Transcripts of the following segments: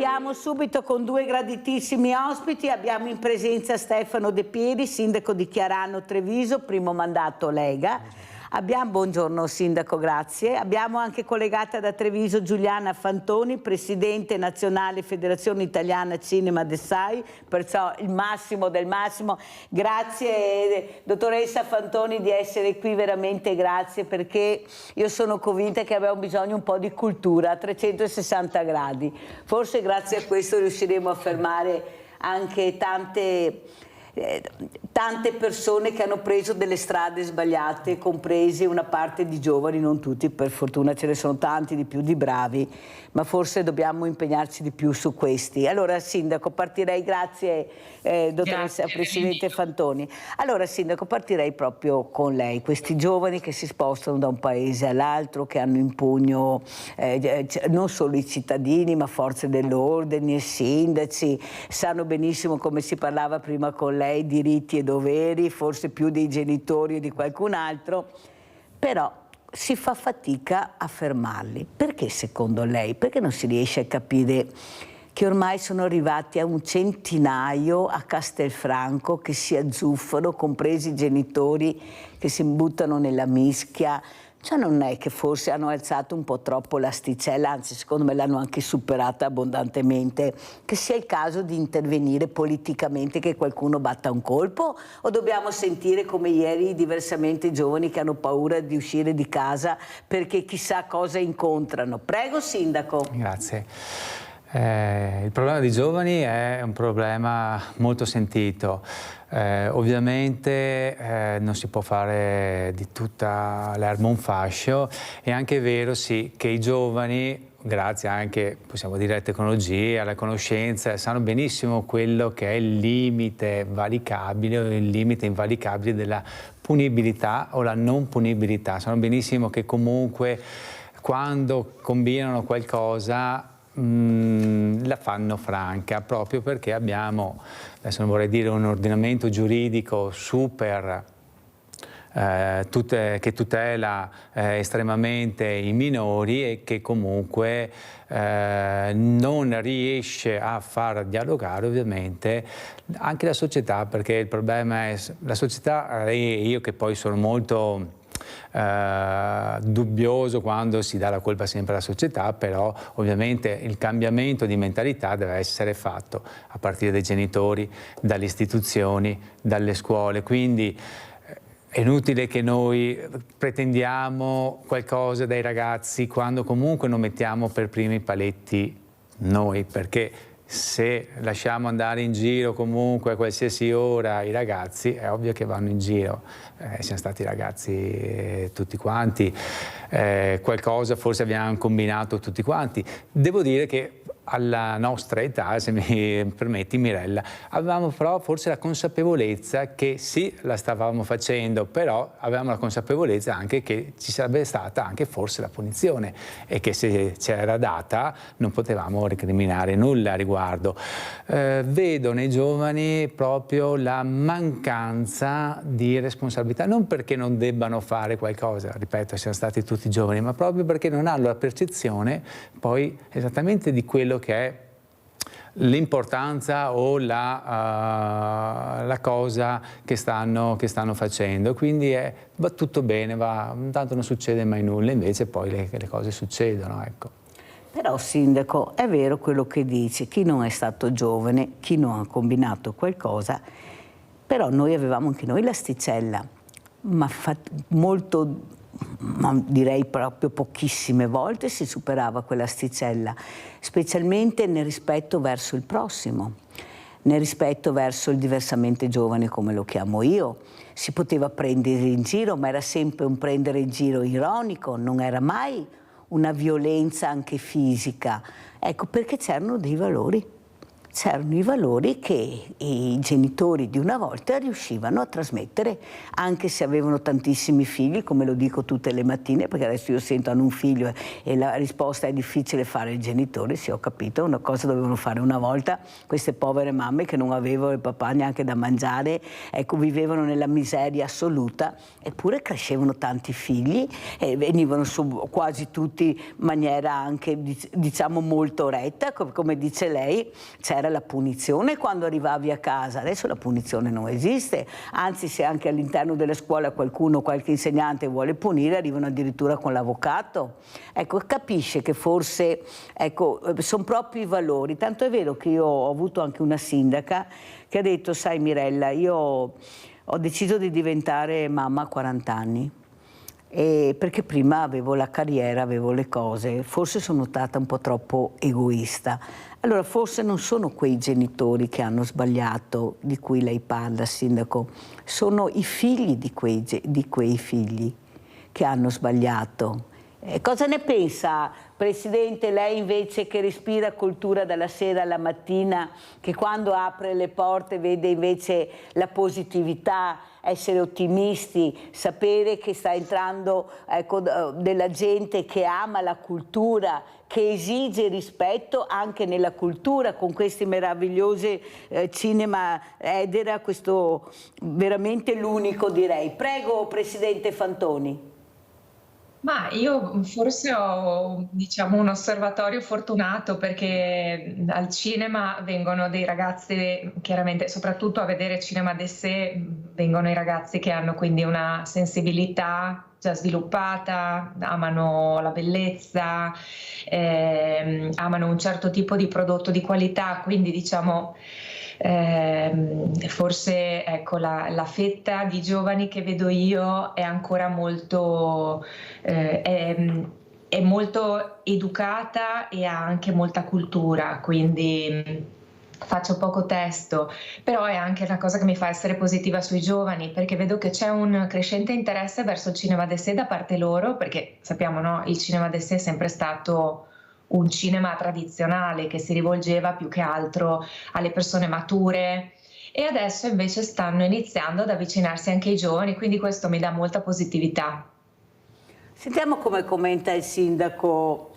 Partiamo subito con due graditissimi ospiti. Abbiamo in presenza Stefano De Pieri, sindaco di Chiarano Treviso, primo mandato Lega. Buongiorno sindaco, grazie. Abbiamo anche collegata da Treviso Giuliana Fantoni, presidente nazionale Federazione Italiana Cinema Dessai, perciò il massimo del massimo. Grazie dottoressa Fantoni di essere qui, veramente grazie, perché io sono convinta che abbiamo bisogno un po' di cultura a 360 gradi. Forse grazie a questo riusciremo a fermare anche tante persone che hanno preso delle strade sbagliate, compresi una parte di giovani, non tutti, per fortuna ce ne sono tanti di più di bravi, ma forse dobbiamo impegnarci di più su questi. Allora sindaco, partirei, grazie dottoressa presidente Fantoni. Allora sindaco, partirei proprio con lei, questi giovani che si spostano da un paese all'altro, che hanno in pugno non solo i cittadini ma forze dell'ordine, i sindaci, sanno benissimo, come si parlava prima con lei, diritti e doveri, forse più dei genitori o di qualcun altro, però si fa fatica a fermarli. Perché secondo lei? Perché non si riesce a capire che ormai sono arrivati a un centinaio a Castelfranco che si azzuffano, compresi i genitori che si buttano nella mischia? Cioè non è che forse hanno alzato un po' troppo l'asticella, anzi secondo me l'hanno anche superata abbondantemente, che sia il caso di intervenire politicamente, che qualcuno batta un colpo, o dobbiamo sentire come ieri diversamente i giovani che hanno paura di uscire di casa perché chissà cosa incontrano? Prego sindaco. Grazie. Il problema dei giovani è un problema molto sentito. Ovviamente non si può fare di tutta l'erba un fascio. È anche vero sì che i giovani, grazie anche, possiamo dire, alla tecnologia, alla conoscenza, sanno benissimo quello che è il limite valicabile o il limite invalicabile della punibilità o la non punibilità. Sanno benissimo che comunque quando combinano qualcosa la fanno franca, proprio perché abbiamo, adesso non vorrei dire un ordinamento giuridico super che tutela estremamente i minori e che comunque non riesce a far dialogare ovviamente anche la società, perché il problema è la società, e io che poi sono molto dubbioso quando si dà la colpa sempre alla società, però ovviamente il cambiamento di mentalità deve essere fatto a partire dai genitori, dalle istituzioni, dalle scuole, quindi è inutile che noi pretendiamo qualcosa dai ragazzi quando comunque non mettiamo per primi i paletti noi, perché se lasciamo andare in giro comunque a qualsiasi ora i ragazzi, è ovvio che vanno in giro. Siamo stati ragazzi tutti quanti, qualcosa forse abbiamo combinato tutti quanti. Devo dire che alla nostra età, se mi permetti Mirella, avevamo però forse la consapevolezza che sì, la stavamo facendo, però avevamo la consapevolezza anche che ci sarebbe stata anche forse la punizione e che se c'era data non potevamo recriminare nulla a riguardo. Vedo nei giovani proprio la mancanza di responsabilità, non perché non debbano fare qualcosa, ripeto, siamo stati tutti giovani, ma proprio perché non hanno la percezione poi esattamente di quello che è l'importanza o la cosa che stanno facendo. Quindi va tutto bene, tanto non succede mai nulla, invece poi le cose succedono, ecco. Però sindaco, è vero quello che dici, chi non è stato giovane, chi non ha combinato qualcosa, però noi avevamo anche noi l'asticella, ma molto, direi proprio pochissime volte si superava quell'asticella, specialmente nel rispetto verso il prossimo, nel rispetto verso il diversamente giovane, come lo chiamo io. Si poteva prendere in giro, ma era sempre un prendere in giro ironico, non era mai una violenza anche fisica. Ecco, perché c'erano dei valori. c'erano i valori che i genitori di una volta riuscivano a trasmettere, anche se avevano tantissimi figli, come lo dico tutte le mattine, perché adesso io sento hanno un figlio e la risposta è difficile fare il genitore, sì, ho capito, una cosa dovevano fare una volta queste povere mamme che non avevano il papà neanche da mangiare, ecco, vivevano nella miseria assoluta, eppure crescevano tanti figli e venivano su quasi tutti in maniera anche, diciamo, molto retta, come dice lei. C'era la punizione quando arrivavi a casa, adesso la punizione non esiste, anzi se anche all'interno della scuola qualcuno, qualche insegnante vuole punire, arrivano addirittura con l'avvocato. Ecco, capisce che forse, ecco, sono proprio i valori, tanto è vero che io ho avuto anche una sindaca che ha detto, sai Mirella, io ho deciso di diventare mamma a 40 anni. Perché prima avevo la carriera, avevo le cose, forse sono stata un po' troppo egoista. Allora forse non sono quei genitori che hanno sbagliato di cui lei parla, sindaco, sono i figli di quei figli che hanno sbagliato. Cosa ne pensa, Presidente, lei invece che respira cultura dalla sera alla mattina, che quando apre le porte vede invece la positività, essere ottimisti, sapere che sta entrando, ecco, della gente che ama la cultura, che esige rispetto anche nella cultura, con questi meravigliosi cinema Edera, questo veramente l'unico, direi. Prego, Presidente Fantoni. Ma io forse ho, diciamo, un osservatorio fortunato perché al cinema vengono dei ragazzi, chiaramente, soprattutto a vedere cinema d'essè, vengono i ragazzi che hanno quindi una sensibilità già sviluppata, amano la bellezza, amano un certo tipo di prodotto di qualità, quindi diciamo forse ecco, la fetta di giovani che vedo io è ancora molto, è molto educata e ha anche molta cultura, quindi faccio poco testo, però è anche una cosa che mi fa essere positiva sui giovani, perché vedo che c'è un crescente interesse verso il cinema d'essè da parte loro, perché sappiamo, no, il cinema d'essè è sempre stato un cinema tradizionale che si rivolgeva più che altro alle persone mature, e adesso invece stanno iniziando ad avvicinarsi anche ai giovani, quindi questo mi dà molta positività. Sentiamo come commenta il sindaco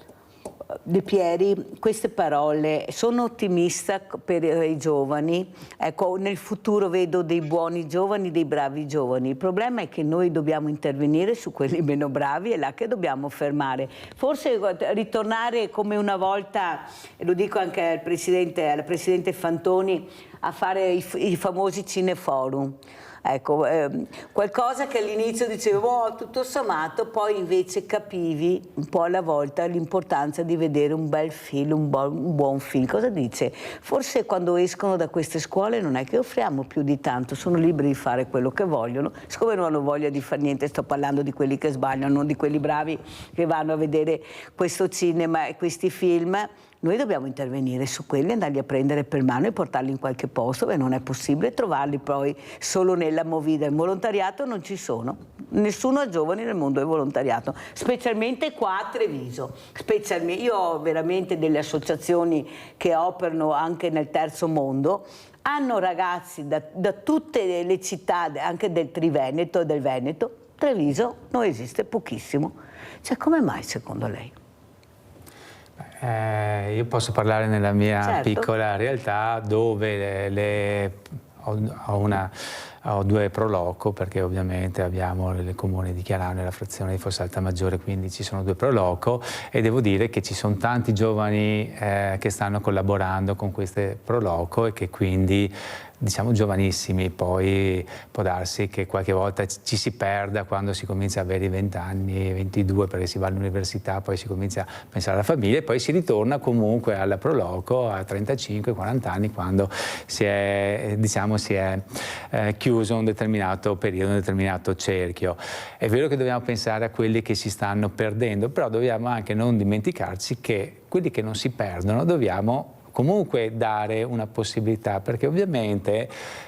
De Pieri queste parole. Sono ottimista per i giovani, ecco, nel futuro vedo dei buoni giovani, dei bravi giovani. Il problema è che noi dobbiamo intervenire su quelli meno bravi, è là che dobbiamo fermare. Forse ritornare come una volta, e lo dico anche al Presidente Fantoni, a fare i famosi cineforum. Ecco, qualcosa che all'inizio dicevo, oh, tutto sommato, poi invece capivi un po' alla volta l'importanza di vedere un bel film, un buon film. Cosa dice? Forse quando escono da queste scuole non è che offriamo più di tanto, sono liberi di fare quello che vogliono, siccome non hanno voglia di fare niente, sto parlando di quelli che sbagliano, non di quelli bravi che vanno a vedere questo cinema e questi film. Noi dobbiamo intervenire su quelli, andarli a prendere per mano e portarli in qualche posto, e non è possibile trovarli poi solo nella movida. Il volontariato non ci sono, nessuno ha giovani nel mondo del volontariato, specialmente qua a Treviso. Io ho veramente delle associazioni che operano anche nel terzo mondo, hanno ragazzi da tutte le città, anche del Triveneto e del Veneto. Treviso non esiste, pochissimo. Cioè, come mai secondo lei? Io posso parlare nella mia certo. piccola realtà, dove ho due pro loco, perché ovviamente abbiamo il comune di Chiarano e la frazione di Fossaltamaggiore, quindi ci sono due pro loco, e devo dire che ci sono tanti giovani che stanno collaborando con queste pro loco e che quindi, diciamo, giovanissimi. Poi può darsi che qualche volta ci si perda quando si comincia a avere i 20 anni, 22, perché si va all'università, poi si comincia a pensare alla famiglia e poi si ritorna comunque alla pro loco a 35-40 anni, quando si è, diciamo, chiuso un determinato periodo, un determinato cerchio. È vero che dobbiamo pensare a quelli che si stanno perdendo, però dobbiamo anche non dimenticarci che quelli che non si perdono dobbiamo comunque dare una possibilità, perché ovviamente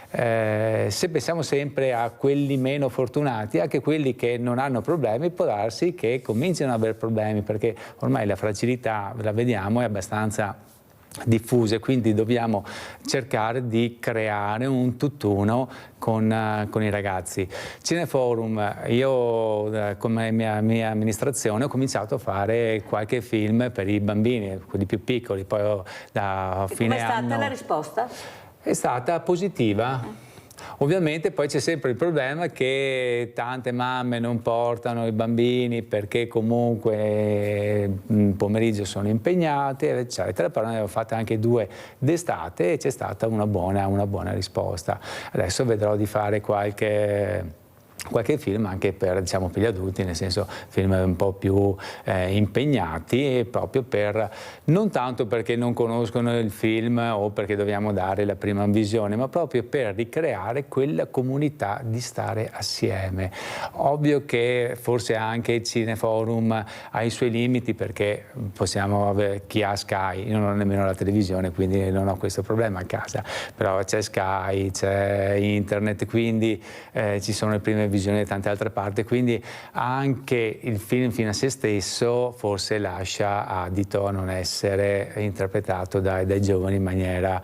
se pensiamo sempre a quelli meno fortunati, anche quelli che non hanno problemi, può darsi che cominciano ad avere problemi, perché ormai la fragilità, la vediamo, è abbastanza diffuse, quindi dobbiamo cercare di creare un tutt'uno con i ragazzi. Cineforum, io come mia amministrazione ho cominciato a fare qualche film per i bambini, quelli più piccoli, poi da fine anno... Com'è stata la risposta? È stata positiva. Ovviamente poi c'è sempre il problema che tante mamme non portano i bambini perché comunque il pomeriggio sono impegnate, eccetera, però ne avevo fatte anche 2 d'estate e c'è stata una buona risposta. Adesso vedrò di fare qualche film anche per, diciamo, per gli adulti, nel senso film un po' più impegnati, e proprio per, non tanto perché non conoscono il film o perché dobbiamo dare la prima visione, ma proprio per ricreare quella comunità di stare assieme. Ovvio che forse anche il Cineforum ha i suoi limiti, perché possiamo avere, chi ha Sky, io non ho nemmeno la televisione, quindi non ho questo problema a casa, però c'è Sky, c'è internet, quindi ci sono le prime visione da tante altre parti, quindi anche il film fino a se stesso forse lascia adito a non essere interpretato dai giovani in maniera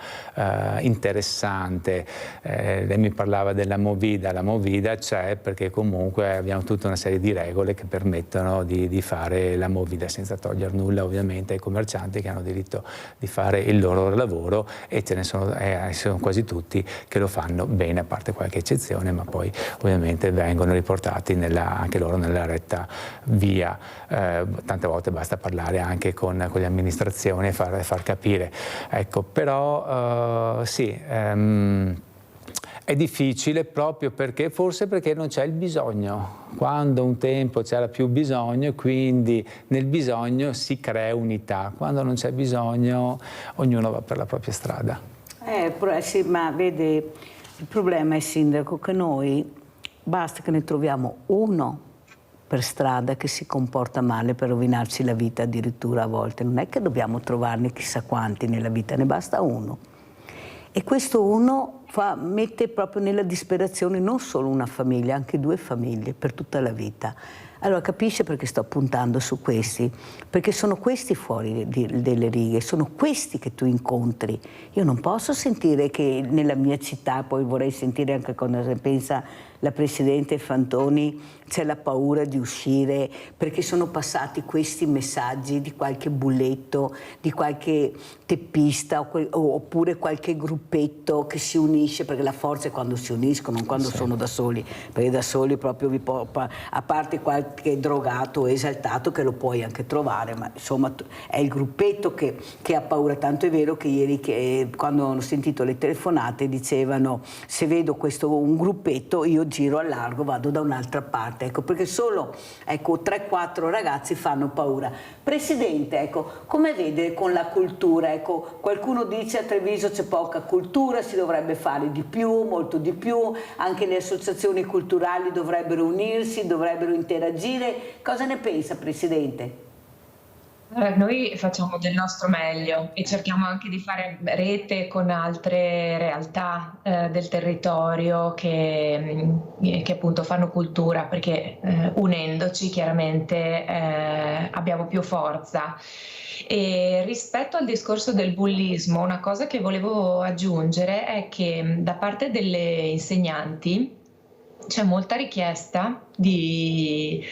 interessante. Lei mi parlava della Movida, la Movida c'è perché comunque abbiamo tutta una serie di regole che permettono di fare la Movida, senza togliere nulla ovviamente ai commercianti che hanno diritto di fare il loro lavoro, e ce ne sono quasi tutti che lo fanno bene, a parte qualche eccezione, ma poi ovviamente vengono riportati anche loro nella retta via. Tante volte basta parlare anche con le amministrazioni e far capire. Ecco, però sì, è difficile proprio forse perché non c'è il bisogno. Quando un tempo c'era più bisogno, quindi nel bisogno si crea unità. Quando non c'è bisogno, ognuno va per la propria strada. Sì, ma vede, il problema è, Sindaco, che noi basta che ne troviamo uno per strada che si comporta male per rovinarci la vita, addirittura a volte. Non è che dobbiamo trovarne chissà quanti nella vita, ne basta uno. E questo uno mette proprio nella disperazione non solo una famiglia, anche 2 famiglie per tutta la vita. Allora capisce perché sto puntando su questi? Perché sono questi fuori delle righe, sono questi che tu incontri. Io non posso sentire che nella mia città, poi vorrei sentire anche cosa pensa la Presidente Fantoni, c'è la paura di uscire perché sono passati questi messaggi di qualche bulletto, di qualche teppista oppure qualche gruppetto che si unisce, perché la forza è quando si uniscono, non quando sono da soli, perché da soli proprio a parte qualche drogato o esaltato che lo puoi anche trovare, ma insomma è il gruppetto che ha paura. Tanto è vero che ieri quando ho sentito le telefonate dicevano: se vedo un gruppetto io giro a largo, vado da un'altra parte, ecco, perché solo 3-4 ragazzi fanno paura. Presidente, ecco, come vede con la cultura? Ecco, qualcuno dice a Treviso c'è poca cultura, si dovrebbe fare di più, molto di più, anche le associazioni culturali dovrebbero unirsi, dovrebbero interagire. Cosa ne pensa, Presidente? Noi facciamo del nostro meglio e cerchiamo anche di fare rete con altre realtà del territorio che appunto fanno cultura, perché unendoci chiaramente abbiamo più forza. E rispetto al discorso del bullismo, una cosa che volevo aggiungere è che da parte delle insegnanti c'è molta richiesta di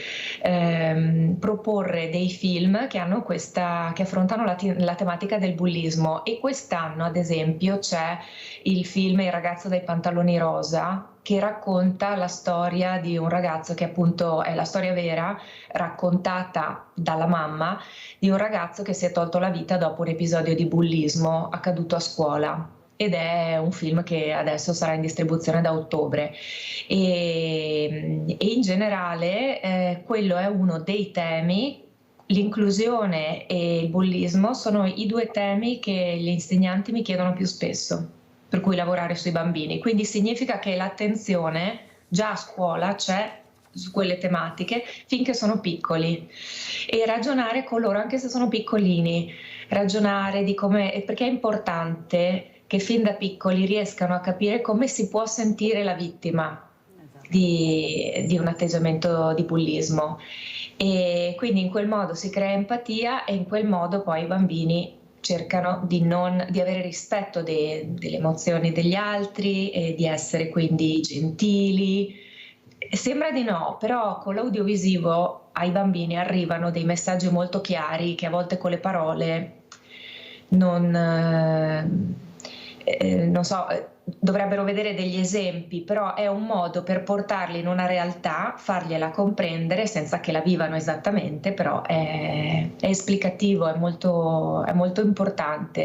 proporre dei film che affrontano la tematica del bullismo, e quest'anno ad esempio c'è il film Il ragazzo dai pantaloni rosa, che racconta la storia di un ragazzo, che appunto è la storia vera raccontata dalla mamma, di un ragazzo che si è tolto la vita dopo un episodio di bullismo accaduto a scuola. Ed è un film che adesso sarà in distribuzione da ottobre, e in generale quello è uno dei temi. L'inclusione e il bullismo sono i 2 temi che gli insegnanti mi chiedono più spesso, per cui lavorare sui bambini. Quindi significa che l'attenzione già a scuola c'è su quelle tematiche finché sono piccoli, e ragionare con loro anche se sono piccolini, ragionare di come, perché è importante che fin da piccoli riescano a capire come si può sentire la vittima di un atteggiamento di bullismo, e quindi in quel modo si crea empatia, e in quel modo poi i bambini cercano di avere rispetto delle emozioni degli altri e di essere quindi gentili. Sembra di no, però con l'audiovisivo ai bambini arrivano dei messaggi molto chiari che a volte con le parole non so, dovrebbero vedere degli esempi, però è un modo per portarli in una realtà, fargliela comprendere senza che la vivano esattamente, però è esplicativo, è molto importante.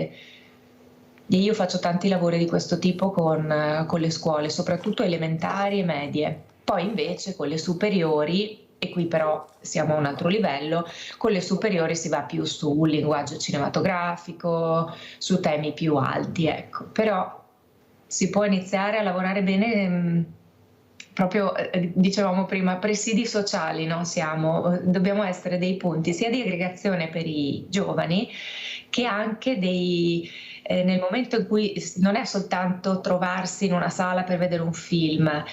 E io faccio tanti lavori di questo tipo con le scuole, soprattutto elementari e medie. Poi invece con le superiori, e qui però siamo a un altro livello, con le superiori si va più sul linguaggio cinematografico, su temi più alti, ecco. Però si può iniziare a lavorare bene, proprio dicevamo prima, presidi sociali, no? Dobbiamo essere dei punti sia di aggregazione per i giovani che anche nel momento in cui non è soltanto trovarsi in una sala per vedere un film,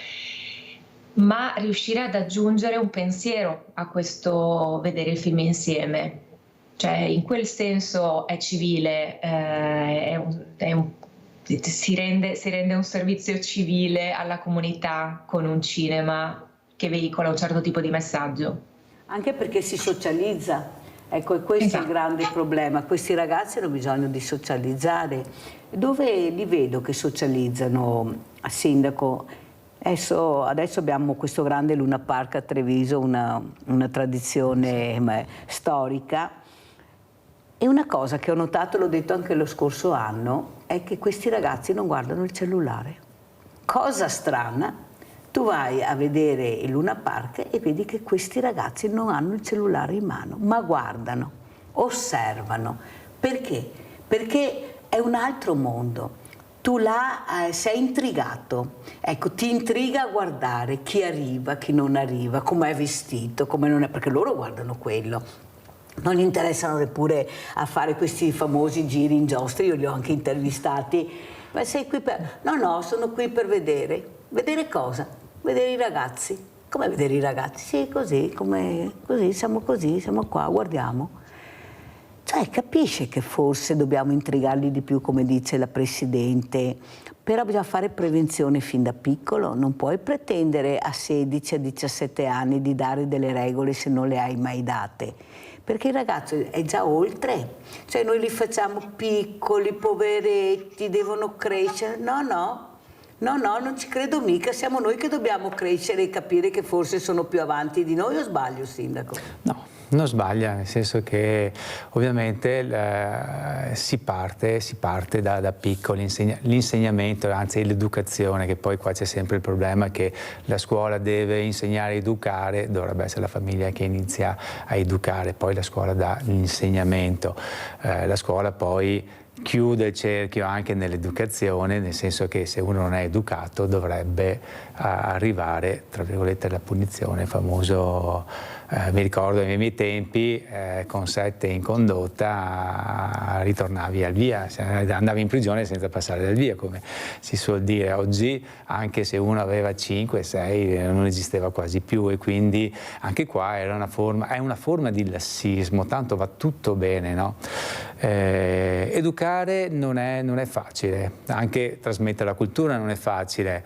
ma riuscire ad aggiungere un pensiero a questo vedere il film insieme. Cioè, in quel senso è civile, si rende un servizio civile alla comunità con un cinema che veicola un certo tipo di messaggio. Anche perché si socializza. Ecco, e questo è il grande problema. Questi ragazzi hanno bisogno di socializzare. Dove li vedo che socializzano, sindaco? Adesso abbiamo questo grande Luna Park a Treviso, una tradizione storica. E una cosa che ho notato, l'ho detto anche lo scorso anno, è che questi ragazzi non guardano il cellulare. Cosa strana. Tu vai a vedere il Luna Park e vedi che questi ragazzi non hanno il cellulare in mano, ma guardano, osservano. Perché? Perché è un altro mondo. Tu là sei intrigato. Ecco, ti intriga a guardare chi arriva, chi non arriva, com'è vestito, come non è, perché loro guardano quello. Non gli interessano neppure a fare questi famosi giri in giostra, io li ho anche intervistati. Ma sei qui per... No, sono qui per vedere. Vedere cosa? Vedere i ragazzi. Come vedere i ragazzi? Sì, così, siamo qua, guardiamo. Cioè, capisce che forse dobbiamo intrigarli di più, come dice la Presidente, però bisogna fare prevenzione fin da piccolo, non puoi pretendere a 16, a 17 anni di dare delle regole se non le hai mai date, perché il ragazzo è già oltre, cioè noi li facciamo piccoli, poveretti, devono crescere, no, non ci credo mica, siamo noi che dobbiamo crescere e capire che forse sono più avanti di noi, o sbaglio, Sindaco? No, non sbaglia, nel senso che ovviamente si parte da piccoli, l'insegnamento, anzi l'educazione, che poi qua c'è sempre il problema che la scuola deve insegnare a educare, dovrebbe essere la famiglia che inizia a educare, poi la scuola dà l'insegnamento, la scuola poi chiude il cerchio anche nell'educazione, nel senso che se uno non è educato dovrebbe arrivare, tra virgolette, alla punizione, il famoso, mi ricordo ai miei tempi, con 7 in condotta ritornavi al via, andavi in prigione senza passare dal via, come si suol dire. Oggi, anche se uno aveva 5, 6, non esisteva quasi più, e quindi anche qua è una forma di lassismo, tanto va tutto bene, no? Educare non è facile, anche trasmettere la cultura non è facile.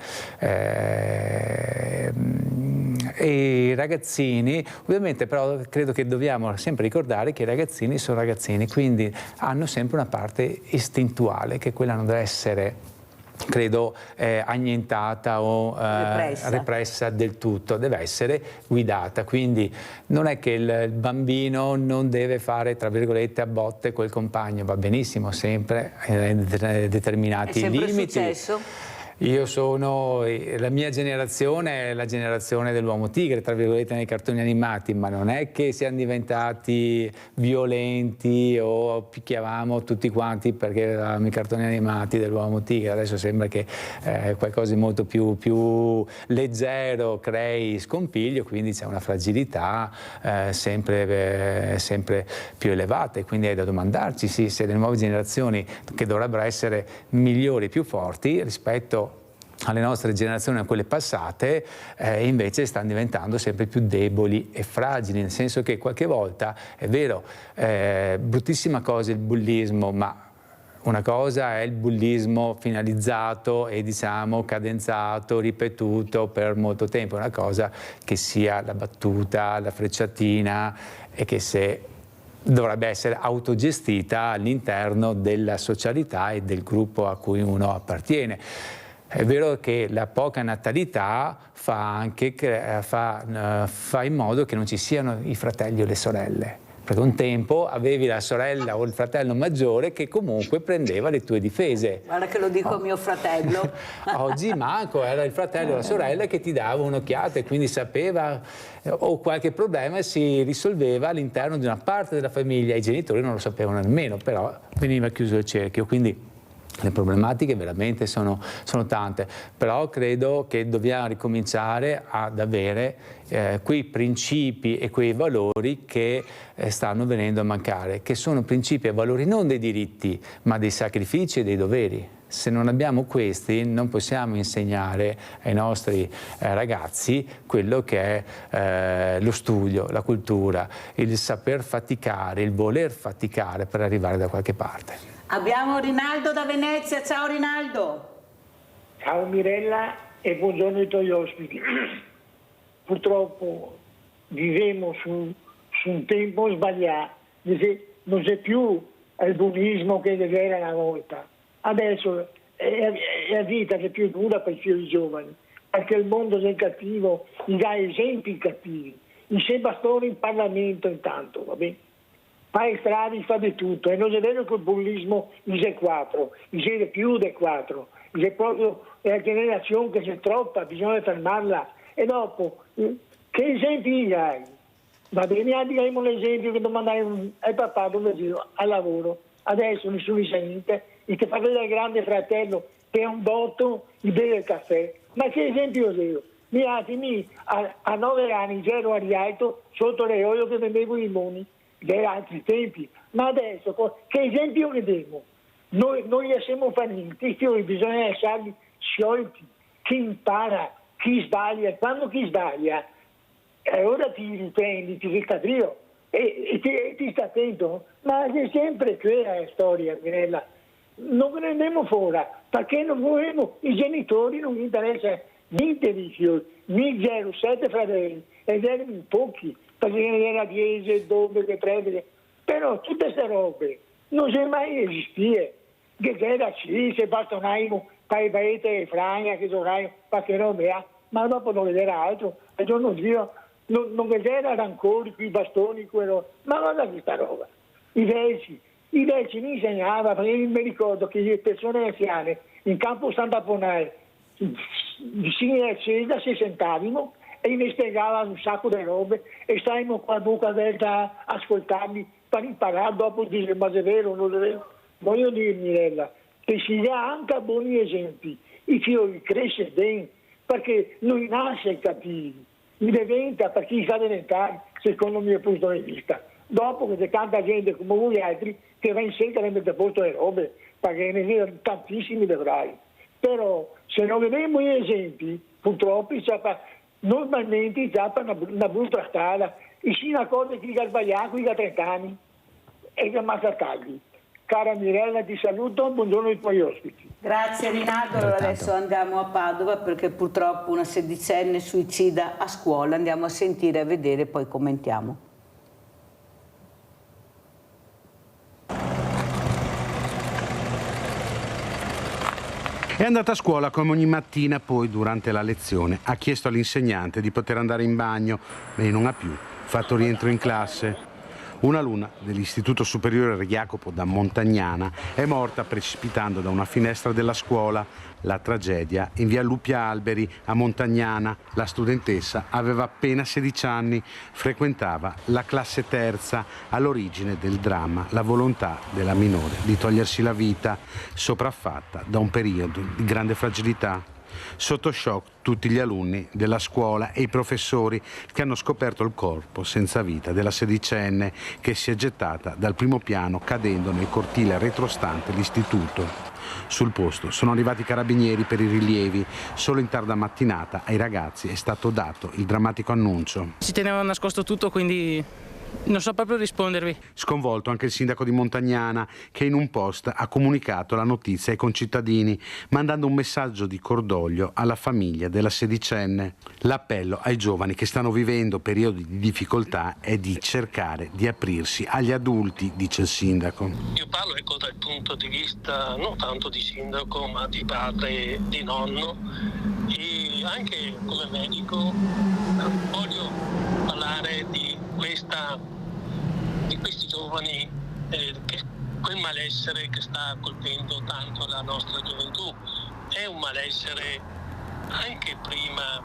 E i ragazzini, ovviamente, però credo che dobbiamo sempre ricordare che i ragazzini sono ragazzini, quindi hanno sempre una parte istintuale, che quella non deve essere, credo, annientata o repressa del tutto, deve essere guidata. Quindi non è che il bambino non deve fare, tra virgolette, a botte col compagno, va benissimo sempre determinati limiti. È sempre successo? La mia generazione è la generazione dell'uomo tigre, tra virgolette, nei cartoni animati, ma non è che siamo diventati violenti o picchiavamo tutti quanti perché avevamo i cartoni animati dell'uomo tigre. Adesso sembra che qualcosa di molto più leggero crei scompiglio, quindi c'è una fragilità sempre più elevata, e quindi è da domandarci se le nuove generazioni, che dovrebbero essere migliori, più forti rispetto alle nostre generazioni, a quelle passate, invece stanno diventando sempre più deboli e fragili, nel senso che qualche volta, è vero, bruttissima cosa il bullismo, ma una cosa è il bullismo finalizzato e diciamo cadenzato, ripetuto per molto tempo, una cosa che sia la battuta, la frecciatina e che se dovrebbe essere autogestita all'interno della socialità e del gruppo a cui uno appartiene. È vero che la poca natalità fa in modo che non ci siano i fratelli o le sorelle, perché un tempo avevi la sorella o il fratello maggiore che comunque prendeva le tue difese. Guarda che lo dico a mio fratello. Oggi manco, era il fratello o la sorella che ti dava un'occhiata e quindi sapeva, o qualche problema si risolveva all'interno di una parte della famiglia. I genitori non lo sapevano nemmeno, però veniva chiuso il cerchio. Quindi le problematiche veramente sono tante, però credo che dobbiamo ricominciare ad avere quei principi e quei valori che stanno venendo a mancare, che sono principi e valori non dei diritti, ma dei sacrifici e dei doveri. Se non abbiamo questi non possiamo insegnare ai nostri ragazzi quello che è lo studio, la cultura, il saper faticare, il voler faticare per arrivare da qualche parte. Abbiamo Rinaldo da Venezia. Ciao Rinaldo. Ciao Mirella e buongiorno ai tuoi ospiti. Purtroppo viviamo su un tempo sbagliato, non c'è più il buonismo che era una volta. Adesso è la vita che è più dura per i giovani, perché il mondo del cattivo gli dà esempi cattivi. I sei bastoni in Parlamento intanto, va bene? Fa strade, fa di tutto, e non è vero che il bullismo è 4, è più di 4, è proprio la generazione che c'è troppa, bisogna fermarla. E dopo, che esempi hai? Va bene, diamo l'esempio che devo andare al papà dove giro, al lavoro, adesso nessuno sa niente, e che fa vedere il grande fratello che è un botto, gli beve il caffè. Ma che esempio io? Mi a 9 anni ero arrivato sotto le olio che vendevo i limoni. Era altri tempi, ma adesso che esempio ne diamo? Noi siamo falliti, bisogna lasciarli sciolti, chi impara, chi sbaglia, quando chi sbaglia, ora ti riprendi, ti ricadrio e ti sta attento, ma è sempre quella la storia, Mirella. Non ne andiamo fuori, perché non vogliamo, i genitori non gli interessa niente di più, mi 7 fratelli, ed erano in pochi, perché era 10, 12, 13, però tutte queste robe non sono mai esistite, che era sì, se bastonavamo per Baete e Fragna, che giocavano qualche roba, ma dopo non vedere altro, il giorno Dio non vedere rancore, quei bastoni, quello, ma guarda questa roba, i vecchi mi insegnavano, perché io mi ricordo che le persone anziane in campo Santa Ponai, vicino a Cesa, si sentavano e mi spiegavano un sacco di robe e stavamo qua a bocca aperta a ascoltarli per imparare, dopo dire ma è vero, non è vero. Voglio dire, Mirella, che si dà anche buoni esempi, i figli cresce bene, perché non nasce cattivi, li diventa per chi sa diventare, secondo il mio punto di vista. Dopo che c'è tanta gente come voi altri che va in scelta e mette a posto le robe, perché ne sono tantissimi dovrai. Però se non vediamo gli esempi, purtroppo normalmente già per una brutta strada, e si accorge che ha sbagliato, qui ha 30 anni e che ammazza tardi. Cara Mirella, ti saluto, buongiorno ai tuoi ospiti. Grazie Rinaldo, allora adesso andiamo a Padova perché purtroppo una sedicenne suicida a scuola, andiamo a sentire, a vedere, poi commentiamo. È andata a scuola come ogni mattina, poi durante la lezione ha chiesto all'insegnante di poter andare in bagno, ma non ha più fatto rientro in classe. Un'alunna dell'Istituto Superiore Re Jacopo da Montagnana è morta precipitando da una finestra della scuola. La tragedia in via Lupia Alberi a Montagnana. La studentessa aveva appena 16 anni, frequentava la classe terza. All'origine del dramma la volontà della minore di togliersi la vita, sopraffatta da un periodo di grande fragilità. Sotto shock tutti gli alunni della scuola e i professori che hanno scoperto il corpo senza vita della sedicenne che si è gettata dal primo piano cadendo nel cortile retrostante l'istituto. Sul posto sono arrivati i carabinieri per i rilievi. Solo in tarda mattinata ai ragazzi è stato dato il drammatico annuncio. Si teneva nascosto tutto, quindi non so proprio rispondervi. Sconvolto anche il sindaco di Montagnana, che in un post ha comunicato la notizia ai concittadini, mandando un messaggio di cordoglio alla famiglia della sedicenne. L'appello ai giovani che stanno vivendo periodi di difficoltà è di cercare di aprirsi agli adulti, dice il sindaco. Io parlo dal punto di vista non tanto di sindaco, ma di padre, di nonno, e anche come medico voglio parlare di questi giovani, quel malessere che sta colpendo tanto la nostra gioventù. È un malessere anche prima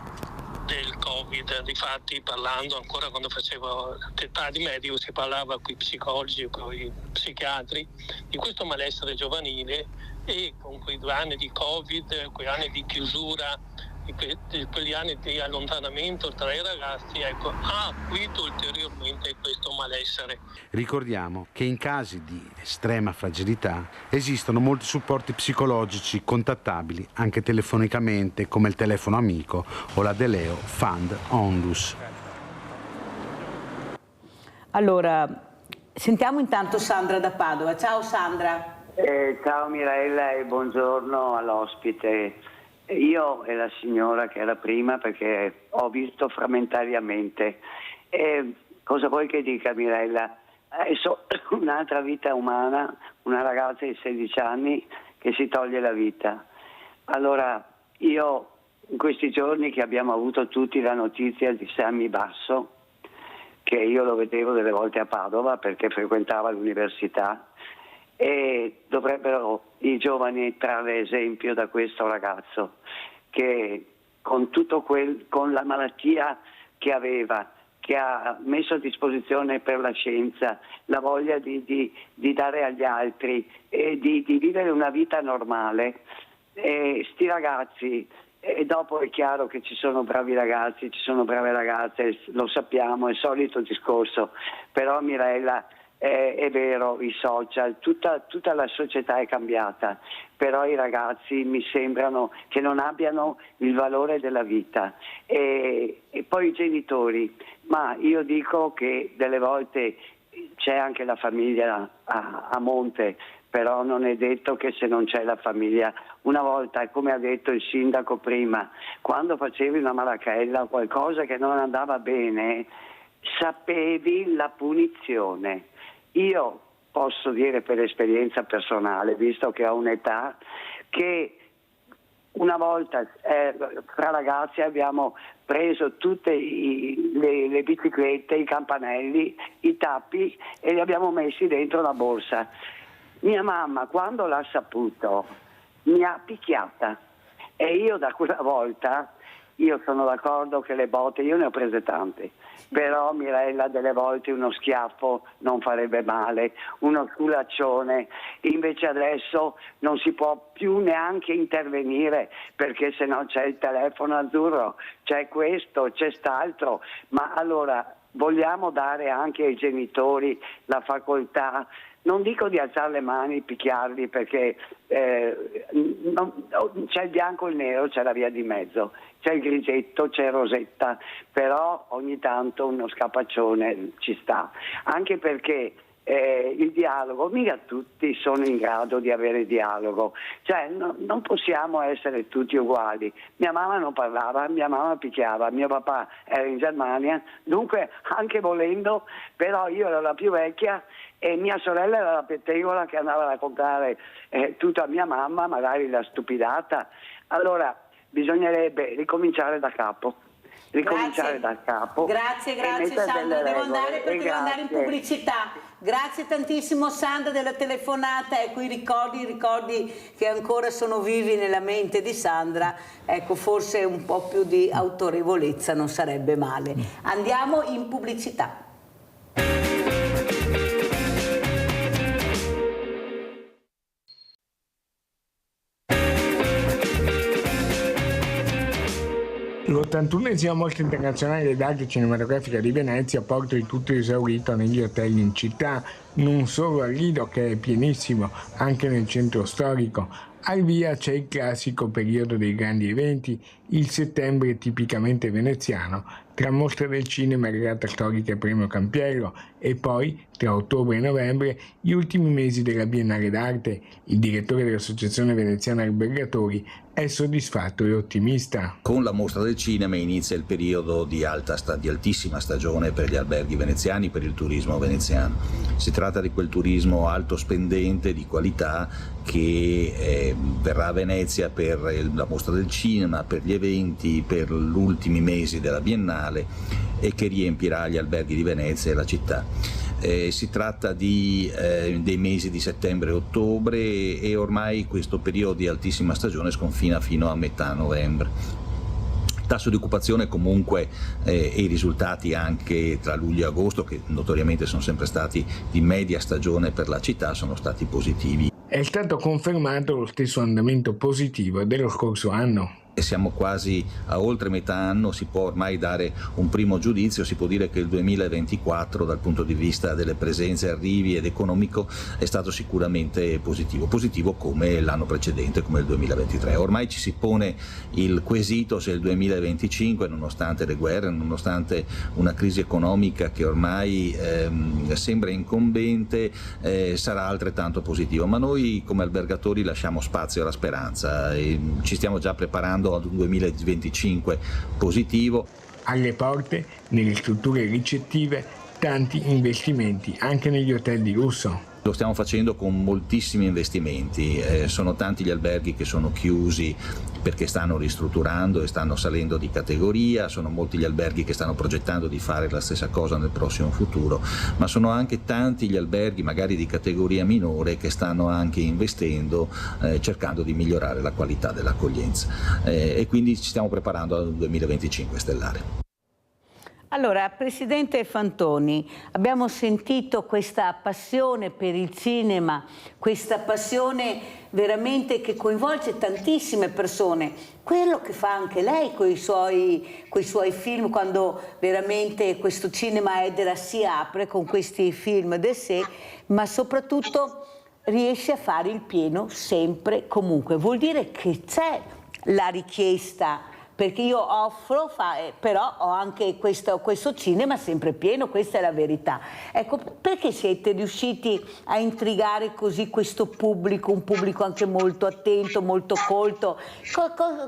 del Covid, difatti parlando ancora quando facevo l'età di medico si parlava con i psicologi, con i psichiatri di questo malessere giovanile, e con quei 2 anni di Covid, quei anni di chiusura, quegli anni di allontanamento tra i ragazzi, ecco, ha acuito ulteriormente questo malessere. Ricordiamo che in casi di estrema fragilità esistono molti supporti psicologici contattabili anche telefonicamente, come il telefono amico o la Deleo Fund Onlus. Allora, sentiamo intanto Sandra da Padova. Ciao Sandra. Ciao Mirella e buongiorno all'ospite. Io e la signora che era prima, perché ho visto frammentariamente. Cosa vuoi che dica, Mirella? Adesso un'altra vita umana, una ragazza di 16 anni che si toglie la vita. Allora, io in questi giorni che abbiamo avuto tutti la notizia di Sammy Basso, che io lo vedevo delle volte a Padova perché frequentava l'università, e dovrebbero i giovani trarre esempio da questo ragazzo che con con la malattia che aveva, che ha messo a disposizione per la scienza, la voglia di dare agli altri e di vivere una vita normale, sti ragazzi, e dopo è chiaro che ci sono bravi ragazzi, ci sono brave ragazze, lo sappiamo, è il solito discorso, però Mirella, è vero, i social, tutta la società è cambiata, però i ragazzi mi sembrano che non abbiano il valore della vita. E poi i genitori, ma io dico che delle volte c'è anche la famiglia a monte, però non è detto che se non c'è la famiglia. Una volta, come ha detto il sindaco prima, quando facevi una malachella o qualcosa che non andava bene, sapevi la punizione. Io posso dire per esperienza personale, visto che ho un'età, che una volta fra ragazzi abbiamo preso tutte le biciclette, i campanelli, i tappi e li abbiamo messi dentro la borsa. Mia mamma, quando l'ha saputo, mi ha picchiata e io da quella volta, io sono d'accordo che le botte, io ne ho prese tante, però Mirella, delle volte uno schiaffo non farebbe male, uno sculaccione, invece adesso non si può più neanche intervenire perché sennò c'è il telefono azzurro, c'è questo, c'è st'altro, ma allora vogliamo dare anche ai genitori la facoltà, non dico di alzare le mani, picchiarli, perché c'è il bianco e il nero, c'è la via di mezzo, c'è il grigetto, c'è Rosetta, però ogni tanto uno scapaccione ci sta, anche perché il dialogo, mica tutti sono in grado di avere dialogo, cioè non possiamo essere tutti uguali. Mia mamma non parlava, mia mamma picchiava, mio papà era in Germania, dunque anche volendo, però io ero la più vecchia e mia sorella era la pettegola che andava a raccontare tutto a mia mamma, magari la stupidata. Allora bisognerebbe ricominciare da capo. Da capo. Grazie Sandra, devo andare perché devo andare in pubblicità. Grazie tantissimo Sandra della telefonata, ecco i ricordi che ancora sono vivi nella mente di Sandra, ecco forse un po' più di autorevolezza non sarebbe male. Andiamo in pubblicità. L'81esima Mostra Internazionale d'Arte Cinematografica di Venezia porta il tutto esaurito negli hotel in città, non solo al Lido che è pienissimo, anche nel centro storico, Al via c'è il classico periodo dei grandi eventi, il settembre tipicamente veneziano, tra Mostra del Cinema, Regata Storica e Premio Campiello, e poi, tra ottobre e novembre, gli ultimi mesi della Biennale d'Arte. Il direttore dell'Associazione Veneziana Albergatori è soddisfatto e ottimista. Con la Mostra del Cinema inizia il periodo di altissima stagione per gli alberghi veneziani, per il turismo veneziano. Si tratta di quel turismo alto spendente, di qualità, che verrà a Venezia per la Mostra del Cinema, per gli eventi, per gli ultimi mesi della Biennale, e che riempirà gli alberghi di Venezia e la città. Si tratta dei mesi di settembre e ottobre, e ormai questo periodo di altissima stagione sconfina fino a metà novembre. Il tasso di occupazione comunque e i risultati anche tra luglio e agosto, che notoriamente sono sempre stati di media stagione per la città, sono stati positivi. È stato confermato lo stesso andamento positivo dello scorso anno. Siamo quasi a oltre metà anno, si può ormai dare un primo giudizio, si può dire che il 2024 dal punto di vista delle presenze, arrivi ed economico è stato sicuramente positivo come l'anno precedente, come il 2023. Ormai ci si pone il quesito se il 2025, nonostante le guerre, nonostante una crisi economica che ormai sembra incombente, sarà altrettanto positivo, ma noi come albergatori lasciamo spazio alla speranza e ci stiamo già preparando ad un 2025 positivo. Alle porte, nelle strutture ricettive, tanti investimenti anche negli hotel di lusso. Lo stiamo facendo con moltissimi investimenti, sono tanti gli alberghi che sono chiusi perché stanno ristrutturando e stanno salendo di categoria, sono molti gli alberghi che stanno progettando di fare la stessa cosa nel prossimo futuro, ma sono anche tanti gli alberghi magari di categoria minore che stanno anche investendo, cercando di migliorare la qualità dell'accoglienza, e quindi ci stiamo preparando al 2025 stellare. Allora, Presidente Fantoni, abbiamo sentito questa passione per il cinema, questa passione veramente che coinvolge tantissime persone. Quello che fa anche lei coi suoi film, quando veramente questo cinema Edera si apre con questi film de sé, ma soprattutto riesce a fare il pieno sempre, comunque. Vuol dire che c'è la richiesta, perché io offro, però ho anche questo cinema sempre pieno, questa è la verità. Ecco, perché siete riusciti a intrigare così questo pubblico, un pubblico anche molto attento, molto colto?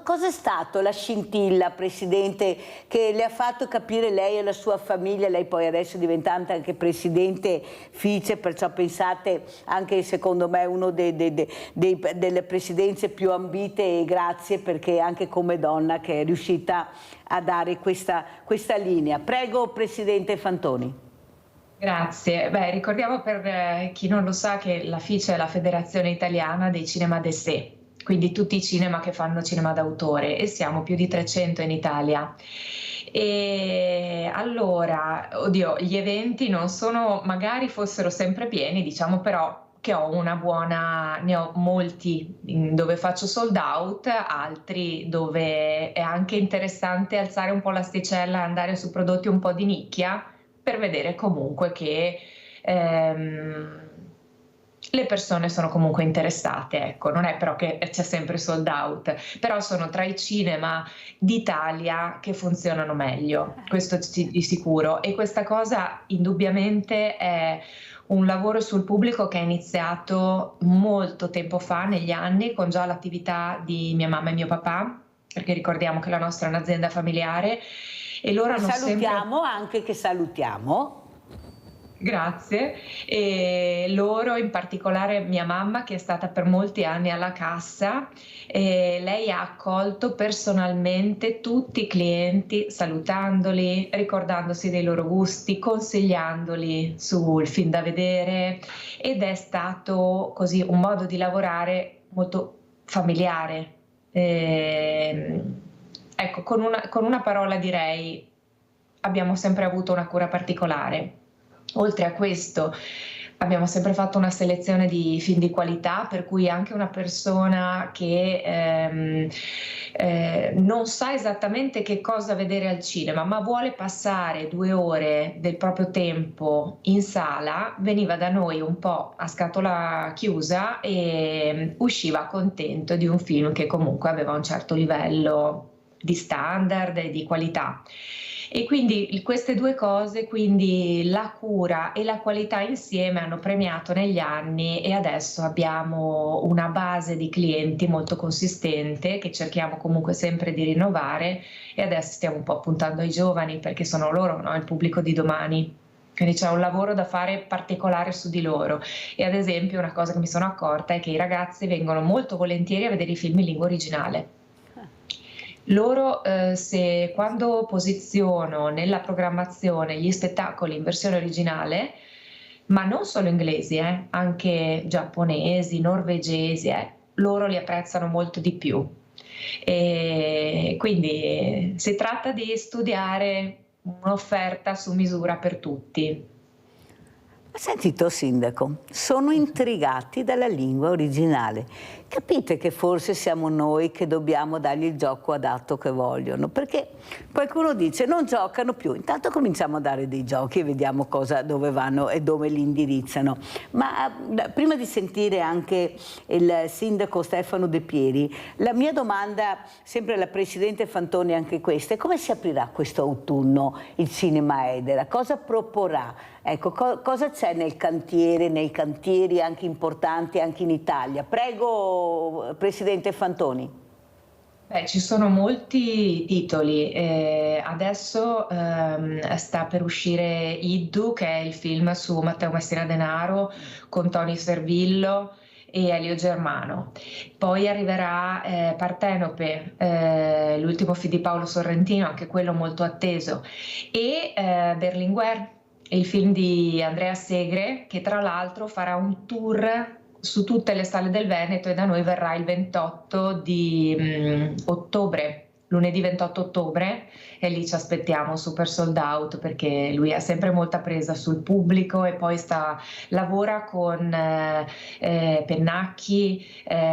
Cosa è stato la scintilla, Presidente, che le ha fatto capire lei e la sua famiglia? Lei poi adesso è diventata anche Presidente Fice, perciò pensate anche, secondo me, uno delle presidenze più ambite, e grazie perché anche come donna che è riuscita a dare questa linea. Prego, Presidente Fantoni. Grazie. Ricordiamo per chi non lo sa che la FICE è la Federazione Italiana dei Cinema de sé, quindi tutti i cinema che fanno cinema d'autore, e siamo più di 300 in Italia. E allora, gli eventi non sono, magari fossero sempre pieni, diciamo, però che ne ho molti dove faccio sold out, altri dove è anche interessante alzare un po' l'asticella e andare su prodotti un po' di nicchia per vedere comunque che le persone sono comunque interessate, ecco, non è però che c'è sempre sold out, però sono tra i cinema d'Italia che funzionano meglio, questo di sicuro, e questa cosa indubbiamente è un lavoro sul pubblico che è iniziato molto tempo fa, negli anni, con già l'attività di mia mamma e mio papà, perché ricordiamo che la nostra è un'azienda familiare, e loro hanno salutiamo anche che salutiamo. Grazie. E loro, in particolare mia mamma, che è stata per molti anni alla cassa, lei ha accolto personalmente tutti i clienti, salutandoli, ricordandosi dei loro gusti, consigliandoli sul film da vedere, ed è stato così un modo di lavorare molto familiare. Ecco, con una parola direi, abbiamo sempre avuto una cura particolare. Oltre a questo, Abbiamo sempre fatto una selezione di film di qualità, per cui anche una persona che non sa esattamente che cosa vedere al cinema, ma vuole passare 2 ore del proprio tempo in sala, veniva da noi un po' a scatola chiusa e usciva contento di un film che comunque aveva un certo livello di standard e di qualità. E quindi queste 2 cose, quindi la cura e la qualità insieme, hanno premiato negli anni, e adesso abbiamo una base di clienti molto consistente che cerchiamo comunque sempre di rinnovare, e adesso stiamo un po' puntando ai giovani perché sono loro, no, il pubblico di domani. Quindi c'è un lavoro da fare particolare su di loro, e ad esempio una cosa che mi sono accorta è che i ragazzi vengono molto volentieri a vedere i film in lingua originale. Loro quando posiziono nella programmazione gli spettacoli in versione originale, ma non solo inglesi, anche giapponesi, norvegesi, loro li apprezzano molto di più. E quindi si tratta di studiare un'offerta su misura per tutti. Ha sentito, Sindaco? Sono intrigati dalla lingua originale. Capite che forse siamo noi che dobbiamo dargli il gioco adatto che vogliono, perché qualcuno dice non giocano più, intanto cominciamo a dare dei giochi e vediamo dove vanno e dove li indirizzano. Ma prima di sentire anche il Sindaco Stefano De Pieri, la mia domanda, sempre alla Presidente Fantoni, anche questa, è: come si aprirà questo autunno il Cinema Edera? Cosa proporrà? Ecco, cosa c'è nei cantieri anche importanti anche in Italia? Prego, Presidente Fantoni. Ci sono molti titoli. Adesso sta per uscire Iddu, che è il film su Matteo Messina Denaro con Tony Servillo e Elio Germano. Poi arriverà Partenope, l'ultimo film di Paolo Sorrentino, anche quello molto atteso, e Berlinguer, il film di Andrea Segre, che tra l'altro farà un tour su tutte le sale del Veneto, e da noi verrà il 28 di ottobre, lunedì 28 ottobre, e lì ci aspettiamo super sold out, perché lui ha sempre molta presa sul pubblico, e poi lavora con Pennacchi,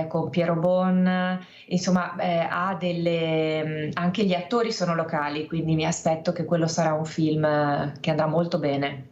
con Piero Bon, insomma anche gli attori sono locali, quindi mi aspetto che quello sarà un film che andrà molto bene.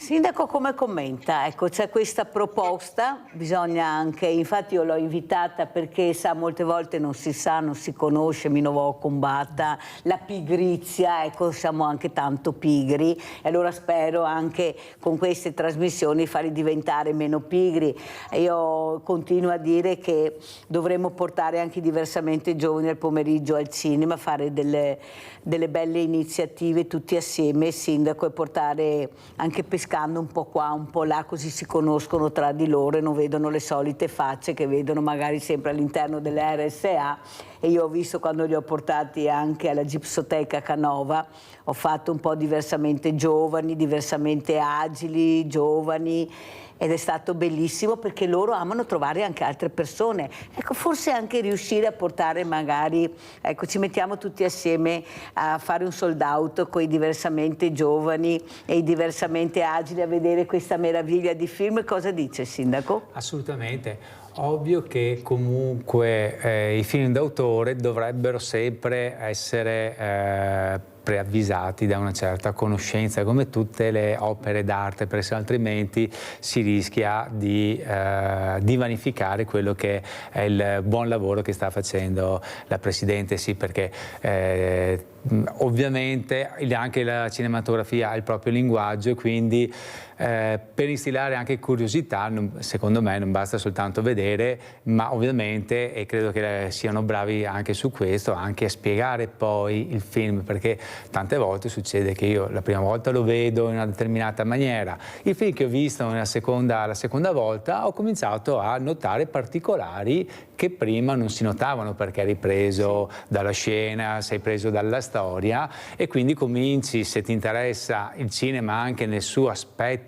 Sindaco, come commenta? Ecco, c'è questa proposta, bisogna anche, infatti io l'ho invitata perché molte volte non si sa, non si conosce, mi novo combatta, la pigrizia, ecco, siamo anche tanto pigri, e allora spero anche con queste trasmissioni farli diventare meno pigri. Io continuo a dire che dovremmo portare anche diversamente i giovani al pomeriggio al cinema, fare delle belle iniziative tutti assieme, Sindaco, e portare anche pescando un po' qua, un po' là, così si conoscono tra di loro e non vedono le solite facce che vedono magari sempre all'interno delle RSA. E io ho visto, quando li ho portati anche alla Gipsoteca Canova, ho fatto un po' diversamente giovani, diversamente agili, giovani, ed è stato bellissimo perché loro amano trovare anche altre persone. Ecco, forse anche riuscire a portare magari, ecco, ci mettiamo tutti assieme a fare un sold out con i diversamente giovani e i diversamente agili a vedere questa meraviglia di film. Cosa dice, Sindaco? Assolutamente. Ovvio che comunque i film d'autore dovrebbero sempre essere preavvisati da una certa conoscenza, come tutte le opere d'arte, perché altrimenti si rischia di vanificare quello che è il buon lavoro che sta facendo la Presidente. Sì, perché ovviamente anche la cinematografia ha il proprio linguaggio, e quindi per instillare anche curiosità, secondo me non basta soltanto vedere, ma ovviamente, e credo che siano bravi anche su questo, anche a spiegare poi il film, perché tante volte succede che io la prima volta lo vedo in una determinata maniera, il film che ho visto la seconda volta ho cominciato a notare particolari che prima non si notavano, perché eri preso dalla scena, sei preso dalla storia, e quindi cominci, se ti interessa il cinema anche nel suo aspetto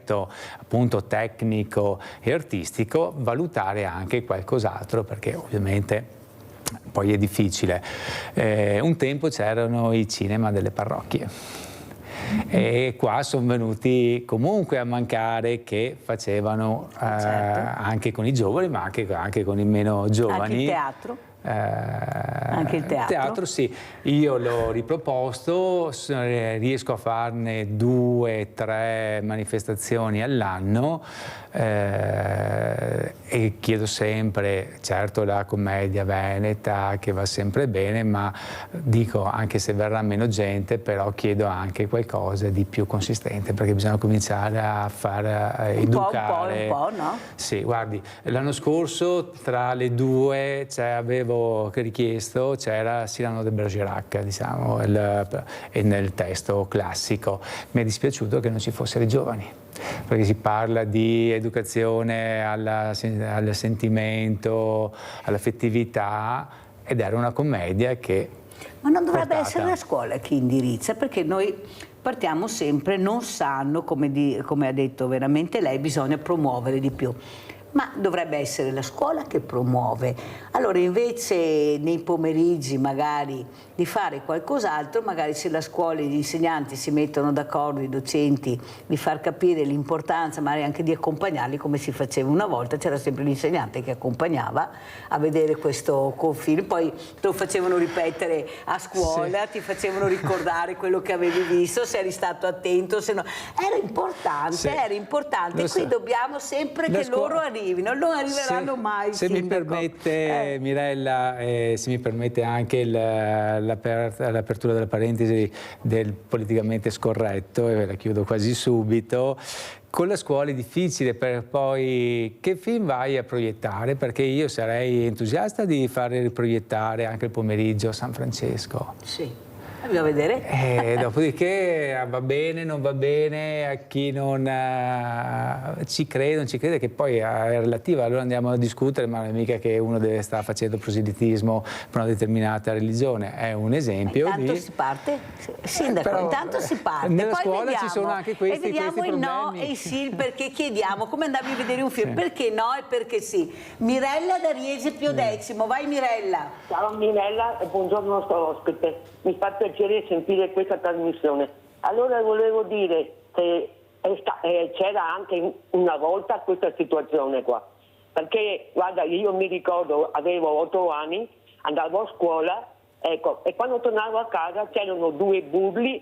appunto tecnico e artistico, valutare anche qualcos'altro, perché ovviamente poi è difficile. Un tempo c'erano i cinema delle parrocchie. E qua sono venuti comunque a mancare, che facevano anche con i giovani, ma anche con i meno giovani. Anche il teatro? Anche il teatro? Sì, io l'ho riproposto, riesco a farne 2-3 manifestazioni all'anno e chiedo sempre, certo, la commedia veneta che va sempre bene, ma dico, anche se verrà meno gente, però chiedo anche qualcosa di più consistente, perché bisogna cominciare a far educare. Un po', no? Sì, guardi, l'anno scorso tra le due avevo richiesto, c'era Cyrano de Bergerac, diciamo, e nel testo classico. Mi è dispiaciuto che non ci fossero i giovani, perché si parla di educazione al sentimento, all'affettività, ed era una commedia che... Ma non dovrebbe essere la scuola che indirizza, perché noi partiamo sempre, non sanno, come ha detto veramente lei, bisogna promuovere di più. Ma dovrebbe essere la scuola che promuove. Allora, invece nei pomeriggi magari di fare qualcos'altro, magari se la scuola e gli insegnanti si mettono d'accordo, i docenti, di far capire l'importanza, magari anche di accompagnarli come si faceva una volta, c'era sempre l'insegnante che accompagnava a vedere questo film, poi te lo facevano ripetere a scuola, sì, ti facevano ricordare quello che avevi visto, se eri stato attento, se no. Era importante, sì, era importante. Qui dobbiamo sempre che loro arrivino, non arriveranno mai. Se mi permette, Mirella, se mi permette anche l'apertura della parentesi del politicamente scorretto, e la chiudo quasi subito. Con la scuola è difficile, per poi che film vai a proiettare? Perché io sarei entusiasta di fare riproiettare anche il pomeriggio San Francesco. Sì. Andiamo a vedere. Dopodiché va bene, non va bene, a chi non ci crede, non ci crede, che poi è relativa, allora andiamo a discutere, ma non è mica che uno deve stare facendo proselitismo per una determinata religione, è un esempio. Intanto si parte, sindaco, intanto si parte. Nella poi scuola vediamo, ci sono anche questi problemi. E vediamo il no e il sì, perché chiediamo, come andavi a vedere un film, sì, perché no e perché sì. Mirella da Riese Pio X, vai Mirella. Ciao Mirella e buongiorno al nostro ospite. Mi fa piacere sentire questa trasmissione. Allora volevo dire che c'era anche una volta questa situazione qua, perché guarda, io mi ricordo, avevo 8 anni, andavo a scuola, ecco, e quando tornavo a casa c'erano 2 burli,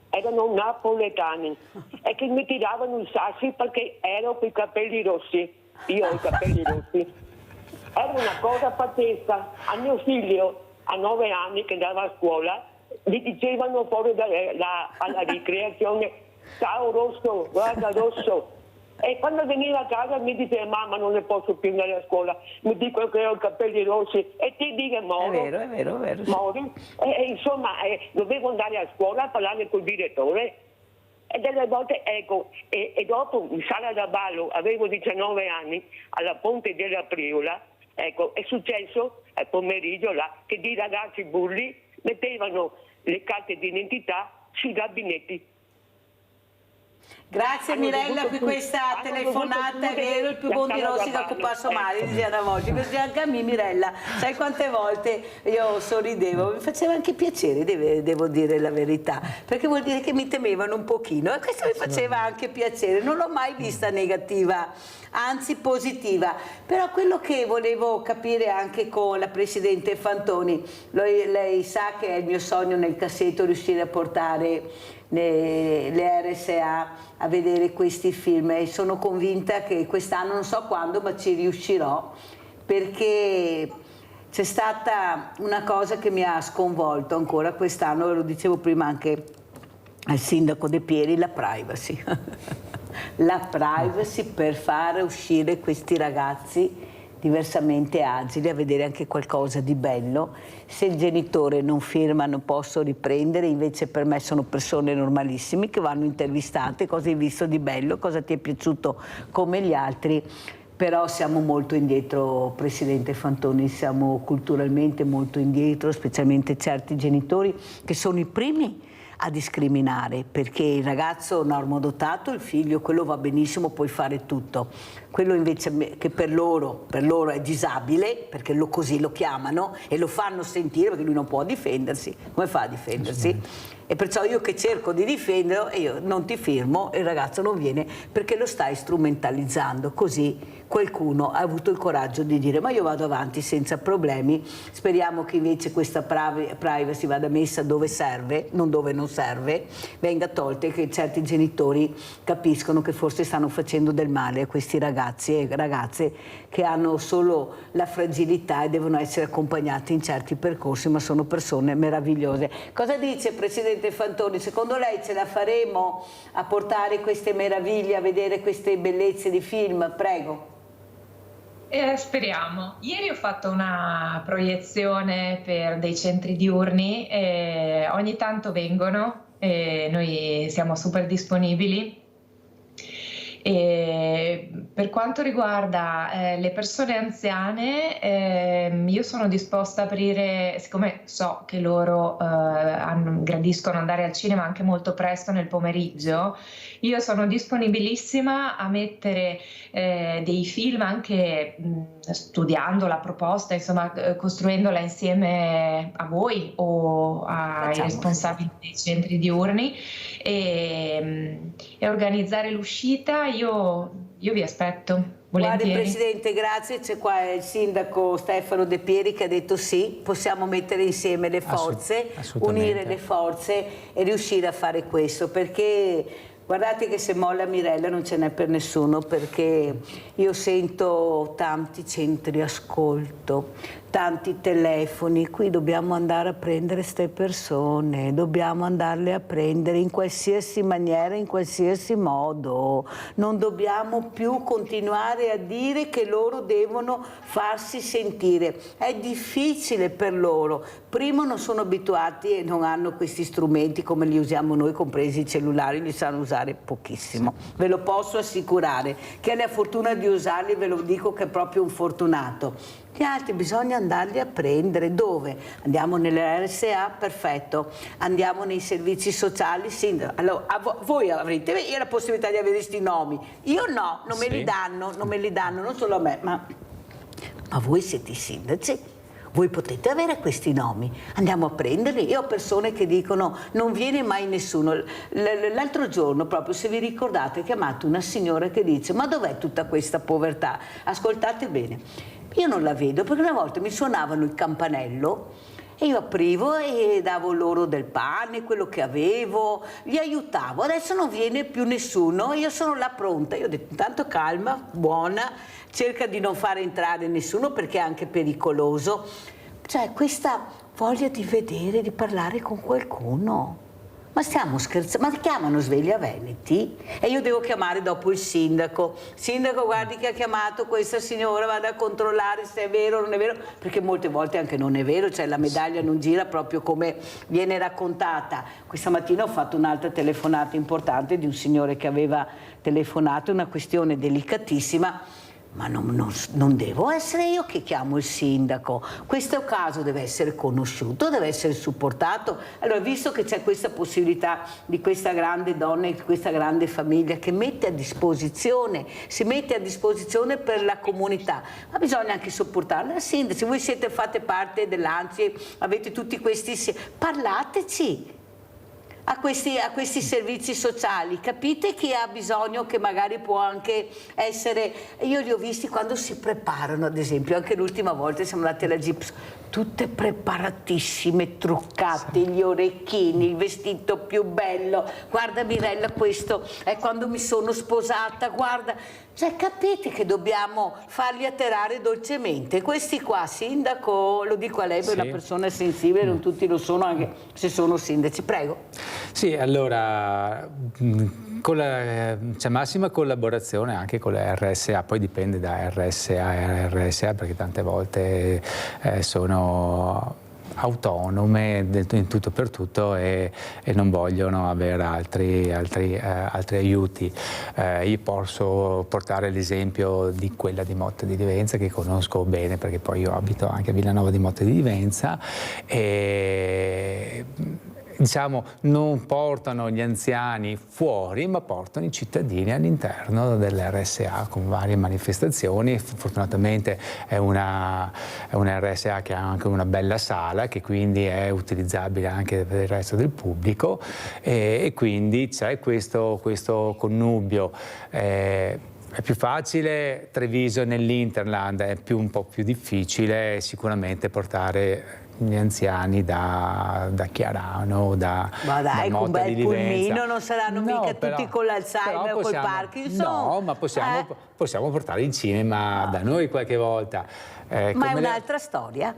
erano napoletani, e che mi tiravano i sassi perché ero con i capelli rossi, io ho i capelli rossi. Era una cosa pazzesca. A mio figlio, a 9 anni, che andava a scuola, gli dicevano fuori alla ricreazione: ciao Rosso, guarda Rosso. E quando veniva a casa mi diceva: mamma, non ne posso più andare a scuola, mi dicono che ho i capelli rossi. E ti dico: Moro, è vero, sì. Moro. Insomma, dovevo andare a scuola a parlare col direttore. E delle volte, ecco, e dopo in sala da ballo, avevo 19 anni, alla Ponte della Priola, ecco, è successo al pomeriggio là che dei ragazzi bulli mettevano le carte di identità sui gabinetti. Grazie Mirella per questa telefonata, è vero, il più buon di Rossi che passo male, diceva oggi, così anche a me Mirella, sai quante volte io sorridevo, mi faceva anche piacere, devo dire la verità, perché vuol dire che mi temevano un pochino e questo mi faceva anche piacere, non l'ho mai vista negativa, anzi positiva. Però quello che volevo capire anche con la Presidente Fantoni, lei sa che è il mio sogno nel cassetto riuscire a portare le RSA a vedere questi film e sono convinta che quest'anno, non so quando, ma ci riuscirò, perché c'è stata una cosa che mi ha sconvolto ancora quest'anno, lo dicevo prima anche al sindaco De Pieri, la privacy. La privacy per fare uscire questi ragazzi diversamente agili a vedere anche qualcosa di bello. Se il genitore non firma non posso riprendere, invece per me sono persone normalissime che vanno intervistate, cosa hai visto di bello, cosa ti è piaciuto come gli altri. Però siamo molto indietro, Presidente Fantoni, siamo culturalmente molto indietro, specialmente certi genitori che sono i primi a discriminare, perché il ragazzo normodotato, il figlio, quello va benissimo, puoi fare tutto. Quello invece che per loro è disabile, perché così lo chiamano e lo fanno sentire, perché lui non può difendersi. Come fa a difendersi? E perciò io che cerco di difenderlo, e io non ti firmo, il ragazzo non viene perché lo stai strumentalizzando. Così qualcuno ha avuto il coraggio di dire: ma io vado avanti senza problemi. Speriamo che invece questa privacy vada messa dove serve, non dove non serve, venga tolta, e che certi genitori capiscono che forse stanno facendo del male a questi ragazzi e ragazze che hanno solo la fragilità e devono essere accompagnati in certi percorsi, ma sono persone meravigliose. Cosa dice Presidente Fantoni? Secondo lei ce la faremo a portare queste meraviglie, a vedere queste bellezze di film? Prego. Speriamo. Ieri ho fatto una proiezione per dei centri diurni, ogni tanto vengono, noi siamo super disponibili. E per quanto riguarda le persone anziane, io sono disposta a aprire, siccome so che loro gradiscono andare al cinema anche molto presto nel pomeriggio, io sono disponibilissima a mettere dei film anche studiando la proposta, insomma costruendola insieme a voi o ai responsabili dei centri diurni e organizzare l'uscita. Io vi aspetto volentieri. Guardi Presidente, grazie, c'è qua il sindaco Stefano De Pieri che ha detto sì, possiamo mettere insieme le forze, unire le forze e riuscire a fare questo, perché guardate che se molla Mirella non ce n'è per nessuno, perché io sento tanti centri ascolto, tanti telefoni, qui dobbiamo andare a prendere queste persone, dobbiamo andarle a prendere in qualsiasi maniera, in qualsiasi modo, non dobbiamo più continuare a dire che loro devono farsi sentire, è difficile per loro, primo non sono abituati e non hanno questi strumenti come li usiamo noi, compresi i cellulari, li sanno usare pochissimo, ve lo posso assicurare, chi ha la fortuna di usarli ve lo dico che è proprio un fortunato. Gli altri bisogna andarli a prendere. Dove? Andiamo nelle RSA? Perfetto. Andiamo nei servizi sociali? Sì. Allora, voi avrete la possibilità di avere questi nomi. Io no, non me li danno, non solo a me, ma voi siete i sindaci. Voi potete avere questi nomi, andiamo a prenderli. Io ho persone che dicono non viene mai nessuno. L'altro giorno proprio, se vi ricordate, ho chiamato una signora che dice: ma dov'è tutta questa povertà? Ascoltate bene. Io non la vedo perché una volta mi suonavano il campanello e io aprivo e davo loro del pane, quello che avevo, li aiutavo. Adesso non viene più nessuno, io sono là pronta. Io ho detto: intanto calma, buona, cerca di non fare entrare nessuno perché è anche pericoloso. Cioè questa voglia di vedere, di parlare con qualcuno. Ma stiamo scherzando? Ma chiamano Sveglia Veneti? E io devo chiamare dopo il sindaco. Sindaco, guardi che ha chiamato questa signora, vada a controllare se è vero o non è vero, perché molte volte anche non è vero, cioè la medaglia non gira proprio come viene raccontata. Questa mattina ho fatto un'altra telefonata importante di un signore che aveva telefonato, una questione delicatissima. Ma non devo essere io che chiamo il sindaco, questo caso deve essere conosciuto, deve essere supportato. Allora, visto che c'è questa possibilità di questa grande donna e questa grande famiglia che mette a disposizione, si mette a disposizione per la comunità, ma bisogna anche supportarla. Sindaci, voi fate parte dell'ANCI, avete tutti questi, parlateci a questi servizi sociali, capite chi ha bisogno, che magari può anche essere, io li ho visti quando si preparano, ad esempio, anche l'ultima volta siamo andati alla Gips, tutte preparatissime, truccate, gli orecchini, il vestito più bello, guarda Mirella, questo è quando mi sono sposata, guarda, cioè capite che dobbiamo farli atterrare dolcemente. Questi qua, sindaco, lo dico a lei, per una persona sensibile, non tutti lo sono, anche se sono sindaci, prego. Sì, allora c'è massima collaborazione anche con le RSA, poi dipende da RSA a RSA perché tante volte sono autonome in tutto per tutto e non vogliono avere altri aiuti. Io posso portare l'esempio di quella di Motta di Divenza che conosco bene perché poi io abito anche a Villanova di Motta di Divenza e diciamo, non portano gli anziani fuori, ma portano i cittadini all'interno dell'RSA con varie manifestazioni. Fortunatamente è una RSA che ha anche una bella sala, che quindi è utilizzabile anche per il resto del pubblico, e quindi c'è questo connubio. È più facile Treviso nell'Interland, è un po' più difficile sicuramente portare gli anziani da Chiarano, da Motta di Livenza. Pulmino, non saranno mica tutti con l'Alzheimer o col Parkinson. No, ma possiamo portare il cinema da noi qualche volta. Ma è un'altra storia.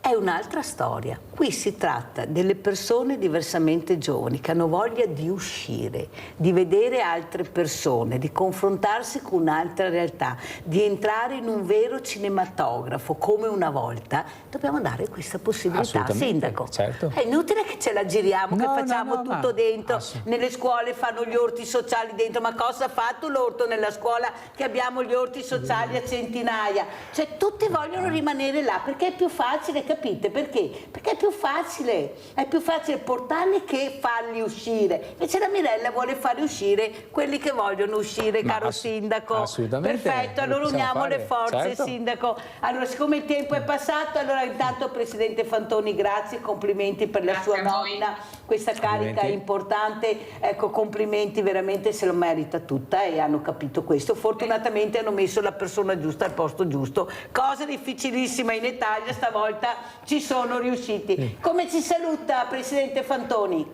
È un'altra storia. Qui si tratta delle persone diversamente giovani che hanno voglia di uscire, di vedere altre persone, di confrontarsi con un'altra realtà, di entrare in un vero cinematografo come una volta. Dobbiamo dare questa possibilità, Sindaco. Certo. È inutile che ce la giriamo, che facciamo tutto dentro. Nelle scuole fanno gli orti sociali dentro, ma cosa ha fatto l'orto nella scuola che abbiamo gli orti sociali a centinaia? Cioè tutti vogliono rimanere là perché è più facile, capite? Perché? Perché è più facile portarli che farli uscire. Invece la Mirella vuole fare uscire quelli che vogliono uscire, caro Sindaco. Assolutamente. Perfetto, allora uniamo le forze, certo. Sindaco. Allora, siccome il tempo è passato, allora intanto Presidente Fantoni, grazie, complimenti per la sua nomina, questa carica è importante, ecco, complimenti, veramente se lo merita tutta e hanno capito questo. Fortunatamente hanno messo la persona giusta al posto giusto, cosa difficilissima in Italia, stavolta ci sono riusciti. Come ci saluta Presidente Fantoni?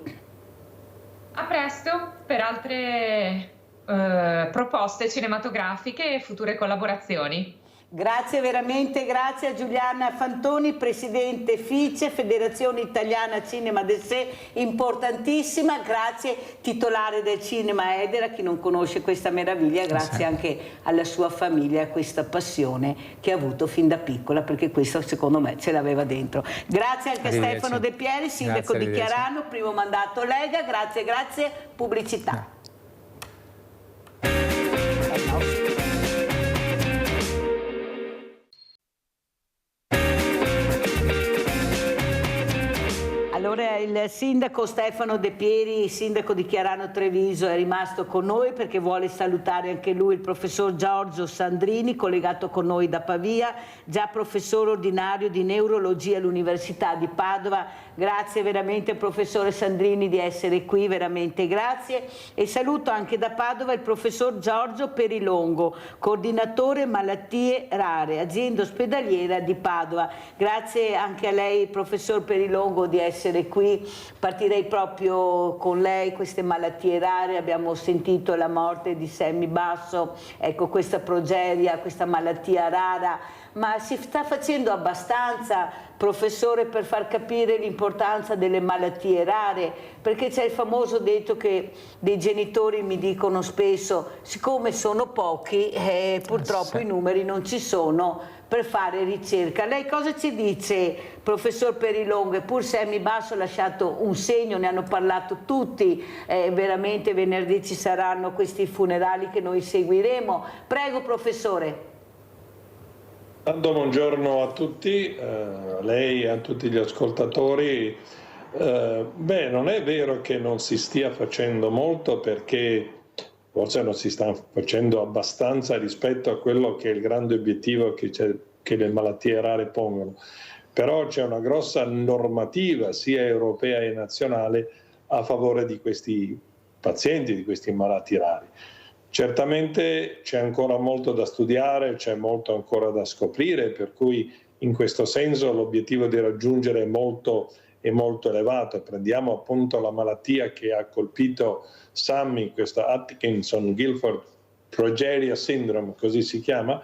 A presto per altre proposte cinematografiche e future collaborazioni. Grazie veramente, grazie a Giuliana Fantoni, Presidente FICE, Federazione Italiana Cinema del Sé, importantissima, grazie, titolare del Cinema Edera, chi non conosce questa meraviglia, grazie anche alla sua famiglia, a questa passione che ha avuto fin da piccola, perché questo secondo me ce l'aveva dentro. Grazie anche a Stefano De Pieri, Sindaco di Chiarano, primo mandato Lega, grazie, pubblicità. Allora il sindaco Stefano De Pieri, sindaco di Chiarano Treviso, è rimasto con noi perché vuole salutare anche lui il professor Giorgio Sandrini, collegato con noi da Pavia, già professore ordinario di neurologia all'Università di Padova. Grazie veramente professore Sandrini di essere qui, veramente grazie. E saluto anche da Padova il professor Giorgio Perilongo, coordinatore malattie rare, azienda ospedaliera di Padova. Grazie anche a lei professor Perilongo di essere qui. Partirei proprio con lei, queste malattie rare, abbiamo sentito la morte di Sammy Basso, ecco questa progeria, questa malattia rara, ma si sta facendo abbastanza, professore, per far capire l'importanza delle malattie rare? Perché c'è il famoso detto che dei genitori mi dicono spesso, siccome sono pochi, purtroppo i numeri non ci sono per fare ricerca. Lei cosa ci dice, professor Perilongo? Eppur Sammy Basso ha lasciato un segno, ne hanno parlato tutti, veramente venerdì ci saranno questi funerali che noi seguiremo. Prego professore. Buongiorno a tutti, a lei e a tutti gli ascoltatori. Non è vero che non si stia facendo molto, perché forse non si sta facendo abbastanza rispetto a quello che è il grande obiettivo che le malattie rare pongono. Però c'è una grossa normativa sia europea che nazionale a favore di questi pazienti, di questi malati rari. Certamente c'è ancora molto da studiare, c'è molto ancora da scoprire, per cui in questo senso l'obiettivo di raggiungere è molto elevato. Prendiamo appunto la malattia che ha colpito Sammy, questa Atkinson-Gilford progeria syndrome, così si chiama.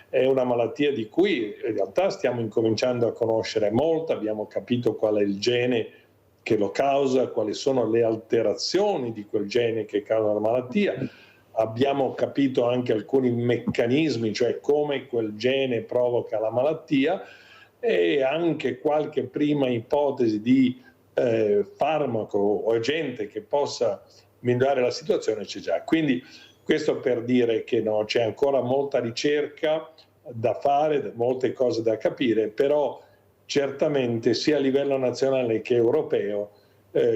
È una malattia di cui in realtà stiamo incominciando a conoscere molto, abbiamo capito qual è il gene che lo causa, quali sono le alterazioni di quel gene che causa la malattia. Abbiamo capito anche alcuni meccanismi, cioè come quel gene provoca la malattia, e anche qualche prima ipotesi di farmaco o agente che possa migliorare la situazione c'è già. Quindi questo per dire che no, c'è ancora molta ricerca da fare, molte cose da capire, però certamente sia a livello nazionale che europeo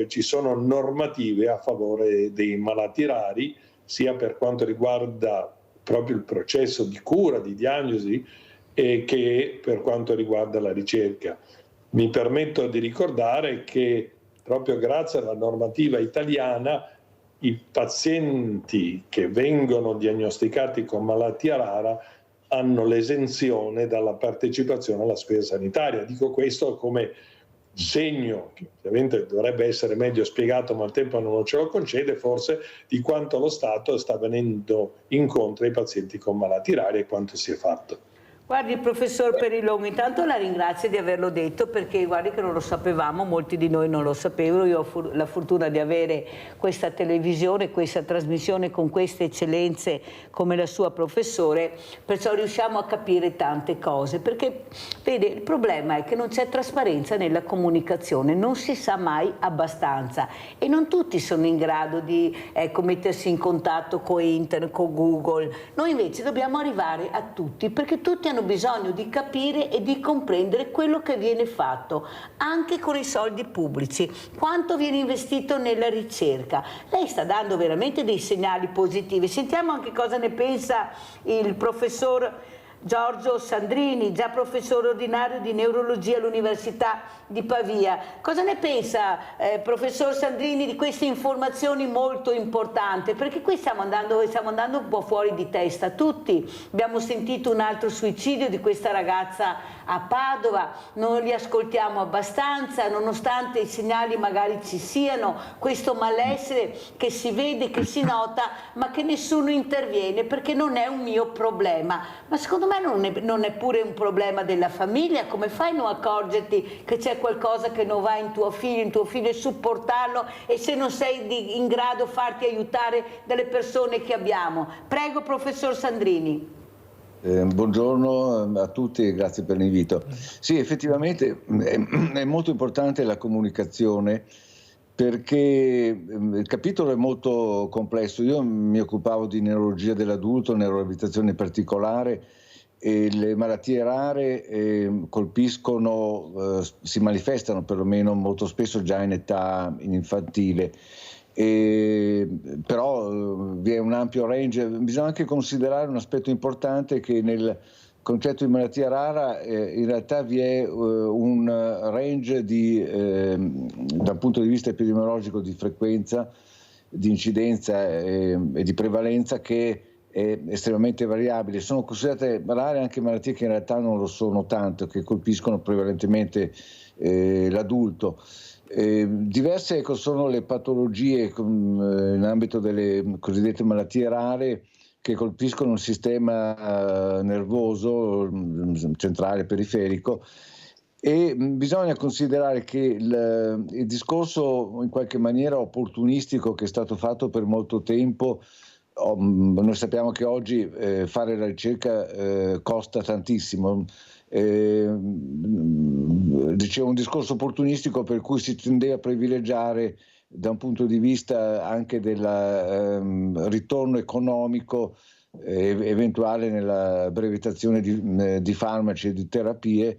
ci sono normative a favore dei malati rari, sia per quanto riguarda proprio il processo di cura, di diagnosi, che per quanto riguarda la ricerca. Mi permetto di ricordare che proprio grazie alla normativa italiana i pazienti che vengono diagnosticati con malattia rara hanno l'esenzione dalla partecipazione alla spesa sanitaria. Dico questo come segno, che ovviamente dovrebbe essere meglio spiegato ma il tempo non ce lo concede, forse, di quanto lo Stato sta venendo incontro ai pazienti con malattie rare e quanto si è fatto. Guardi, professor Perilongo, intanto la ringrazio di averlo detto, perché guardi che non lo sapevamo, molti di noi non lo sapevano. Io ho la fortuna di avere questa televisione, questa trasmissione con queste eccellenze come la sua, professore, perciò riusciamo a capire tante cose, perché vede, il problema è che non c'è trasparenza nella comunicazione, non si sa mai abbastanza e non tutti sono in grado di mettersi in contatto con internet, con Google. Noi invece dobbiamo arrivare a tutti, perché tutti hanno bisogno di capire e di comprendere quello che viene fatto, anche con i soldi pubblici, quanto viene investito nella ricerca. Lei sta dando veramente dei segnali positivi. Sentiamo anche cosa ne pensa il professor Giorgio Sandrini, già professore ordinario di neurologia all'Università di Pavia. Cosa ne pensa, professor Sandrini, di queste informazioni molto importanti? Perché qui stiamo andando un po' fuori di testa tutti. Abbiamo sentito un altro suicidio di questa ragazza a Padova, non li ascoltiamo abbastanza, nonostante i segnali magari ci siano, questo malessere che si vede, che si nota, ma che nessuno interviene perché non è un mio problema. Ma secondo me non è pure un problema della famiglia. Come fai a non accorgerti che c'è qualcosa che non va in tuo figlio e supportarlo, e se non sei in grado farti aiutare dalle persone che abbiamo? Prego, professor Sandrini. Buongiorno a tutti e grazie per l'invito. Sì, effettivamente è molto importante la comunicazione, perché il capitolo è molto complesso. Io mi occupavo di neurologia dell'adulto, neuroabilitazione in particolare, e le malattie rare colpiscono, si manifestano perlomeno molto spesso già in età infantile. Però vi è un ampio range. Bisogna anche considerare un aspetto importante, che nel concetto di malattia rara in realtà vi è un range dal punto di vista epidemiologico di frequenza, di incidenza e di prevalenza, che è estremamente variabile. Sono considerate rare anche malattie che in realtà non lo sono tanto, che colpiscono prevalentemente l'adulto. Diverse sono le patologie in ambito delle cosiddette malattie rare, che colpiscono il sistema nervoso centrale periferico, e bisogna considerare che il discorso in qualche maniera opportunistico che è stato fatto per molto tempo, noi sappiamo che oggi fare la ricerca costa tantissimo. Dicevo, un discorso opportunistico per cui si tendeva a privilegiare, da un punto di vista anche del ritorno economico eventuale nella brevettazione di farmaci e di terapie,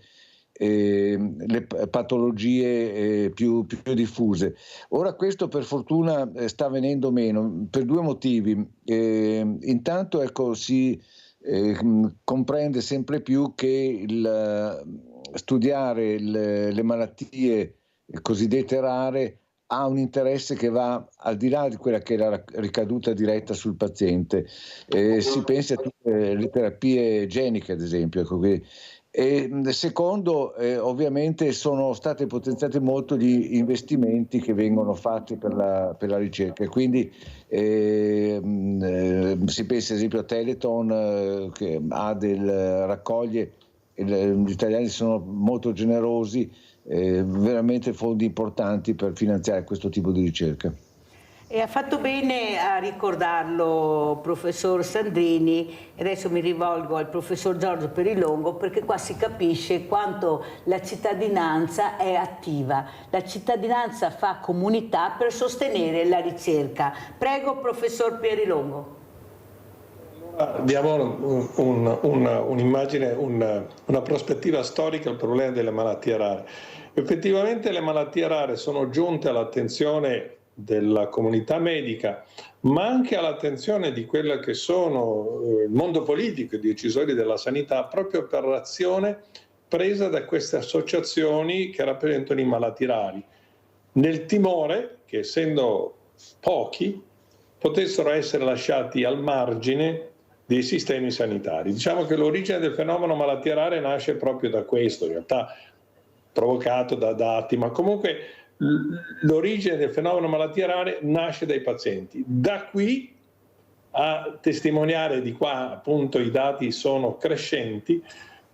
le patologie più diffuse. Ora questo per fortuna sta venendo meno per due motivi. Intanto si comprende sempre più che studiare le malattie cosiddette rare ha un interesse che va al di là di quella che è la ricaduta diretta sul paziente. Si pensa a tutte le terapie geniche, ad esempio. Ecco qui. E secondo, ovviamente sono state potenziate molto gli investimenti che vengono fatti per la ricerca, quindi si pensa ad esempio a Teleton, che raccoglie, gli italiani sono molto generosi, veramente fondi importanti per finanziare questo tipo di ricerca. E ha fatto bene a ricordarlo, professor Sandrini. Adesso mi rivolgo al professor Giorgio Perilongo, perché qua si capisce quanto la cittadinanza è attiva. La cittadinanza fa comunità per sostenere la ricerca. Prego, professor Perilongo. Diamo un'immagine, una prospettiva storica al problema delle malattie rare. Effettivamente le malattie rare sono giunte all'attenzione della comunità medica, ma anche all'attenzione di quello che sono il mondo politico e i decisori della sanità, proprio per l'azione presa da queste associazioni che rappresentano i malati rari, nel timore che, essendo pochi, potessero essere lasciati al margine dei sistemi sanitari. Diciamo che l'origine del fenomeno malattie rare nasce proprio da questo, in realtà provocato da dati, ma comunque l'origine del fenomeno malattie rare nasce dai pazienti. Da qui a testimoniare di qua, appunto, i dati sono crescenti,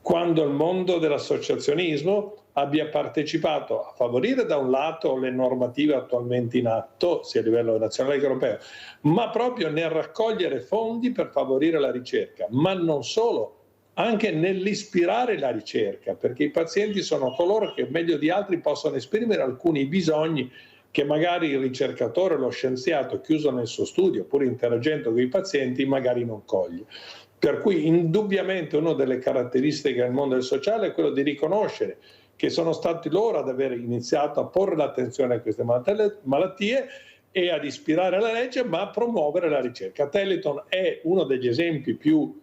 quando il mondo dell'associazionismo abbia partecipato a favorire da un lato le normative attualmente in atto, sia a livello nazionale che europeo, ma proprio nel raccogliere fondi per favorire la ricerca, ma non solo, anche nell'ispirare la ricerca, perché i pazienti sono coloro che meglio di altri possono esprimere alcuni bisogni che magari il ricercatore o lo scienziato chiuso nel suo studio, pur interagendo con i pazienti, magari non coglie. Per cui indubbiamente una delle caratteristiche del mondo del sociale è quello di riconoscere che sono stati loro ad aver iniziato a porre l'attenzione a queste malattie e ad ispirare la legge, ma a promuovere la ricerca. Telethon è uno degli esempi più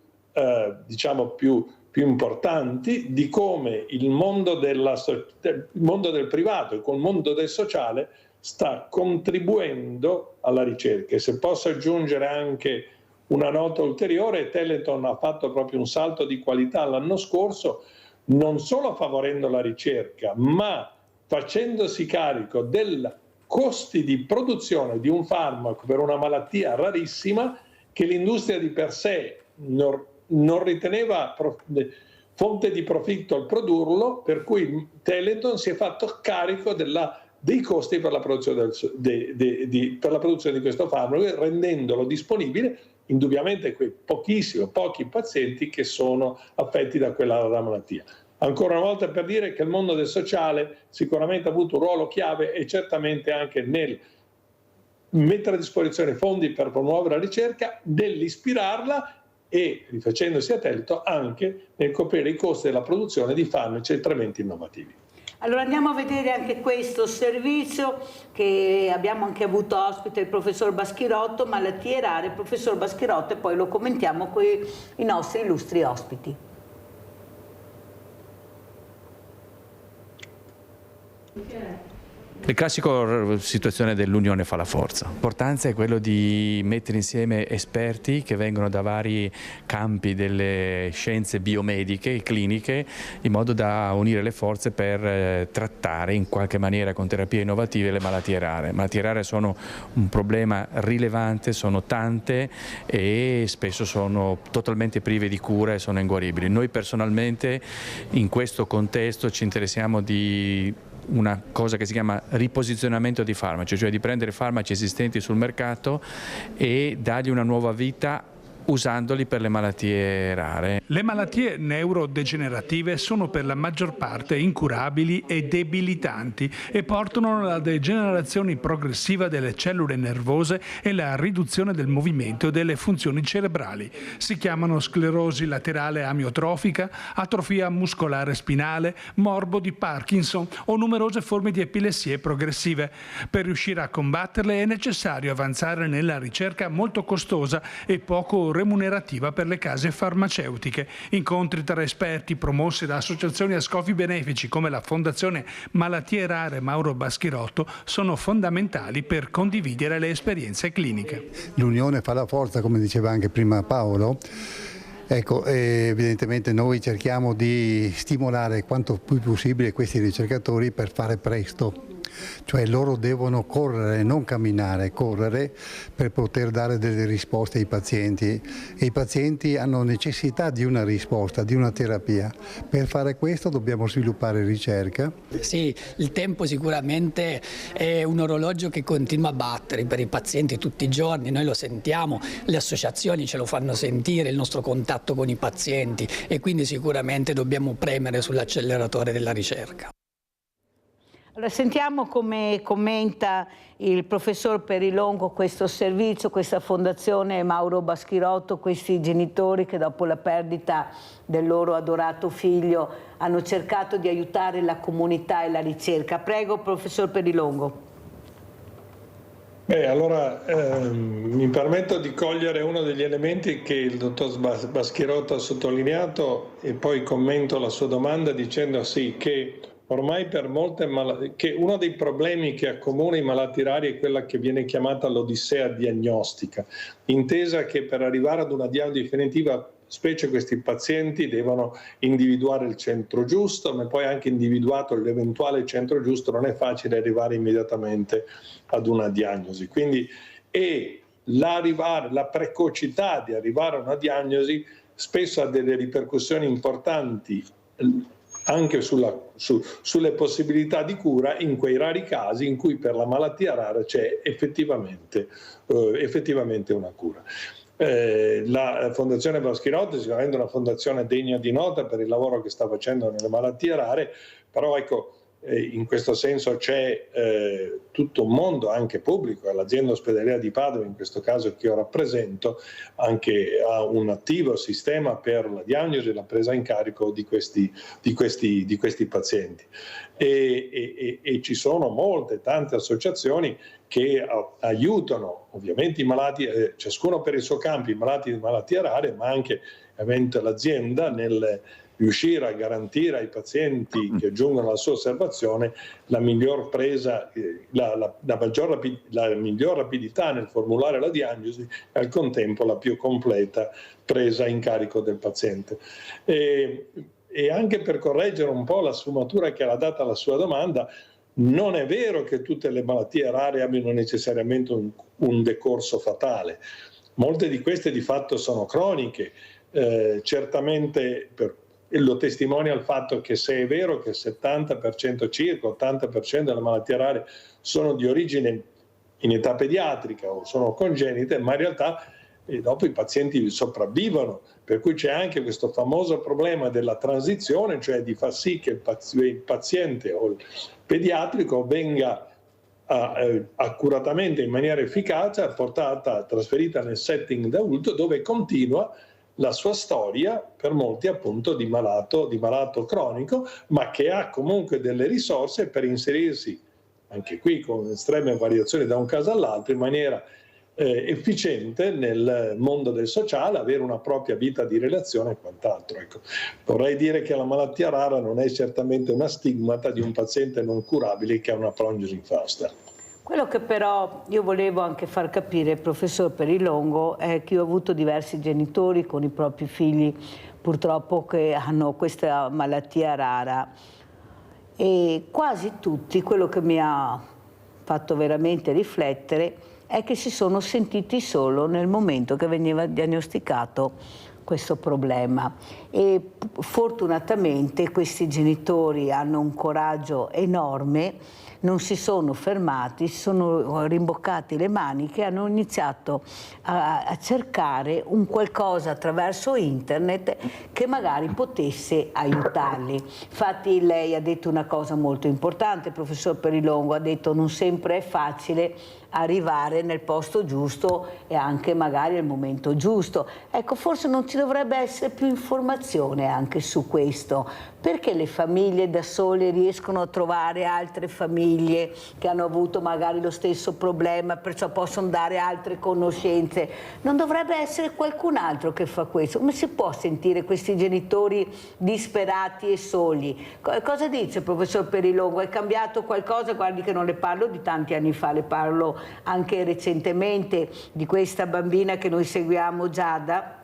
importanti di come il mondo del privato e col mondo del sociale sta contribuendo alla ricerca. E se posso aggiungere anche una nota ulteriore, Telethon ha fatto proprio un salto di qualità l'anno scorso, non solo favorendo la ricerca, ma facendosi carico dei costi di produzione di un farmaco per una malattia rarissima che l'industria di per sé non riteneva fonte di profitto al produrlo, per cui Telethon si è fatto carico dei costi per la produzione di questo farmaco, rendendolo disponibile indubbiamente quei pochi pazienti che sono affetti da quella rara malattia. Ancora una volta per dire che il mondo del sociale sicuramente ha avuto un ruolo chiave e certamente anche nel mettere a disposizione fondi per promuovere la ricerca, nell'ispirarla e, rifacendosi a Telethon, anche nel coprire i costi della produzione di farmaci e trattamenti innovativi. Allora andiamo a vedere anche questo servizio che abbiamo anche avuto ospite il professor Baschirotto, malattie rare, professor Baschirotto, e poi lo commentiamo con i nostri illustri ospiti. Il classico situazione dell'unione fa la forza. L'importanza è quello di mettere insieme esperti che vengono da vari campi delle scienze biomediche e cliniche, in modo da unire le forze per trattare in qualche maniera con terapie innovative le malattie rare. Le malattie rare sono un problema rilevante, sono tante e spesso sono totalmente prive di cura e sono inguaribili. Noi personalmente in questo contesto ci interessiamo di una cosa che si chiama riposizionamento di farmaci, cioè di prendere farmaci esistenti sul mercato e dargli una nuova vita usandoli per le malattie rare. Le malattie neurodegenerative sono per la maggior parte incurabili e debilitanti e portano alla degenerazione progressiva delle cellule nervose e la riduzione del movimento e delle funzioni cerebrali. Si chiamano sclerosi laterale amiotrofica, atrofia muscolare spinale, morbo di Parkinson o numerose forme di epilessie progressive. Per riuscire a combatterle è necessario avanzare nella ricerca molto costosa e poco remunerativa per le case farmaceutiche. Incontri tra esperti promossi da associazioni a scopi benefici come la Fondazione Malattie Rare Mauro Baschirotto sono fondamentali per condividere le esperienze cliniche. L'unione fa la forza, come diceva anche prima Paolo. Ecco, evidentemente noi cerchiamo di stimolare quanto più possibile questi ricercatori per fare presto. Cioè loro devono correre, non camminare, correre per poter dare delle risposte ai pazienti e i pazienti hanno necessità di una risposta, di una terapia. Per fare questo dobbiamo sviluppare ricerca. Sì, il tempo sicuramente è un orologio che continua a battere per i pazienti tutti i giorni, noi lo sentiamo, le associazioni ce lo fanno sentire, il nostro contatto con i pazienti e quindi sicuramente dobbiamo premere sull'acceleratore della ricerca. Allora, sentiamo come commenta il professor Perilongo questo servizio, questa fondazione Mauro Baschirotto, questi genitori che dopo la perdita del loro adorato figlio hanno cercato di aiutare la comunità e la ricerca. Prego, professor Perilongo. Allora mi permetto di cogliere uno degli elementi che il dottor Baschirotto ha sottolineato e poi commento la sua domanda dicendo sì che ormai per molte che uno dei problemi che accomuna i malati rari è quella che viene chiamata l'odissea diagnostica, intesa che per arrivare ad una diagnosi definitiva, specie questi pazienti devono individuare il centro giusto, ma poi anche individuato l'eventuale centro giusto non è facile arrivare immediatamente ad una diagnosi. Quindi la precocità di arrivare a una diagnosi spesso ha delle ripercussioni importanti anche sulle possibilità di cura in quei rari casi in cui per la malattia rara c'è effettivamente una cura. La Fondazione Baschirotto è sicuramente una fondazione degna di nota per il lavoro che sta facendo nelle malattie rare, però ecco, in questo senso c'è tutto un mondo anche pubblico, l'azienda ospedaliera di Padova, in questo caso che io rappresento, anche ha un attivo sistema per la diagnosi e la presa in carico di questi pazienti. E ci sono tante associazioni che aiutano ovviamente i malati, ciascuno per il suo campo, i malati di malattie rare, ma anche l'azienda nel riuscire a garantire ai pazienti che giungono alla sua osservazione la miglior presa, la miglior rapidità nel formulare la diagnosi e al contempo la più completa presa in carico del paziente. E anche per correggere un po' la sfumatura che era data alla sua domanda, non è vero che tutte le malattie rare abbiano necessariamente un decorso fatale. Molte di queste di fatto sono croniche, certamente lo testimonia il fatto che se è vero che il 70% circa, 80% delle malattie rare sono di origine in età pediatrica o sono congenite, ma in realtà dopo i pazienti sopravvivono, per cui c'è anche questo famoso problema della transizione, cioè di far sì che il paziente o il pediatrico venga accuratamente, in maniera efficace, trasferita nel setting da adulto dove continua la sua storia per molti appunto di malato cronico, ma che ha comunque delle risorse per inserirsi, anche qui con estreme variazioni da un caso all'altro, in maniera efficiente nel mondo del sociale, avere una propria vita di relazione e quant'altro. Ecco, vorrei dire che la malattia rara non è certamente una stigmata di un paziente non curabile che ha una prognosi infausta. Quello che però io volevo anche far capire, professor Perilongo, è che io ho avuto diversi genitori con i propri figli purtroppo che hanno questa malattia rara e quasi tutti, quello che mi ha fatto veramente riflettere è che si sono sentiti solo nel momento che veniva diagnosticato questo problema e fortunatamente questi genitori hanno un coraggio enorme, non si sono fermati, si sono rimboccati le maniche e hanno iniziato a cercare un qualcosa attraverso internet che magari potesse aiutarli. Infatti lei ha detto una cosa molto importante, professor Perilongo, ha detto non sempre è facile arrivare nel posto giusto e anche magari al momento giusto. Ecco, forse non ci dovrebbe essere più informazione anche su questo, perché le famiglie da sole riescono a trovare altre famiglie che hanno avuto magari lo stesso problema, perciò possono dare altre conoscenze. Non dovrebbe essere qualcun altro che fa questo? Come si può sentire questi genitori disperati e soli? Cosa dice professor Perilongo? È cambiato qualcosa? Guardi che non le parlo di tanti anni fa, le parlo anche recentemente di questa bambina che noi seguiamo, Giada,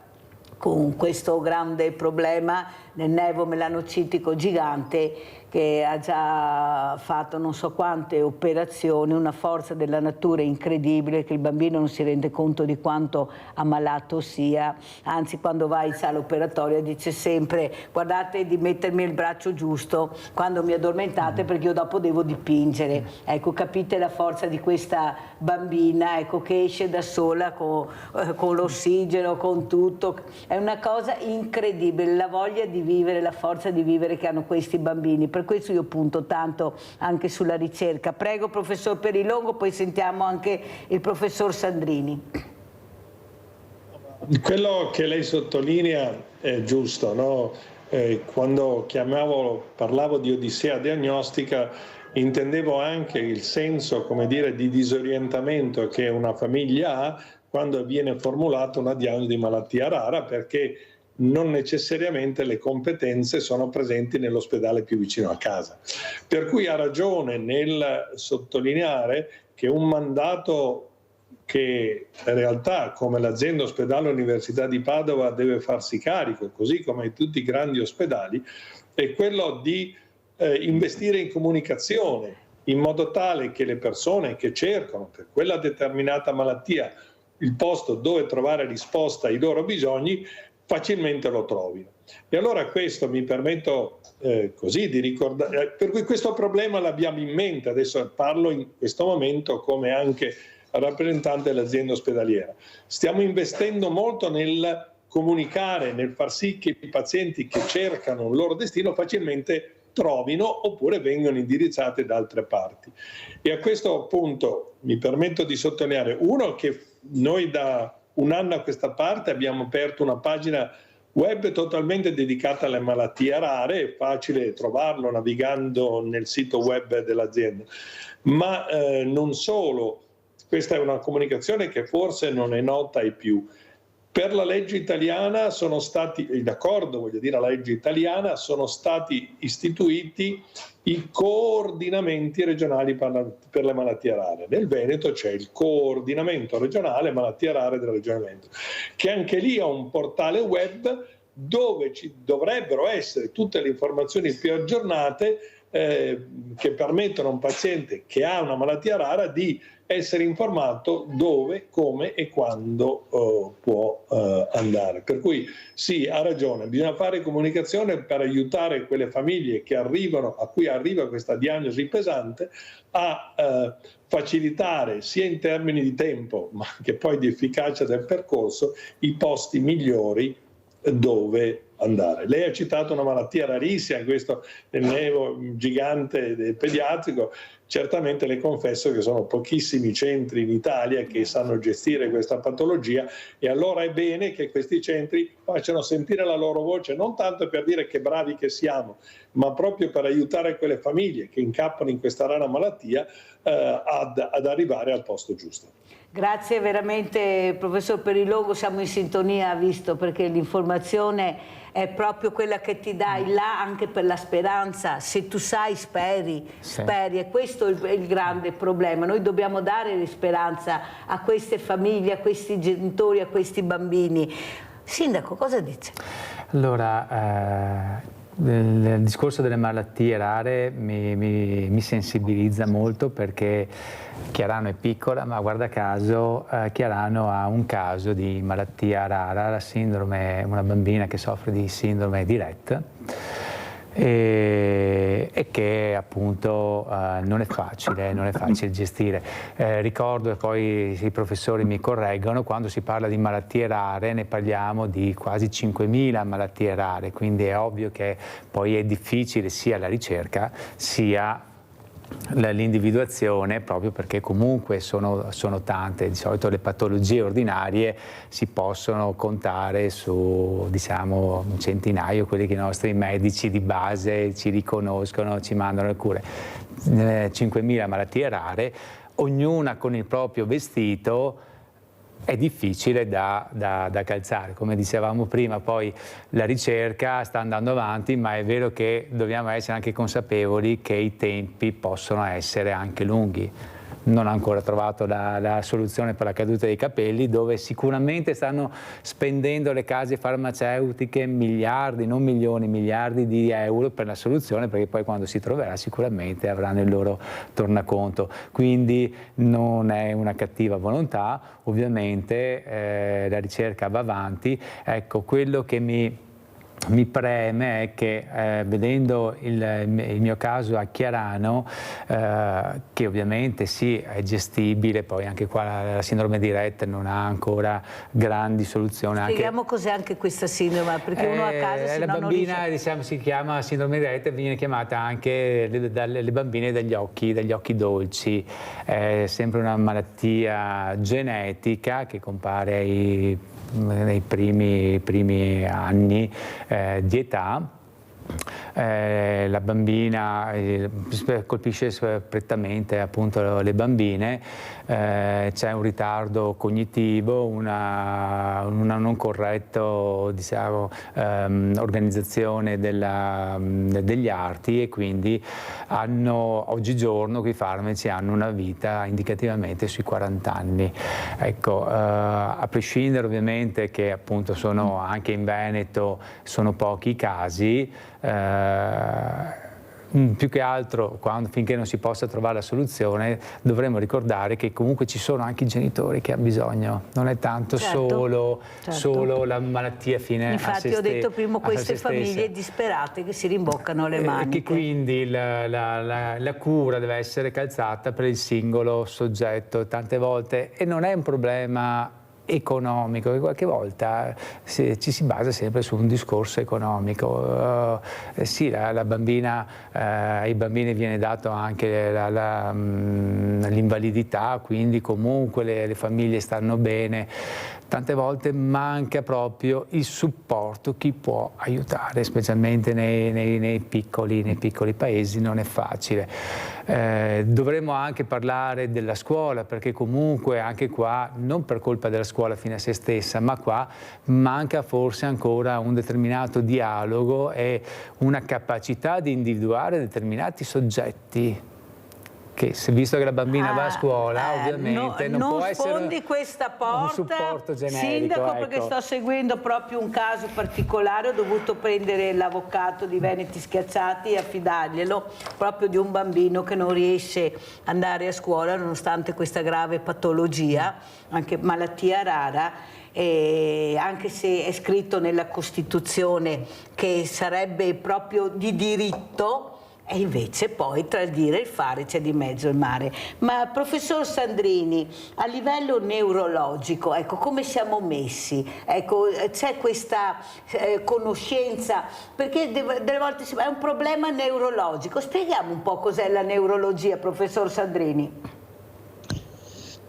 con questo grande problema nel nevo melanocitico gigante che ha già fatto non so quante operazioni, una forza della natura incredibile che il bambino non si rende conto di quanto ammalato sia, anzi quando va in sala operatoria dice sempre guardate di mettermi il braccio giusto quando mi addormentate perché io dopo devo dipingere. Ecco, capite la forza di questa bambina, ecco, che esce da sola con l'ossigeno, con tutto, è una cosa incredibile, la voglia di vivere, la forza di vivere che hanno questi bambini. Per per questo io punto tanto anche sulla ricerca. Prego professor Perilongo, poi sentiamo anche il professor Sandrini. Quello che lei sottolinea è giusto, no? Quando parlavo di odissea diagnostica, intendevo anche il senso, come dire, di disorientamento che una famiglia ha quando viene formulata una diagnosi di malattia rara, perché non necessariamente le competenze sono presenti nell'ospedale più vicino a casa. Per cui ha ragione nel sottolineare che un mandato che in realtà, come l'azienda ospedale Università di Padova deve farsi carico, così come tutti i grandi ospedali, è quello di investire in comunicazione, in modo tale che le persone che cercano per quella determinata malattia il posto dove trovare risposta ai loro bisogni facilmente lo trovino. E allora questo mi permetto così di ricordare, per cui questo problema l'abbiamo in mente, adesso parlo in questo momento come anche rappresentante dell'azienda ospedaliera. Stiamo investendo molto nel comunicare, nel far sì che i pazienti che cercano il loro destino facilmente trovino oppure vengono indirizzati da altre parti. E a questo punto mi permetto di sottolineare, uno, che noi da un anno a questa parte abbiamo aperto una pagina web totalmente dedicata alle malattie rare, è facile trovarlo navigando nel sito web dell'azienda, ma non solo. Questa è una comunicazione che forse non è nota ai più. Per la legge italiana sono stati, in accordo voglio dire alla legge italiana, sono stati istituiti i coordinamenti regionali per le malattie rare. Nel Veneto c'è il coordinamento regionale malattie rare della Regione Veneto, che anche lì ha un portale web dove ci dovrebbero essere tutte le informazioni più aggiornate che permettono a un paziente che ha una malattia rara di essere informato dove, come e quando può andare. Per cui sì, ha ragione, bisogna fare comunicazione per aiutare quelle famiglie che arrivano, a cui arriva questa diagnosi pesante, a facilitare sia in termini di tempo ma anche poi di efficacia del percorso i posti migliori dove andare. Lei ha citato una malattia rarissima, questo nel nevo gigante del pediatrico. Certamente le confesso che sono pochissimi centri in Italia che sanno gestire questa patologia, e allora è bene che questi centri facciano sentire la loro voce, non tanto per dire che bravi che siamo, ma proprio per aiutare quelle famiglie che incappano in questa rara malattia ad arrivare al posto giusto. Grazie veramente professor Perilongo, siamo in sintonia, visto, perché l'informazione è proprio quella che ti dà il là anche per la speranza. Se tu sai, speri, e questo è il grande problema. Noi dobbiamo dare speranza a queste famiglie, a questi genitori, a questi bambini. Sindaco, cosa dice? Allora, il discorso delle malattie rare mi sensibilizza molto, perché Chiarano è piccola, ma guarda caso Chiarano ha un caso di malattia rara, la sindrome, una bambina che soffre di sindrome di Rett e che appunto non è facile gestire. Ricordo, e poi i professori mi correggono, quando si parla di malattie rare ne parliamo di quasi 5.000 malattie rare, quindi è ovvio che poi è difficile sia la ricerca sia l'individuazione, proprio perché comunque sono tante. Di solito le patologie ordinarie si possono contare su, diciamo, un centinaio, quelli che i nostri medici di base ci riconoscono, ci mandano le cure. 5.000 malattie rare, ognuna con il proprio vestito. È difficile da calzare, come dicevamo prima. Poi la ricerca sta andando avanti, ma è vero che dobbiamo essere anche consapevoli che i tempi possono essere anche lunghi. Non ho ancora trovato la soluzione per la caduta dei capelli, dove sicuramente stanno spendendo le case farmaceutiche miliardi, non milioni, miliardi di euro per la soluzione, perché poi quando si troverà sicuramente avranno il loro tornaconto. Quindi non è una cattiva volontà, ovviamente la ricerca va avanti. Ecco, quello che mi mi preme è che vedendo il mio caso a Chiarano, che ovviamente sì è gestibile, poi anche qua la sindrome di Rett non ha ancora grandi soluzioni. Spieghiamo cos'è anche questa sindrome, perché uno a casa la bambina non diciamo, si chiama sindrome di Rett e viene chiamata anche le bambine dagli occhi dolci, è sempre una malattia genetica che compare nei primi anni di età. La bambina colpisce prettamente appunto le bambine, c'è un ritardo cognitivo, una non corretta diciamo, organizzazione degli arti, e quindi oggigiorno quei farmaci hanno una vita indicativamente sui 40 anni. Ecco, a prescindere ovviamente che appunto sono anche in Veneto sono pochi i casi, più che altro finché non si possa trovare la soluzione dovremmo ricordare che comunque ci sono anche i genitori che hanno bisogno, non è tanto solo la malattia fine infatti a se ho detto prima queste famiglie stessa. Disperate che si rimboccano le maniche. Che quindi la cura deve essere calzata per il singolo soggetto tante volte, e non è un problema economico, che qualche volta ci si basa sempre su un discorso economico. Sì, la bambina, ai bambini viene dato anche l'invalidità, quindi comunque le famiglie stanno bene. Tante volte manca proprio il supporto, chi può aiutare, specialmente nei piccoli paesi non è facile. Dovremmo anche parlare della scuola, perché comunque anche qua, non per colpa della scuola fine a se stessa, ma qua manca forse ancora un determinato dialogo e una capacità di individuare determinati soggetti. Che visto che la bambina va a scuola, ovviamente non può essere questa porta, un supporto generico. Sindaco, ecco. Perché sto seguendo proprio un caso particolare, ho dovuto prendere l'avvocato di Veneti Schiacciati e affidarglielo, proprio di un bambino che non riesce ad andare a scuola nonostante questa grave patologia, anche malattia rara. E anche se è scritto nella Costituzione che sarebbe proprio di diritto, e invece poi tra il dire e il fare c'è di mezzo il mare. Ma professor Sandrini, a livello neurologico, ecco, come siamo messi? Ecco, c'è questa conoscenza, perché delle volte è un problema neurologico. Spieghiamo un po' cos'è la neurologia, professor Sandrini.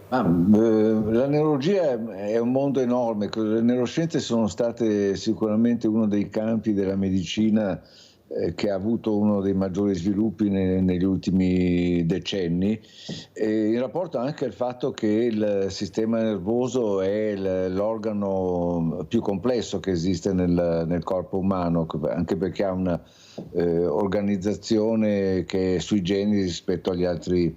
La neurologia è un mondo enorme, le neuroscienze sono state sicuramente uno dei campi della medicina che ha avuto uno dei maggiori sviluppi negli ultimi decenni, in rapporto anche al fatto che il sistema nervoso è l'organo più complesso che esiste nel corpo umano, anche perché ha una organizzazione che è sui generis rispetto agli altri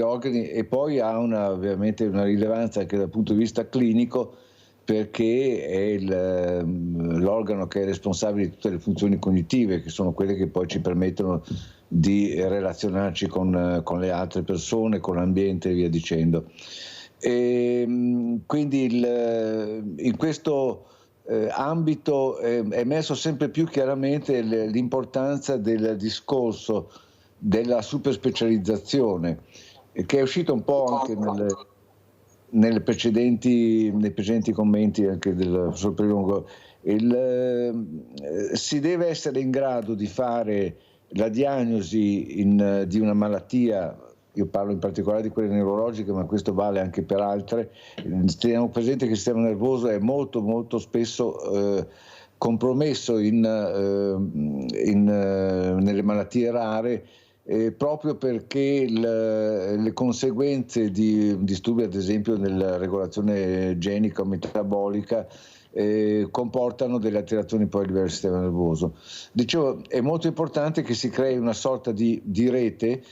organi, e poi ha ovviamente una rilevanza anche dal punto di vista clinico, perché è l'organo che è responsabile di tutte le funzioni cognitive, che sono quelle che poi ci permettono di relazionarci con le altre persone, con l'ambiente e via dicendo. Quindi in questo ambito è emerso sempre più chiaramente l'importanza del discorso della superspecializzazione, che è uscito un po' anche nei precedenti commenti anche del professor Prelongo. Si deve essere in grado di fare la diagnosi di una malattia, io parlo in particolare di quelle neurologiche, ma questo vale anche per altre. Teniamo presente che il sistema nervoso è molto molto spesso compromesso nelle malattie rare, proprio perché le conseguenze di disturbi, ad esempio nella regolazione genica o metabolica, comportano delle alterazioni poi a livello del sistema nervoso. Dicevo, è molto importante che si crei una sorta di rete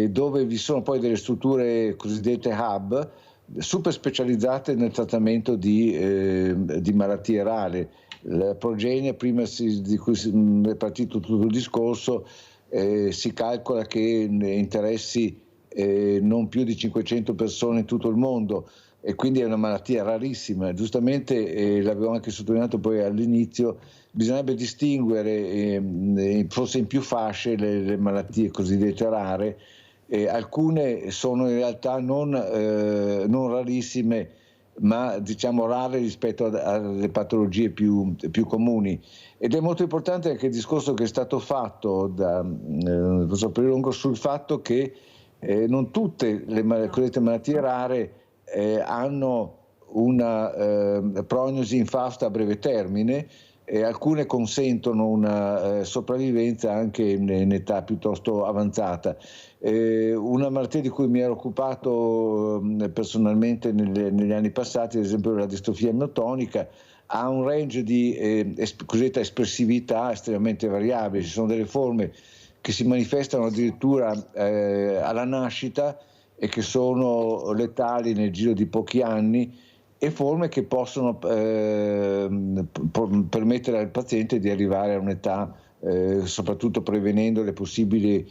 dove vi sono poi delle strutture cosiddette hub super specializzate nel trattamento di malattie rare. La progenie, prima di cui è partito tutto il discorso, si calcola che interessi non più di 500 persone in tutto il mondo. e quindi è una malattia rarissima. Giustamente, l'avevo anche sottolineato poi all'inizio, bisognerebbe distinguere forse in più fasce le malattie cosiddette rare. Alcune sono in realtà non rarissime, ma diciamo rare rispetto alle patologie più comuni. Ed è molto importante anche il discorso che è stato fatto da professor Perilongo sul fatto che non tutte le cosiddette malattie rare hanno una prognosi infausta a breve termine. Alcune consentono una sopravvivenza anche in età piuttosto avanzata. Una malattia di cui mi ero occupato personalmente negli anni passati, ad esempio la distrofia miotonica, ha un range di cosiddetta espressività estremamente variabile. Ci sono delle forme che si manifestano addirittura alla nascita e che sono letali nel giro di pochi anni, e forme che possono permettere al paziente di arrivare a un'età, soprattutto prevenendo le possibili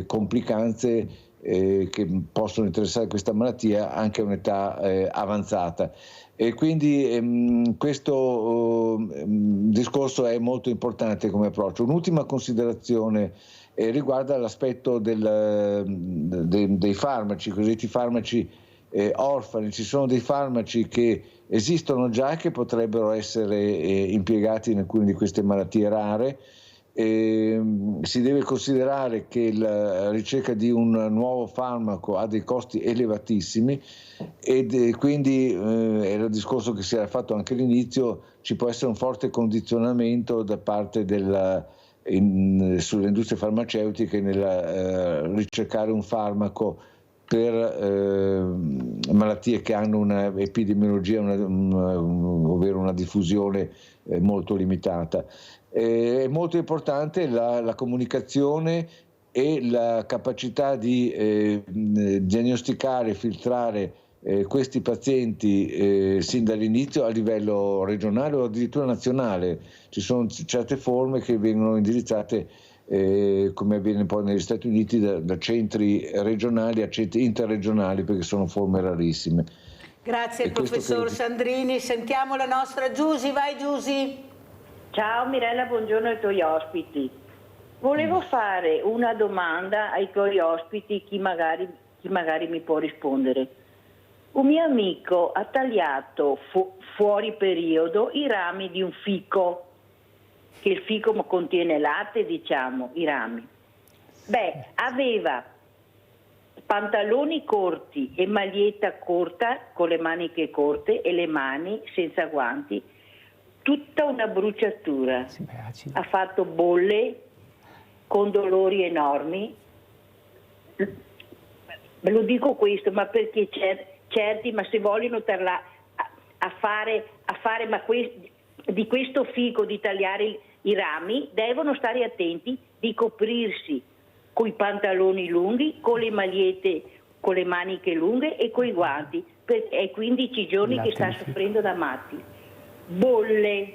complicanze che possono interessare questa malattia anche a un'età avanzata. E quindi questo discorso è molto importante come approccio. Un'ultima considerazione riguarda l'aspetto dei farmaci, cosiddetti farmaci orfani. Ci sono dei farmaci che esistono già e che potrebbero essere impiegati in alcune di queste malattie rare. Si deve considerare che la ricerca di un nuovo farmaco ha dei costi elevatissimi, ed quindi era il discorso che si era fatto anche all'inizio, ci può essere un forte condizionamento da parte sulle industrie farmaceutiche nel ricercare un farmaco per malattie che hanno una epidemiologia, ovvero una diffusione molto limitata. È molto importante la comunicazione e la capacità di diagnosticare e filtrare questi pazienti sin dall'inizio a livello regionale o addirittura nazionale. Ci sono certe forme che vengono indirizzate, come avviene poi negli Stati Uniti, da centri regionali a centri interregionali, perché sono forme rarissime. Grazie professor Sandrini. Sentiamo la nostra Giusy. Vai Giusy. Ciao Mirella, buongiorno ai tuoi ospiti. Volevo fare una domanda ai tuoi ospiti, chi magari mi può rispondere. Un mio amico ha tagliato fuori periodo i rami di un fico, che il fico contiene latte, diciamo, i rami. Aveva pantaloni corti e maglietta corta con le maniche corte e le mani senza guanti, tutta una bruciatura. Ha fatto bolle con dolori enormi. Ve lo dico questo, ma perché certi, ma se vogliono di questo fico, di tagliare i rami, devono stare attenti di coprirsi coi pantaloni lunghi, con le magliette, con le maniche lunghe e coi guanti, perché è 15 giorni che sta soffrendo da matti. Bolle.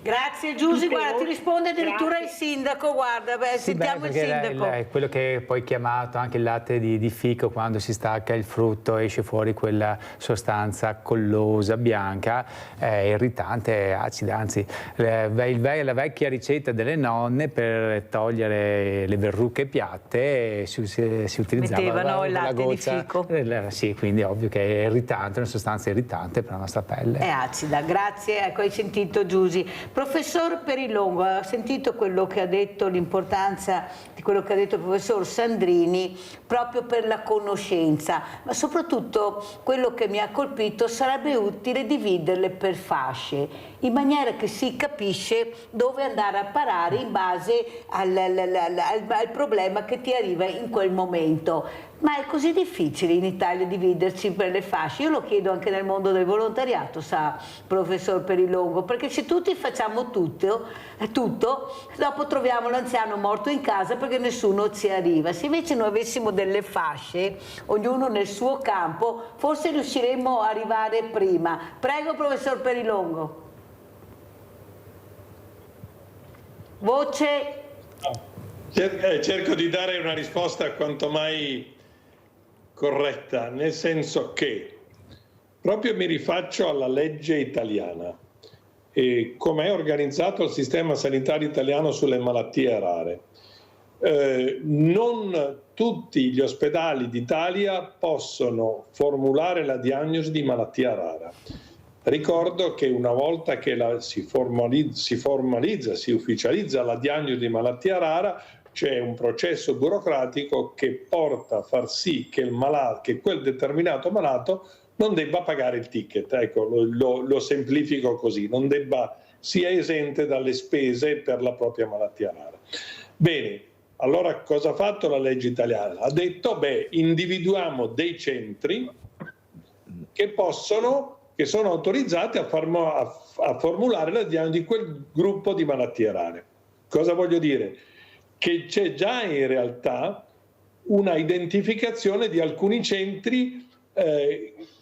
Grazie Giusy, guarda, ti risponde addirittura il sindaco, guarda, sentiamo il sindaco. È quello che è poi chiamato anche il latte di fico, quando si stacca il frutto esce fuori quella sostanza collosa, bianca, è irritante, è acida, anzi la vecchia ricetta delle nonne per togliere le verruche piatte si utilizzava mettevano il latte goccia di fico. Sì, quindi è ovvio che è irritante, una sostanza irritante per la nostra pelle. È acida, grazie, ecco, hai sentito Giusy. Professor Perilongo, ha sentito quello che ha detto, l'importanza di quello che ha detto il professor Sandrini proprio per la conoscenza, ma soprattutto quello che mi ha colpito, sarebbe utile dividerle per fasce, in maniera che si capisce dove andare a parare in base al problema che ti arriva in quel momento. Ma è così difficile in Italia dividerci per le fasce? Io lo chiedo anche nel mondo del volontariato, sa professor Perilongo, perché se tutti facciamo tutto, dopo troviamo l'anziano morto in casa perché nessuno ci arriva. Se invece noi avessimo delle fasce, ognuno nel suo campo, forse riusciremmo a arrivare prima. Prego professor Perilongo. Voce. Cerco di dare una risposta quanto mai corretta, nel senso che proprio mi rifaccio alla legge italiana e come è organizzato il sistema sanitario italiano sulle malattie rare. Non tutti gli ospedali d'Italia possono formulare la diagnosi di malattia rara. Ricordo che una volta che si ufficializza la diagnosi di malattia rara, c'è un processo burocratico che porta a far sì che quel determinato malato non debba pagare il ticket. Ecco, lo semplifico così, sia esente dalle spese per la propria malattia rara. Bene, allora cosa ha fatto la legge italiana? Ha detto, individuiamo dei centri che sono autorizzati a formulare la diagnosi di quel gruppo di malattie rare. Cosa voglio dire? Che c'è già in realtà una identificazione di alcuni centri,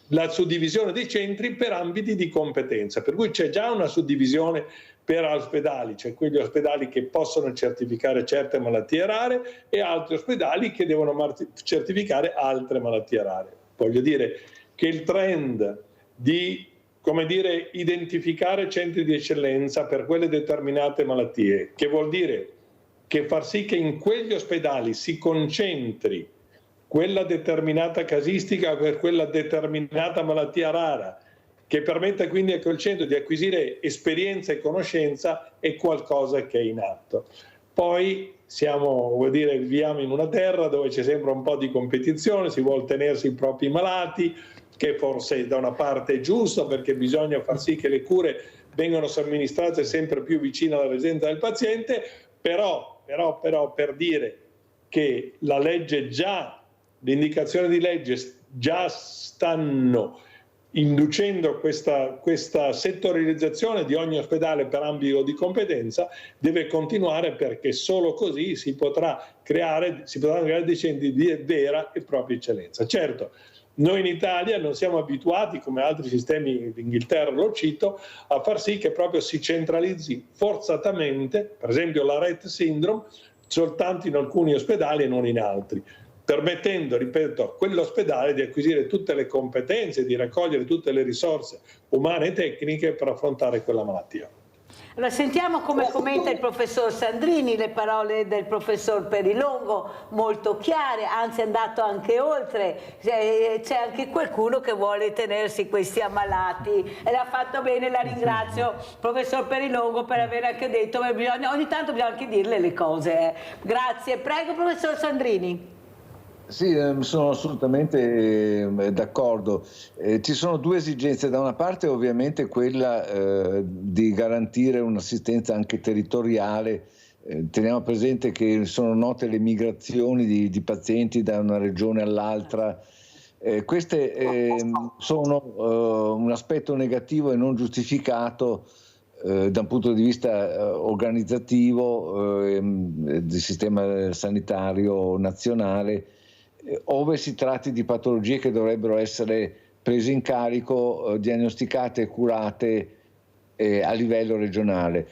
la suddivisione dei centri per ambiti di competenza, per cui c'è già una suddivisione per ospedali, cioè quegli ospedali che possono certificare certe malattie rare e altri ospedali che devono certificare altre malattie rare. Voglio dire che il trend di identificare centri di eccellenza per quelle determinate malattie, che vuol dire che far sì che in quegli ospedali si concentri quella determinata casistica per quella determinata malattia rara, che permetta quindi a quel centro di acquisire esperienza e conoscenza, è qualcosa che è in atto. Poi viviamo in una terra dove c'è sempre un po' di competizione, si vuol tenersi i propri malati, che forse da una parte è giusto perché bisogna far sì che le cure vengano somministrate sempre più vicino alla residenza del paziente, però per dire che la legge le indicazioni di legge già stanno inducendo questa settorializzazione di ogni ospedale per ambito di competenza, deve continuare, perché solo così si potranno creare dei centri di vera e propria eccellenza. Certo, noi in Italia non siamo abituati, come altri sistemi, d'Inghilterra lo cito, a far sì che proprio si centralizzi forzatamente, per esempio la Rett syndrome, soltanto in alcuni ospedali e non in altri, permettendo, ripeto, a quell'ospedale di acquisire tutte le competenze, di raccogliere tutte le risorse umane e tecniche per affrontare quella malattia. Allora, sentiamo come commenta il professor Sandrini le parole del professor Perilongo, molto chiare, anzi è andato anche oltre. C'è anche qualcuno che vuole tenersi questi ammalati e l'ha fatto bene, la ringrazio professor Perilongo per aver anche detto che ogni tanto bisogna anche dirle le cose. Grazie, prego professor Sandrini. Sì, sono assolutamente d'accordo. Ci sono due esigenze: da una parte ovviamente quella di garantire un'assistenza anche territoriale. Teniamo presente che sono note le migrazioni di pazienti da una regione all'altra. Queste sono un aspetto negativo e non giustificato da un punto di vista organizzativo del sistema sanitario nazionale, ove si tratti di patologie che dovrebbero essere prese in carico, diagnosticate e curate a livello regionale.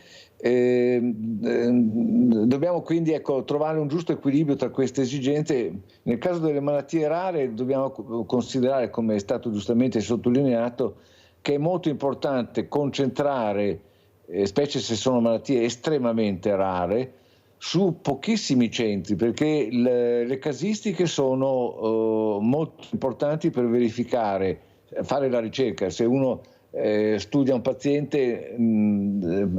Dobbiamo quindi trovare un giusto equilibrio tra queste esigenze. Nel caso delle malattie rare dobbiamo considerare, come è stato giustamente sottolineato, che è molto importante concentrare, specie se sono malattie estremamente rare, su pochissimi centri, perché le casistiche sono molto importanti per verificare, fare la ricerca. Se uno studia un paziente,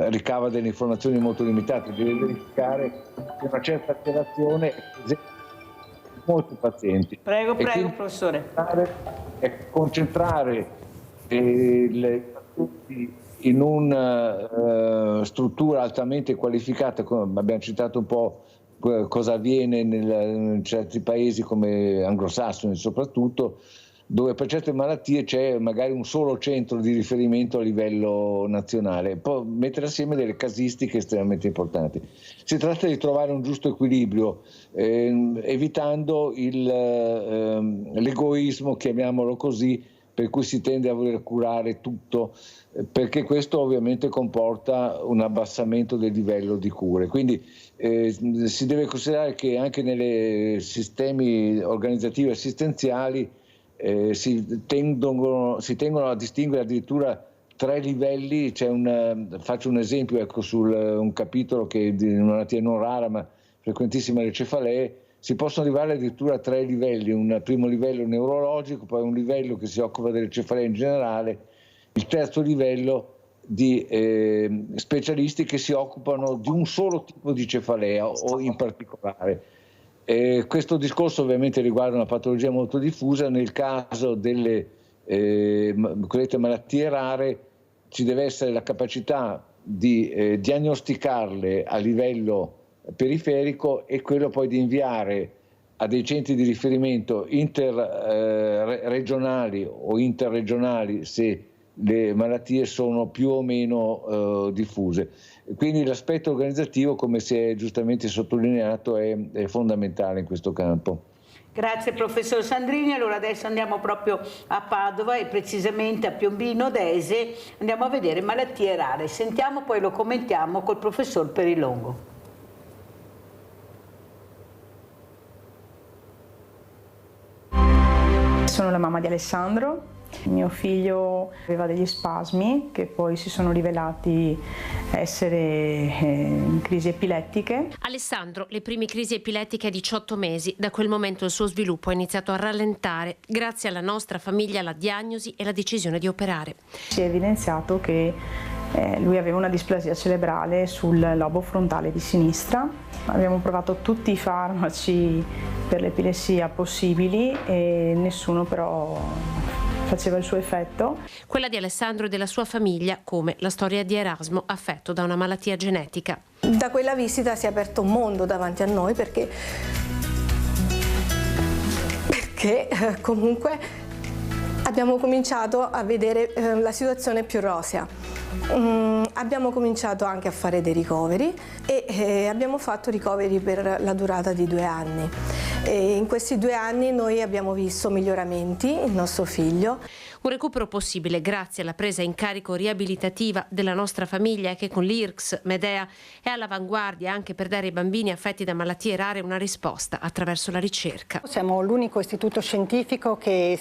ricava delle informazioni molto limitate, deve verificare che una certa alterazione è presente in molti pazienti. Prego, professore. Concentrare i pazienti in una struttura altamente qualificata, come abbiamo citato un po' cosa avviene in certi paesi come anglosassoni soprattutto, dove per certe malattie c'è magari un solo centro di riferimento a livello nazionale, può mettere assieme delle casistiche estremamente importanti. Si tratta di trovare un giusto equilibrio, evitando l'egoismo, chiamiamolo così, per cui si tende a voler curare tutto, perché questo ovviamente comporta un abbassamento del livello di cure. Quindi si deve considerare che anche nei sistemi organizzativi assistenziali si tengono a distinguere addirittura 3 livelli. Faccio un esempio, ecco, su un capitolo che di una malattia non rara ma frequentissima, le cefalee. Si possono arrivare addirittura a 3 livelli: un primo livello neurologico, poi un livello che si occupa delle cefalee in generale, il terzo livello di specialisti che si occupano di un solo tipo di cefalea o in particolare. Questo discorso ovviamente riguarda una patologia molto diffusa. Nel caso delle malattie rare ci deve essere la capacità di diagnosticarle a livello periferico e quello poi di inviare a dei centri di riferimento interregionali o interregionali se le malattie sono più o meno diffuse. Quindi l'aspetto organizzativo, come si è giustamente sottolineato, è fondamentale in questo campo. Grazie professor Sandrini. Allora adesso andiamo proprio a Padova e precisamente a Piombino Dese, andiamo a vedere malattie rare. Sentiamo, poi lo commentiamo col professor Perilongo. Sono la mamma di Alessandro. Mio figlio aveva degli spasmi che poi si sono rivelati essere crisi epilettiche. Alessandro, le prime crisi epilettiche a 18 mesi. Da quel momento il suo sviluppo ha iniziato a rallentare. Grazie alla nostra famiglia, la diagnosi e la decisione di operare. Si è evidenziato che lui aveva una displasia cerebrale sul lobo frontale di sinistra. Abbiamo provato tutti i farmaci per l'epilessia possibili e nessuno però faceva il suo effetto. Quella di Alessandro e della sua famiglia, come la storia di Erasmo, affetto da una malattia genetica. Da quella visita si è aperto un mondo davanti a noi perché comunque abbiamo cominciato a vedere la situazione più rosea. Abbiamo cominciato anche a fare dei ricoveri e abbiamo fatto ricoveri per la durata di 2 anni. E in questi 2 anni noi abbiamo visto miglioramenti, il nostro figlio. Un recupero possibile grazie alla presa in carico riabilitativa della nostra famiglia che con l'IRCS Medea è all'avanguardia anche per dare ai bambini affetti da malattie rare una risposta attraverso la ricerca. Siamo l'unico istituto scientifico che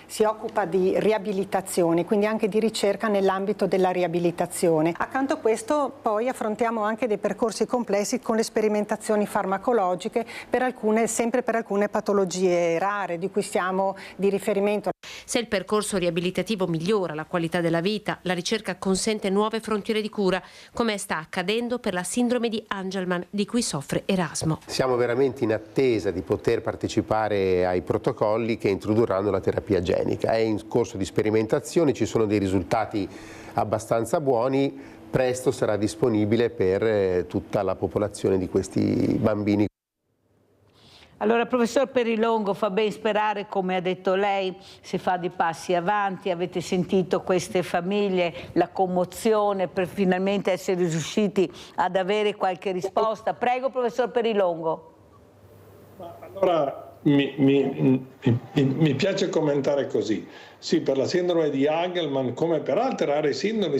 si occupa di riabilitazione, quindi anche di ricerca nell'ambito della riabilitazione. Accanto a questo poi affrontiamo anche dei percorsi complessi con le sperimentazioni farmacologiche sempre per alcune patologie rare di cui siamo di riferimento. Se il percorso riabilitativo migliora la qualità della vita, la ricerca consente nuove frontiere di cura, come sta accadendo per la sindrome di Angelman di cui soffre Erasmo. Siamo veramente in attesa di poter partecipare ai protocolli che introdurranno la terapia genica. È in corso di sperimentazione, ci sono dei risultati abbastanza buoni, presto sarà disponibile per tutta la popolazione di questi bambini. Allora, professor Perilongo, fa ben sperare, come ha detto lei, si fa di passi avanti, avete sentito queste famiglie, la commozione per finalmente essere riusciti ad avere qualche risposta. Prego, professor Perilongo. Allora, mi piace commentare così. Sì, per la sindrome di Angelman, come per altre rare sindromi,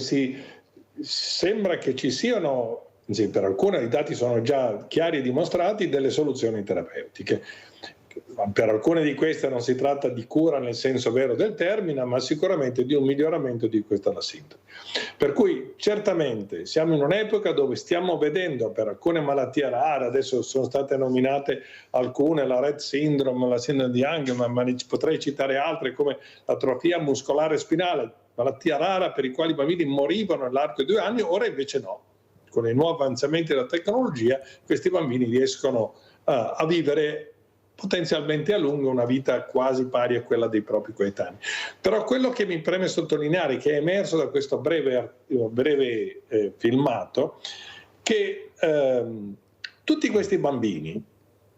sembra che ci siano, sì, per alcune i dati sono già chiari e dimostrati, delle soluzioni terapeutiche. Per alcune di queste non si tratta di cura nel senso vero del termine, ma sicuramente di un miglioramento di questa la sindrome. Per cui certamente siamo in un'epoca dove stiamo vedendo per alcune malattie rare, adesso sono state nominate alcune, la Rett syndrome, la sindrome di Angelman, ma potrei citare altre come l'atrofia muscolare spinale, malattia rara per i quali i bambini morivano nell'arco di 2 anni, ora invece no. Con i nuovi avanzamenti della tecnologia questi bambini riescono a vivere potenzialmente a lungo una vita quasi pari a quella dei propri coetanei. Però quello che mi preme sottolineare, che è emerso da questo breve filmato, che tutti questi bambini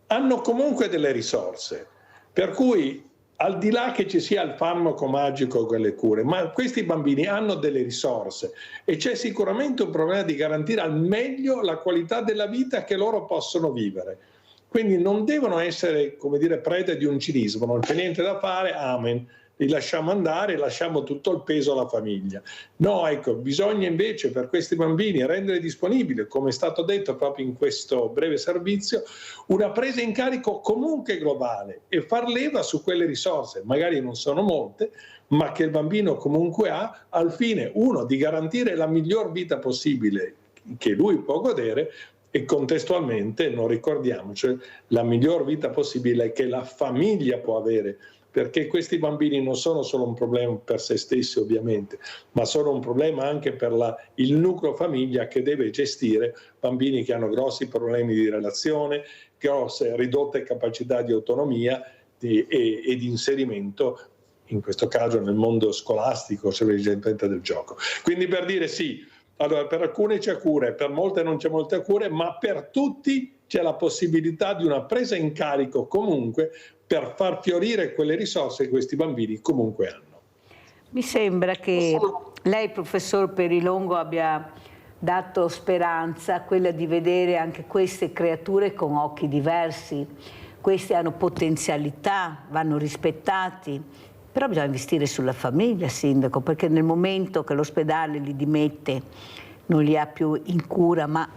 hanno comunque delle risorse, per cui al di là che ci sia il farmaco magico con le cure, ma questi bambini hanno delle risorse e c'è sicuramente un problema di garantire al meglio la qualità della vita che loro possono vivere. Quindi non devono essere, come dire, prede di un cinismo, non c'è niente da fare, amen. li lasciamo andare e lasciamo tutto il peso alla famiglia. No, ecco, bisogna invece per questi bambini rendere disponibile, come è stato detto proprio in questo breve servizio, una presa in carico comunque globale e far leva su quelle risorse, magari non sono molte, ma che il bambino comunque ha, al fine, uno, di garantire la miglior vita possibile che lui può godere, e contestualmente, non ricordiamoci, la miglior vita possibile che la famiglia può avere, perché questi bambini non sono solo un problema per se stessi ovviamente, ma sono un problema anche per il nucleo famiglia che deve gestire bambini che hanno grossi problemi di relazione, grosse ridotte capacità di autonomia e di inserimento, in questo caso nel mondo scolastico, semplicemente del gioco. Quindi per dire sì, allora per alcune c'è cure, per molte non c'è molte cure, ma per tutti c'è la possibilità di una presa in carico comunque per far fiorire quelle risorse che questi bambini comunque hanno. Mi sembra che lei, professor Perilongo, abbia dato speranza, quella di vedere anche queste creature con occhi diversi. Questi hanno potenzialità, vanno rispettati, però bisogna investire sulla famiglia, sindaco, perché nel momento che l'ospedale li dimette, non li ha più in cura, ma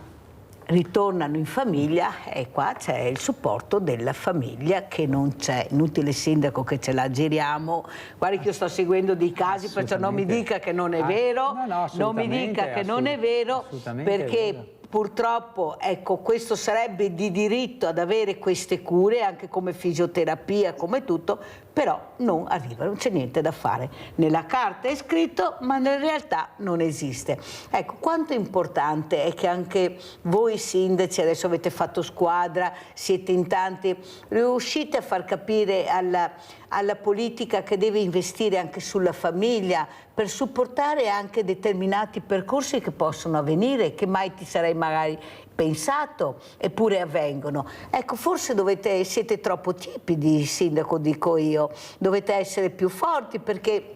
ritornano in famiglia, e qua c'è il supporto della famiglia che non c'è. Inutile, sindaco, che ce la giriamo. Guardi che io sto seguendo dei casi, perciò non mi dica che non è vero, non mi dica che non è vero, perché purtroppo, ecco, questo sarebbe di diritto ad avere queste cure, anche come fisioterapia, come tutto, però non arriva, non c'è niente da fare. Nella carta è scritto, ma nella realtà non esiste. Ecco, quanto è importante è che anche voi sindaci, adesso avete fatto squadra, siete in tanti, riuscite a far capire alla politica che deve investire anche sulla famiglia per supportare anche determinati percorsi che possono avvenire, che mai ti sarei magari pensato, eppure avvengono. Ecco, forse siete troppo tipidi, sindaco, dico io, dovete essere più forti, perché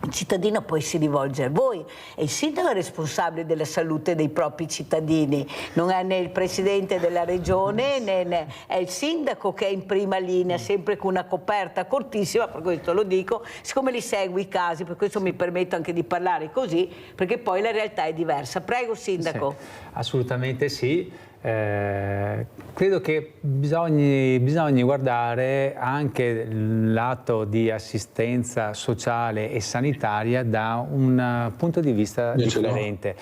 il cittadino poi si rivolge a voi e il sindaco è responsabile della salute dei propri cittadini, non è né il presidente della regione né è il sindaco che è in prima linea, sempre con una coperta cortissima, per questo lo dico, siccome li segui i casi, per questo mi permetto anche di parlare così, perché poi la realtà è diversa. Prego, sindaco. Sì, assolutamente sì. Credo che bisogni guardare anche il lato di assistenza sociale e sanitaria da un punto di vista differente.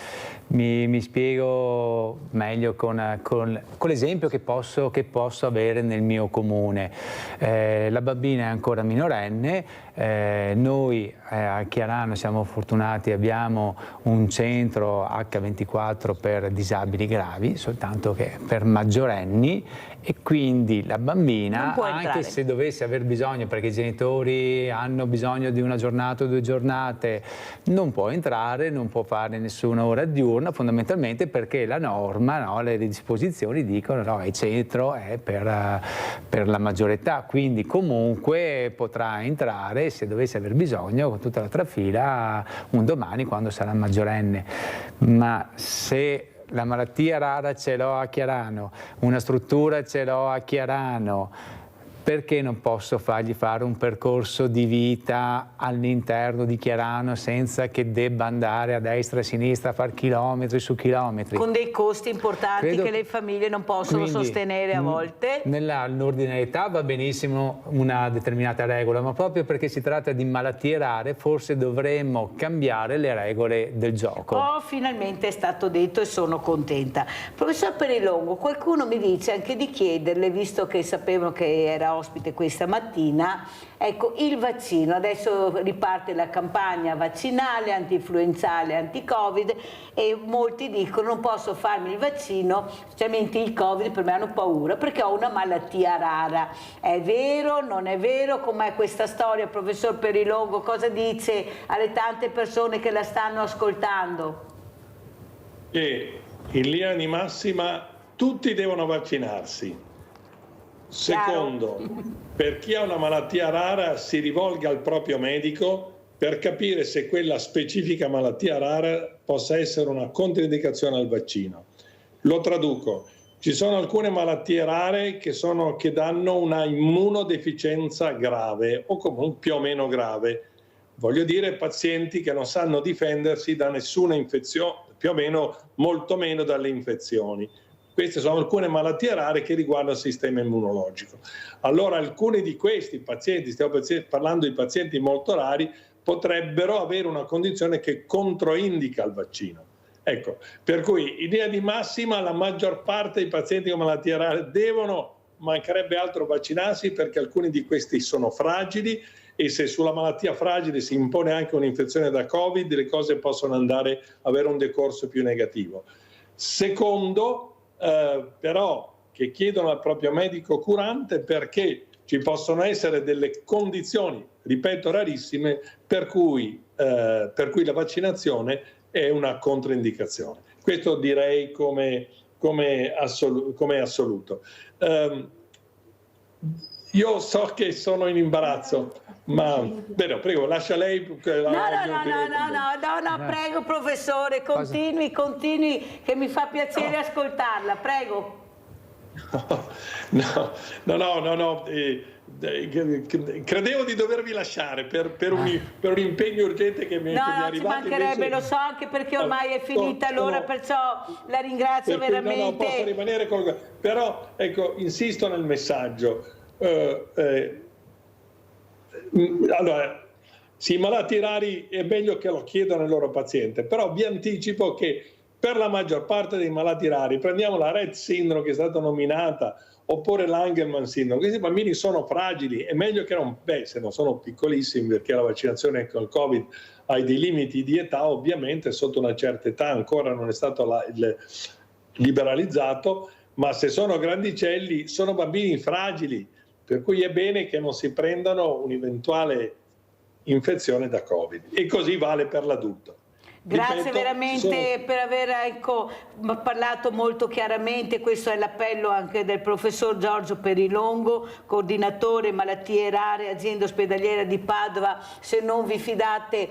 Mi spiego meglio con l'esempio che posso avere nel mio comune. La bambina è ancora minorenne, noi a Chiarano siamo fortunati, abbiamo un centro H24 per disabili gravi, soltanto che per maggiorenni, e quindi la bambina, anche se dovesse aver bisogno, perché i genitori hanno bisogno di una giornata o 2 giornate, non può entrare, non può fare nessuna ora diurna, fondamentalmente perché la norma, no, le disposizioni dicono no, il centro è per la maggiore età, quindi comunque potrà entrare se dovesse aver bisogno con tutta la trafila un domani quando sarà maggiorenne. Ma se la malattia rara ce l'ho a Chiarano, una struttura ce l'ho a Chiarano, perché non posso fargli fare un percorso di vita all'interno di Chiarano senza che debba andare a destra e a sinistra a fare chilometri su chilometri? Con dei costi importanti che le famiglie non possono sostenere a volte. Nell'ordinarietà va benissimo una determinata regola, ma proprio perché si tratta di malattie rare forse dovremmo cambiare le regole del gioco. Oh, finalmente è stato detto e sono contenta. Professor Perilongo, qualcuno mi dice anche di chiederle, visto che sapevano che era ospite questa mattina, ecco, il vaccino, adesso riparte la campagna vaccinale, anti-influenzale, anti-Covid, e molti dicono non posso farmi il vaccino, specialmente il Covid, per me hanno paura perché ho una malattia rara. È vero, non è vero? Com'è questa storia, professor Perilongo? Cosa dice alle tante persone che la stanno ascoltando? Che in linea di massima tutti devono vaccinarsi. Secondo, per chi ha una malattia rara si rivolga al proprio medico per capire se quella specifica malattia rara possa essere una controindicazione al vaccino. Lo traduco: ci sono alcune malattie rare che danno una immunodeficienza grave o comunque più o meno grave. Voglio dire, pazienti che non sanno difendersi da nessuna infezione, più o meno, molto meno dalle infezioni. Queste sono alcune malattie rare che riguardano il sistema immunologico. Allora, alcuni di questi pazienti, stiamo parlando di pazienti molto rari, potrebbero avere una condizione che controindica il vaccino. Ecco, per cui in linea di massima la maggior parte dei pazienti con malattie rare devono, mancherebbe altro, vaccinarsi, perché alcuni di questi sono fragili e se sulla malattia fragile si impone anche un'infezione da Covid, le cose possono avere un decorso più negativo. Secondo, però, che chiedono al proprio medico curante, perché ci possono essere delle condizioni, ripeto, rarissime, per cui la vaccinazione è una controindicazione. Questo direi come assoluto. Io so che sono in imbarazzo, ma bene, prego, lascia lei. No, prego professore, continui, che mi fa piacere ascoltarla, prego. No. Credevo di dovervi lasciare per un impegno urgente che mi è arrivato. Ci mancherebbe, invece... lo so, anche perché ormai è finita l'ora, perciò la ringrazio veramente. No, posso rimanere però ecco, insisto nel messaggio. Allora, sì, i malati rari è meglio che lo chiedano il loro paziente, però vi anticipo che per la maggior parte dei malati rari, prendiamo la Rett syndrome che è stata nominata, oppure l'Angelman syndrome, questi bambini sono fragili, è meglio che se non sono piccolissimi, perché la vaccinazione con il Covid ha dei limiti di età, ovviamente sotto una certa età ancora non è stato liberalizzato, ma se sono grandicelli sono bambini fragili, per cui è bene che non si prendano un'eventuale infezione da Covid, e così vale per l'adulto. Grazie veramente per aver parlato molto chiaramente. Questo è l'appello anche del professor Giorgio Perilongo, coordinatore malattie rare, azienda ospedaliera di Padova. Se non vi fidate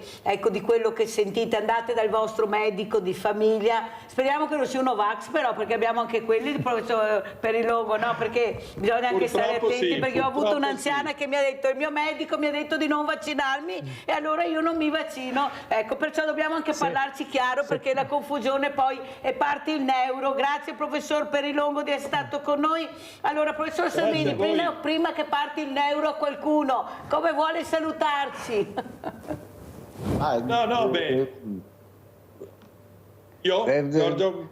di quello che sentite, andate dal vostro medico di famiglia. Speriamo che non sia un Novax, però, perché abbiamo anche quelli del professor Perilongo, no? Perché bisogna anche stare attenti, perché ho avuto un'anziana che mi ha detto: il mio medico mi ha detto di non vaccinarmi e allora io non mi vaccino. Ecco, perciò dobbiamo anche parlarci chiaro, perché la confusione poi è parte il neuro. Grazie professor Perilongo di essere stato con noi. Allora, professor Salvini, prima che parti il neuro, qualcuno come vuole salutarci? Giorgio?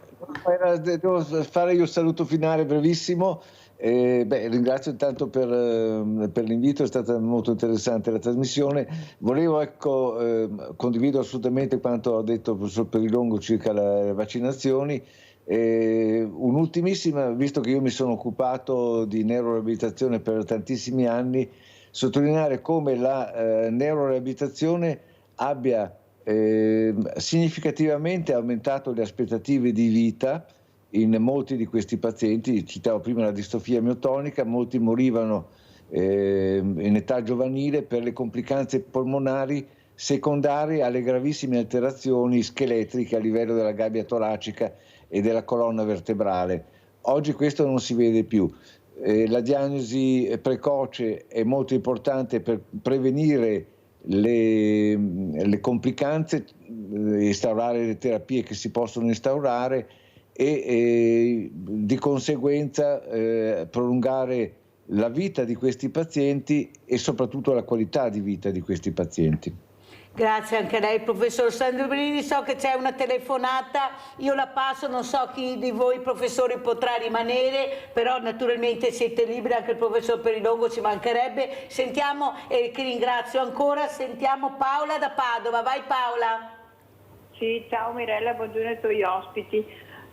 Devo fare io un saluto finale brevissimo. Ringrazio intanto per l'invito, è stata molto interessante la trasmissione. Volevo, condivido assolutamente quanto ha detto il professor Perilongo circa le vaccinazioni. Un'ultimissima, visto che io mi sono occupato di neuroreabilitazione per tantissimi anni, sottolineare come la neuroreabilitazione abbia significativamente aumentato le aspettative di vita in molti di questi pazienti. Citavo prima la distrofia miotonica, molti morivano in età giovanile per le complicanze polmonari secondarie alle gravissime alterazioni scheletriche a livello della gabbia toracica e della colonna vertebrale. Oggi questo non si vede più. La diagnosi precoce è molto importante per prevenire le complicanze, instaurare le terapie che si possono instaurare e di conseguenza prolungare la vita di questi pazienti e soprattutto la qualità di vita di questi pazienti. Grazie anche a lei, professor Sandrini. So che c'è una telefonata, io la passo, non so chi di voi professori potrà rimanere, però naturalmente siete liberi, anche il professor Perilongo, ci mancherebbe. Sentiamo, che ringrazio ancora, sentiamo Paola da Padova. Vai Paola. Sì, ciao Mirella, buongiorno ai tuoi ospiti.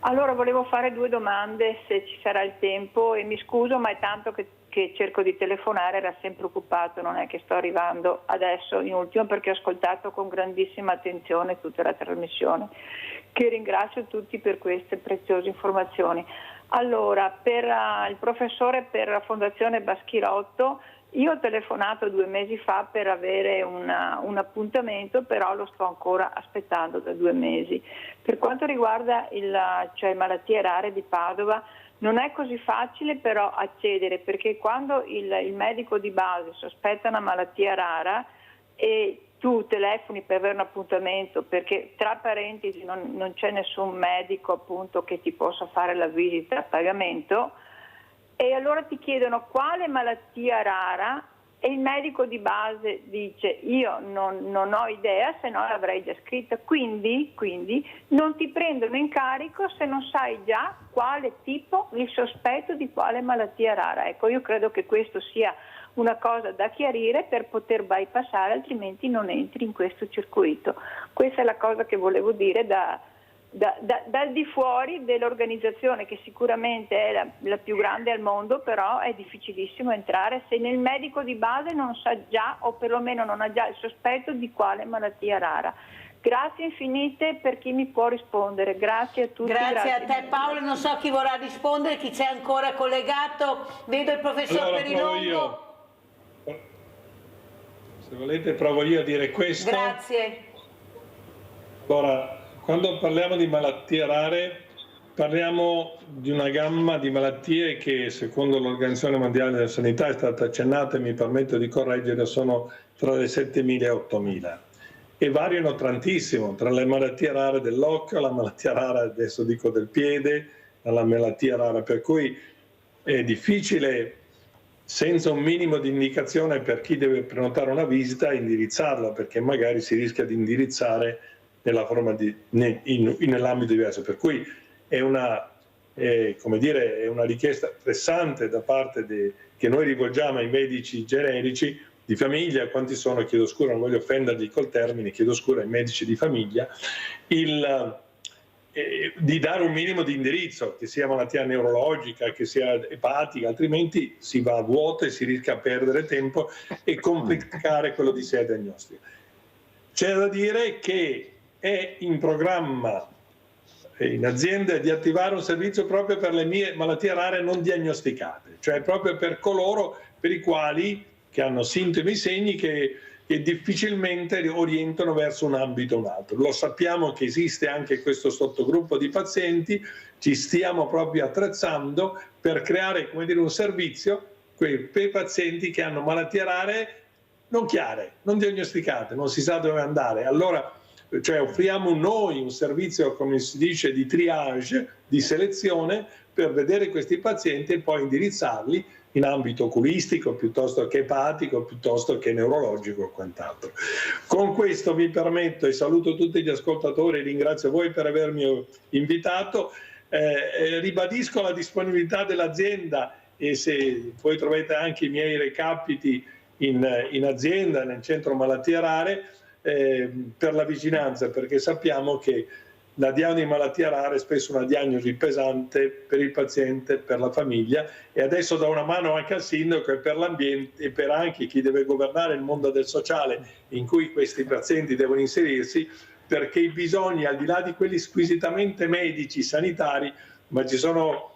Allora, volevo fare 2 domande, se ci sarà il tempo, e mi scuso, ma è tanto che cerco di telefonare, era sempre occupato, non è che sto arrivando adesso in ultimo, perché ho ascoltato con grandissima attenzione tutta la trasmissione, che ringrazio tutti per queste preziose informazioni. Allora, per il professore, per la Fondazione Baschirotto, io ho telefonato 2 mesi fa per avere un appuntamento, però lo sto ancora aspettando da 2 mesi. Per quanto riguarda malattie rare di Padova, Non è così facile però accedere, perché quando il medico di base sospetta una malattia rara e tu telefoni per avere un appuntamento, perché tra parentesi non c'è nessun medico appunto che ti possa fare la visita a pagamento, e allora ti chiedono quale malattia rara e il medico di base dice io non ho idea, se no l'avrei già scritta, quindi non ti prendono in carico se non sai già quale tipo, il sospetto di quale malattia rara. Ecco, io credo che questo sia una cosa da chiarire per poter bypassare, altrimenti non entri in questo circuito. Questa è la cosa che volevo dire dal di fuori dell'organizzazione, che sicuramente è la più grande al mondo, però è difficilissimo entrare se nel medico di base non sa già, o perlomeno non ha già il sospetto di quale malattia rara. Grazie infinite per chi mi può rispondere, grazie a tutti. Grazie a te Paolo, non so chi vorrà rispondere, chi c'è ancora collegato, vedo il professor Perilongo. Se volete provo io a dire questo. Grazie. Allora, quando parliamo di malattie rare, parliamo di una gamma di malattie che secondo l'Organizzazione Mondiale della Sanità, è stata accennata e mi permetto di correggere, sono tra le 7.000 e 8.000 e variano tantissimo, tra le malattie rare dell'occhio, la malattia rara adesso dico del piede, la malattia rara, per cui è difficile senza un minimo di indicazione per chi deve prenotare una visita indirizzarlo, perché magari si rischia di indirizzare nella forma nell'ambito diverso, per cui è una richiesta pressante da parte che noi rivolgiamo ai medici generici di famiglia. Quanti sono, chiedo scusa, non voglio offenderli col termine, chiedo scusa ai medici di famiglia, di dare un minimo di indirizzo, che sia malattia neurologica, che sia epatica, altrimenti si va a vuoto e si rischia a perdere tempo e complicare quello di sé diagnostico. C'è da dire che è in programma in azienda di attivare un servizio proprio per le mie malattie rare non diagnosticate, cioè proprio per coloro per i quali che hanno sintomi e segni che difficilmente orientano verso un ambito o un altro. Lo sappiamo che esiste anche questo sottogruppo di pazienti, ci stiamo proprio attrezzando per creare, come dire, un servizio per i pazienti che hanno malattie rare non chiare, non diagnosticate, non si sa dove andare. Allora, cioè offriamo noi un servizio, come si dice, di triage, di selezione per vedere questi pazienti e poi indirizzarli in ambito oculistico piuttosto che epatico, piuttosto che neurologico o quant'altro. Con questo mi permetto e saluto tutti gli ascoltatori, ringrazio voi per avermi invitato, ribadisco la disponibilità dell'azienda e se poi trovate anche i miei recapiti in azienda, nel centro malattie rare, per la vicinanza, perché sappiamo che la diagnosi di malattia rara è spesso una diagnosi pesante per il paziente, per la famiglia, e adesso do una mano anche al sindaco e per l'ambiente e per anche chi deve governare il mondo del sociale in cui questi pazienti devono inserirsi, perché i bisogni, al di là di quelli squisitamente medici, sanitari, ma ci sono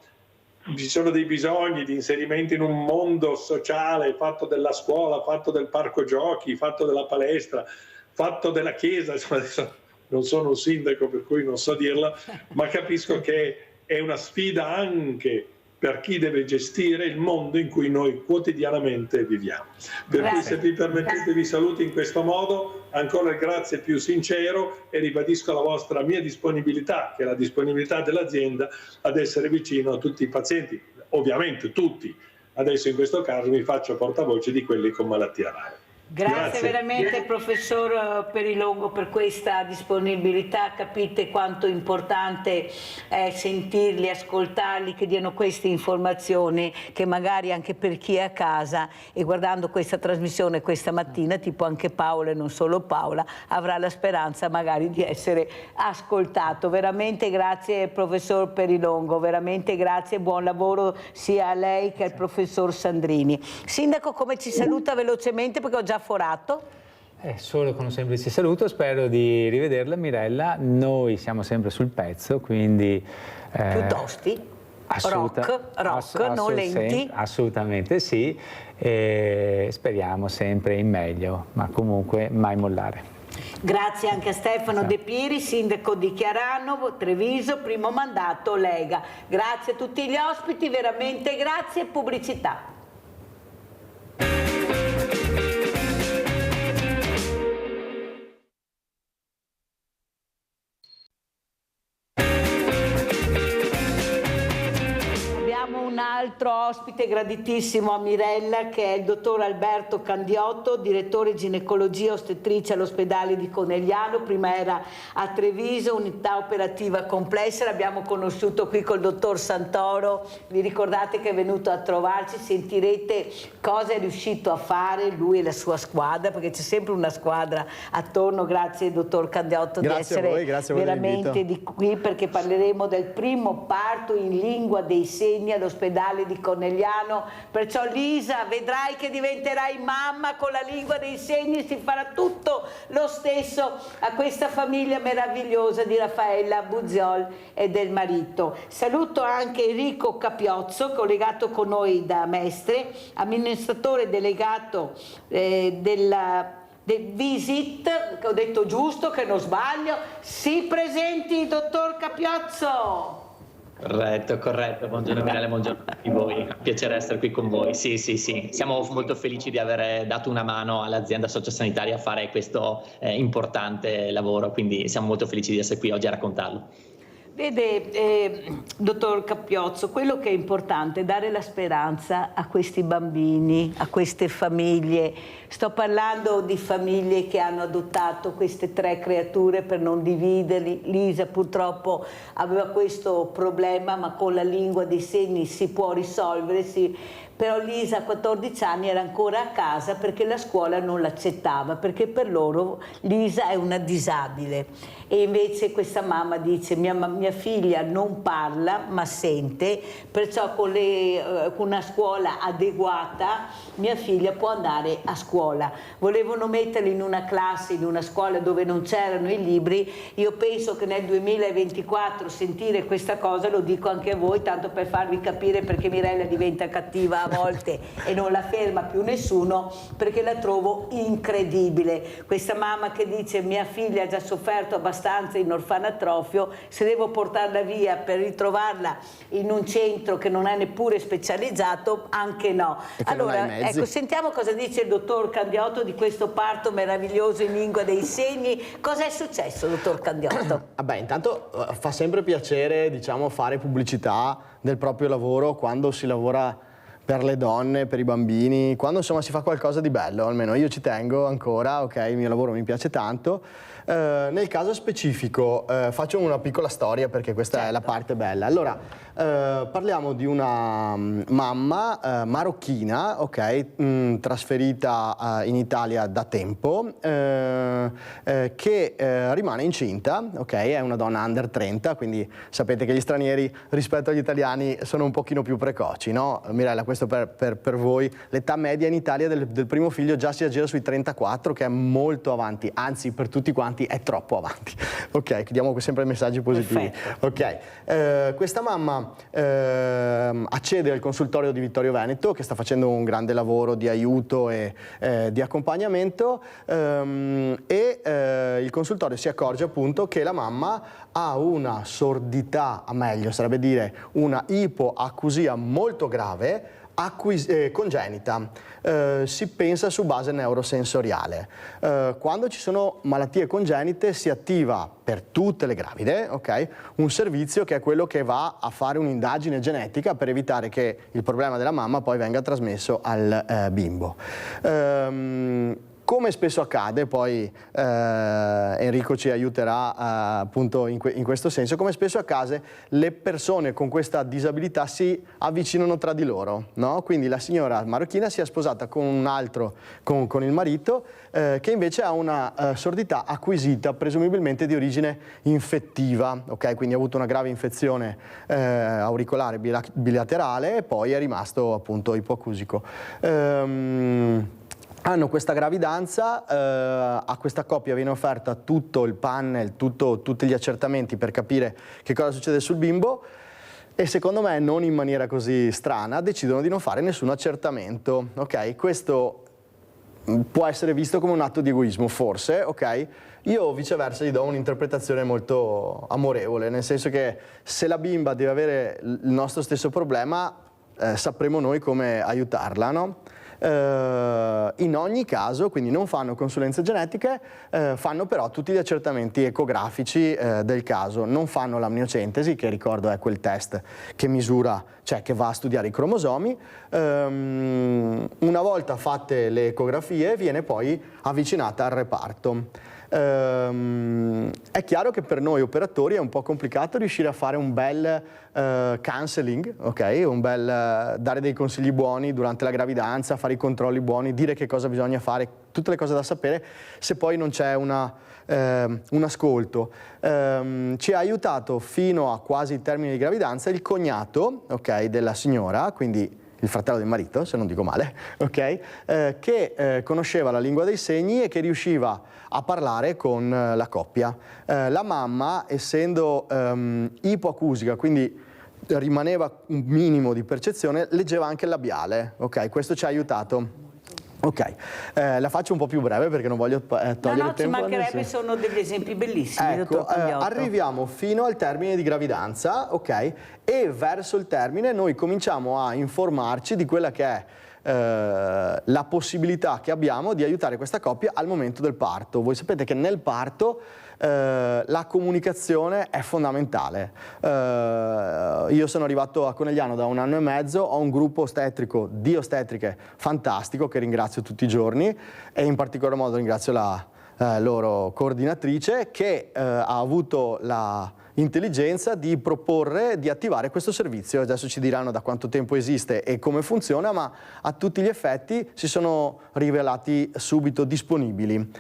dei bisogni di inserimento in un mondo sociale fatto della scuola, fatto del parco giochi, fatto della palestra, fatto della chiesa. Adesso non sono un sindaco per cui non so dirla, ma capisco che è una sfida anche per chi deve gestire il mondo in cui noi quotidianamente viviamo. Per cui, se vi permettete, vi saluto in questo modo, ancora il grazie più sincero e ribadisco la mia disponibilità, che è la disponibilità dell'azienda, ad essere vicino a tutti i pazienti, ovviamente tutti. Adesso in questo caso mi faccio portavoce di quelli con malattia rara. Grazie veramente professor Perilongo per questa disponibilità, capite quanto importante è sentirli, ascoltarli, che diano queste informazioni che magari anche per chi è a casa e guardando questa trasmissione questa mattina, tipo anche Paola e non solo Paola, avrà la speranza magari di essere ascoltato. Veramente grazie professor Perilongo, veramente grazie, buon lavoro sia a lei che al professor Sandrini. Sindaco, come ci saluta velocemente perché ho già forato? Solo con un semplice saluto, spero di rivederla Mirella, noi siamo sempre sul pezzo, quindi... più tosti? Rock, non lenti? Assolutamente sì, e speriamo sempre in meglio, ma comunque mai mollare. Grazie anche a Stefano De Piri, sindaco di Chiarano, Treviso, primo mandato Lega. Grazie a tutti gli ospiti, veramente grazie. Pubblicità. Un altro ospite graditissimo a Mirella, che è il dottor Alberto Candiotto, direttore ginecologia ostetrice all'ospedale di Conegliano, prima era a Treviso, unità operativa complessa. L'abbiamo conosciuto qui col dottor Santoro, vi ricordate che è venuto a trovarci, sentirete cosa è riuscito a fare lui e la sua squadra, perché c'è sempre una squadra attorno. Grazie dottor Candiotto di essere veramente di qui, perché parleremo del primo parto in lingua dei segni all'ospedale di Conegliano. Perciò Lisa, vedrai che diventerai mamma con la lingua dei segni, si farà tutto lo stesso a questa famiglia meravigliosa di Raffaella Buziol e del marito. Saluto anche Enrico Capiozzo, collegato con noi da Mestre, amministratore delegato del Visit, che ho detto giusto, che non sbaglio. Si presenti, dottor Capiozzo. Corretto, buongiorno Mirella, buongiorno a tutti voi, piacere essere qui con voi. Sì, siamo molto felici di aver dato una mano all'azienda sociosanitaria a fare questo importante lavoro, quindi siamo molto felici di essere qui oggi a raccontarlo. Vede, dottor Capiozzo, quello che è importante è dare la speranza a questi bambini, a queste famiglie. Sto parlando di famiglie che hanno adottato queste 3 creature per non dividerli. Lisa purtroppo aveva questo problema, ma con la lingua dei segni si può risolvere, però Lisa a 14 anni era ancora a casa perché la scuola non l'accettava, perché per loro Lisa è una disabile. E invece questa mamma dice: mia figlia non parla ma sente, perciò con una scuola adeguata mia figlia può andare a scuola. Volevano metterli in una classe, in una scuola dove non c'erano i libri. Io penso che nel 2024 sentire questa cosa, lo dico anche a voi, tanto per farvi capire perché Mirella diventa cattiva a volte e non la ferma più nessuno, perché la trovo incredibile. Questa mamma che dice: mia figlia ha già sofferto abbastanza in orfanatrofio, se devo portarla via per ritrovarla in un centro che non è neppure specializzato, anche no. Allora, ecco, sentiamo cosa dice il dottor Candiotto di questo parto meraviglioso in lingua dei segni. Cosa è successo, dottor Candiotto? Intanto fa sempre piacere, fare pubblicità del proprio lavoro quando si lavora per le donne, per i bambini, quando si fa qualcosa di bello, almeno io ci tengo ancora, ok, il mio lavoro mi piace tanto. Nel caso specifico faccio una piccola storia perché questa è la parte bella. Allora, parliamo di una mamma marocchina, ok, trasferita in Italia da tempo, che rimane incinta, ok, è una donna under 30, quindi sapete che gli stranieri rispetto agli italiani sono un pochino più precoci, no? Mirella, questo per voi, l'età media in Italia del primo figlio già si aggira sui 34, che è molto avanti, anzi per tutti quanti è troppo avanti. Ok, diamo sempre messaggi positivi. Perfetto. Ok, questa mamma accede al consultorio di Vittorio Veneto, che sta facendo un grande lavoro di aiuto e di accompagnamento, e il consultorio si accorge appunto che la mamma ha una sordità, meglio sarebbe dire una ipoacusia molto grave, congenita, si pensa su base neurosensoriale. Quando ci sono malattie congenite si attiva per tutte le gravide, okay, un servizio che è quello che va a fare un'indagine genetica per evitare che il problema della mamma poi venga trasmesso al bimbo. Come spesso accade, poi Enrico ci aiuterà appunto in questo senso, come spesso accade le persone con questa disabilità si avvicinano tra di loro, no? Quindi la signora marocchina si è sposata con un altro, con il marito, che invece ha una sordità acquisita, presumibilmente di origine infettiva, okay? Quindi ha avuto una grave infezione auricolare bilaterale e poi è rimasto appunto ipoacusico. Hanno questa gravidanza, a questa coppia viene offerta tutto il panel, tutti gli accertamenti per capire che cosa succede sul bimbo e secondo me non in maniera così strana decidono di non fare nessun accertamento. Okay? Questo può essere visto come un atto di egoismo, forse, ok? Io viceversa gli do un'interpretazione molto amorevole, nel senso che se la bimba deve avere il nostro stesso problema, sapremo noi come aiutarla, no? In ogni caso, quindi non fanno consulenze genetiche, fanno però tutti gli accertamenti ecografici del caso, non fanno l'amniocentesi, che ricordo è quel test che misura, cioè che va a studiare i cromosomi. Una volta fatte le ecografie viene poi avvicinata al reparto. È chiaro che per noi operatori è un po' complicato riuscire a fare un bel counseling, ok? Un bel dare dei consigli buoni durante la gravidanza, fare i controlli buoni, dire che cosa bisogna fare, tutte le cose da sapere, se poi non c'è un ascolto. Ci ha aiutato fino a quasi il termine di gravidanza il cognato, ok, della signora, quindi il fratello del marito, se non dico male, ok? Che conosceva la lingua dei segni e che riusciva a parlare con la coppia. La mamma, essendo ipoacusica, quindi rimaneva un minimo di percezione, leggeva anche il labiale, ok? Questo ci ha aiutato. Ok, la faccio un po' più breve perché non voglio togliere tempo. Ci mancherebbe, sono degli esempi bellissimi, ecco, arriviamo fino al termine di gravidanza, ok? E verso il termine noi cominciamo a informarci di quella che è la possibilità che abbiamo di aiutare questa coppia al momento del parto. Voi sapete che nel parto la comunicazione è fondamentale. Io sono arrivato a Conegliano da 1 anno e mezzo, ho un gruppo ostetrico di ostetriche fantastico che ringrazio tutti i giorni e in particolar modo ringrazio la loro coordinatrice che ha avuto la intelligenza di proporre di attivare questo servizio. Adesso ci diranno da quanto tempo esiste e come funziona, ma a tutti gli effetti si sono rivelati subito disponibili.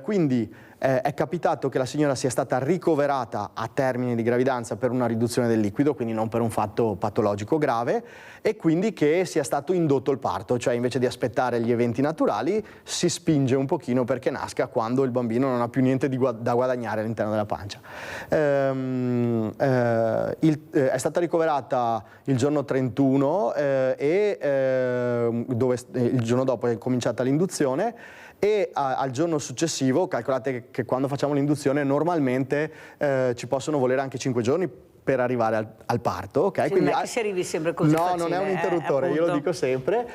Quindi è capitato che la signora sia stata ricoverata a termine di gravidanza per una riduzione del liquido, quindi non per un fatto patologico grave, e quindi che sia stato indotto il parto, cioè invece di aspettare gli eventi naturali si spinge un pochino perché nasca quando il bambino non ha più niente da guadagnare all'interno della pancia. È stata ricoverata il giorno 31 dove il giorno dopo è cominciata l'induzione, e al giorno successivo, calcolate che quando facciamo l'induzione normalmente ci possono volere anche 5 giorni per arrivare al parto, ok? Sì, quindi non è che si arrivi sempre così no, facile, non è un interruttore, io lo dico sempre.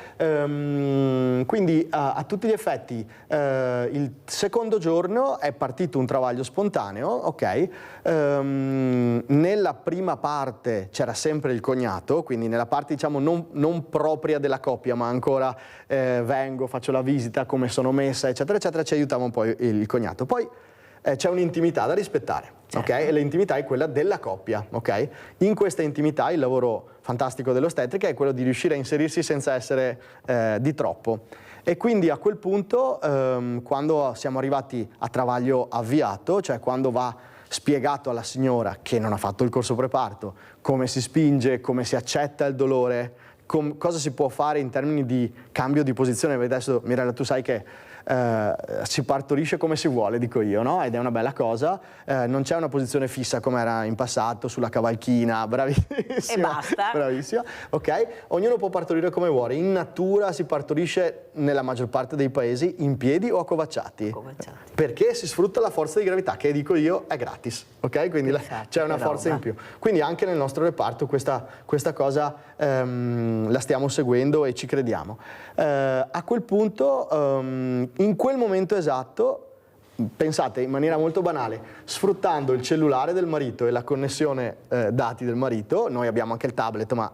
Quindi a tutti gli effetti il secondo giorno è partito un travaglio spontaneo, ok? Nella prima parte c'era sempre il cognato, quindi nella parte diciamo non propria della coppia, ma ancora vengo, faccio la visita, come sono messa, eccetera, eccetera, ci aiutava un po' il cognato. Poi c'è un'intimità da rispettare, certo. Ok? E l'intimità è quella della coppia, ok? In questa intimità il lavoro fantastico dell'ostetrica è quello di riuscire a inserirsi senza essere di troppo. E quindi a quel punto, quando siamo arrivati a travaglio avviato, cioè quando va spiegato alla signora che non ha fatto il corso preparto, come si spinge, come si accetta il dolore, cosa si può fare in termini di cambio di posizione. Adesso Mirella, tu sai che si partorisce come si vuole, dico io, no? Ed è una bella cosa, non c'è una posizione fissa come era in passato sulla cavalchina, bravissima, e basta, bravissima, ok? Ognuno può partorire come vuole. In natura si partorisce nella maggior parte dei paesi in piedi o accovacciati, perché si sfrutta la forza di gravità che, dico io, è gratis, ok? Quindi c'è una forza in più. Quindi anche nel nostro reparto questa cosa la stiamo seguendo e ci crediamo. A quel punto, in quel momento esatto, pensate in maniera molto banale, sfruttando il cellulare del marito e la connessione dati del marito, noi abbiamo anche il tablet, ma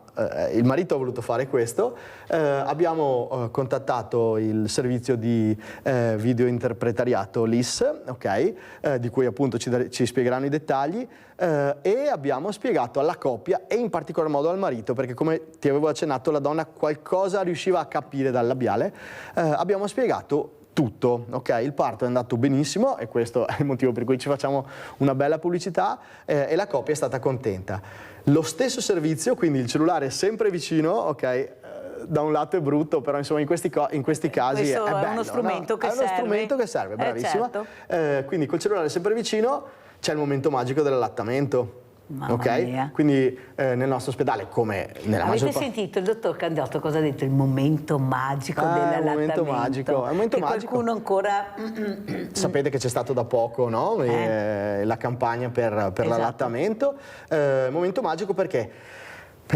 il marito ha voluto fare questo, abbiamo contattato il servizio di video interpretariato LIS, ok, di cui appunto ci spiegheranno i dettagli, e abbiamo spiegato alla coppia e in particolar modo al marito, perché come ti avevo accennato la donna qualcosa riusciva a capire dal labiale, abbiamo spiegato tutto, ok? Il parto è andato benissimo e questo è il motivo per cui ci facciamo una bella pubblicità, e la coppia è stata contenta. Lo stesso servizio, quindi il cellulare sempre vicino, ok? Da un lato è brutto, però insomma in questi casi questo è bello, uno strumento, no? Che serve. È uno strumento che serve, bravissima. Certo. Quindi col cellulare sempre vicino c'è il momento magico dell'allattamento. ok? Quindi nel nostro ospedale, come nella maggior Avete sentito il dottor Candiotto cosa ha detto? Il momento magico dell'allattamento. È un momento magico. È un momento che magico. Qualcuno ancora... Sapete che c'è stato da poco, no? La campagna per l'allattamento. Momento magico perché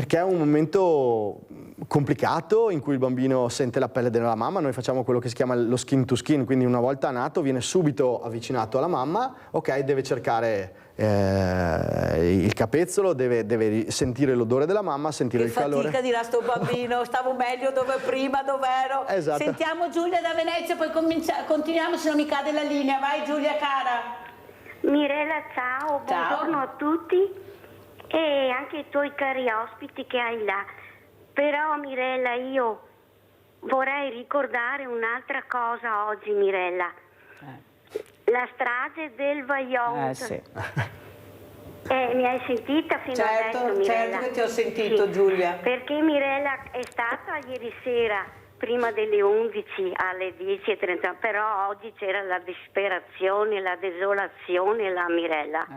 è un momento complicato in cui il bambino sente la pelle della mamma. Noi facciamo quello che si chiama lo skin to skin, quindi una volta nato viene subito avvicinato alla mamma, ok, deve cercare il capezzolo, deve sentire l'odore della mamma, sentire il calore. Che fatica dirà sto bambino, stavo meglio dove prima, dov'ero. Esatto. Sentiamo Giulia da Venezia, poi continuiamo se non mi cade la linea. Vai Giulia cara. Mirella, ciao, buongiorno a tutti e anche ai tuoi cari ospiti che hai là. Però Mirella, io vorrei ricordare un'altra cosa oggi, Mirella. La strage del Vajont. Sì. Mi hai sentita fino adesso, Mirella? Certo che ti ho sentito, Giulia. Perché Mirella è stata ieri sera, prima delle 11 alle 10:30, però oggi c'era la disperazione, la desolazione, la Mirella.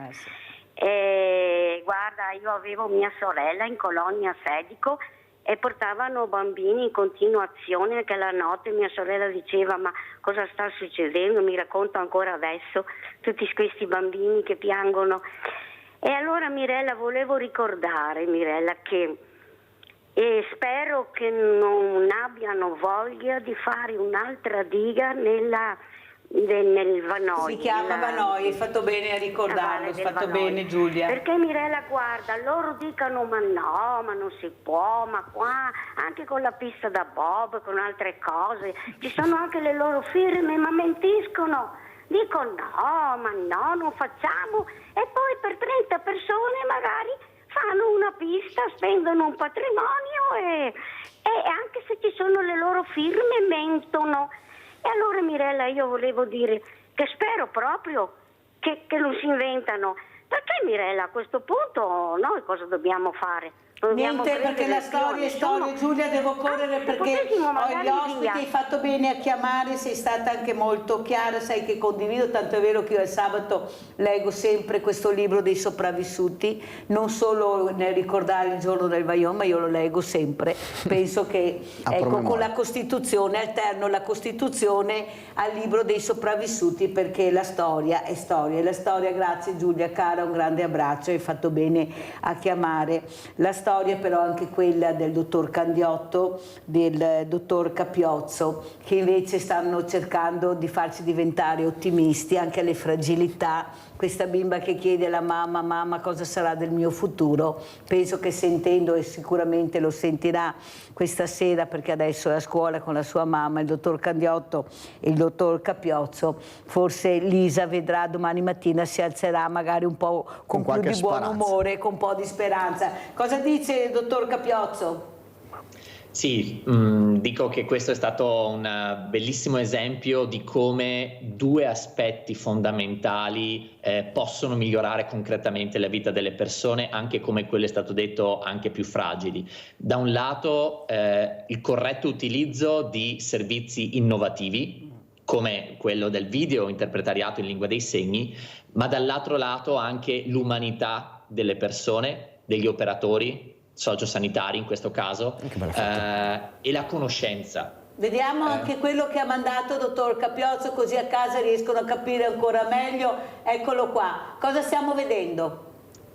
Guarda, io avevo mia sorella in colonia Sedico e portavano bambini in continuazione, che la notte mia sorella diceva ma cosa sta succedendo, mi racconta ancora adesso tutti questi bambini che piangono. E allora Mirella, volevo ricordare Mirella che spero che non abbiano voglia di fare un'altra diga nel Vanoi. Si chiama Vanoi, hai fatto bene a ricordarlo, hai fatto bene Giulia. Perché Mirella, guarda, loro dicono ma no, ma non si può, ma qua anche con la pista da bob, con altre cose, ci sono anche le loro firme, ma mentiscono. Dico no, ma no, non facciamo. E poi per 30 persone magari fanno una pista, spendono un patrimonio e anche se ci sono le loro firme mentono. E allora Mirella, io volevo dire che spero proprio che non si inventano. Perché Mirella, a questo punto noi cosa dobbiamo fare? Niente, perché la storia è storia, Giulia, devo correre perché ho gli ospiti, hai fatto bene a chiamare, sei stata anche molto chiara, sai che condivido, tanto è vero che io al sabato leggo sempre questo libro dei sopravvissuti, non solo nel ricordare il giorno del Vajont, ma io lo leggo sempre, penso che ecco, con la Costituzione, alterno la Costituzione al libro dei sopravvissuti perché la storia è storia, e la storia, grazie Giulia cara, un grande abbraccio, hai fatto bene a chiamare. La storia però anche quella del dottor Candiotto, del dottor Capiozzo, che invece stanno cercando di farci diventare ottimisti anche alle fragilità. Questa bimba che chiede alla mamma cosa sarà del mio futuro, penso che sentendo, e sicuramente lo sentirà questa sera perché adesso è a scuola con la sua mamma, il dottor Candiotto e il dottor Capiozzo, forse Lisa vedrà domani mattina si alzerà magari un po' con più di buon umore, con un po' di speranza. Cosa dice il dottor Capiozzo? Sì, dico che questo è stato un bellissimo esempio di come due aspetti fondamentali possono migliorare concretamente la vita delle persone, anche come quello è stato detto, anche più fragili. Da un lato il corretto utilizzo di servizi innovativi, come quello del video interpretariato in lingua dei segni, ma dall'altro lato anche l'umanità delle persone, degli operatori sociosanitari in questo caso, e la conoscenza. Vediamo anche quello che ha mandato il dottor Capiozzo, così a casa riescono a capire ancora meglio. Eccolo qua. Cosa stiamo vedendo?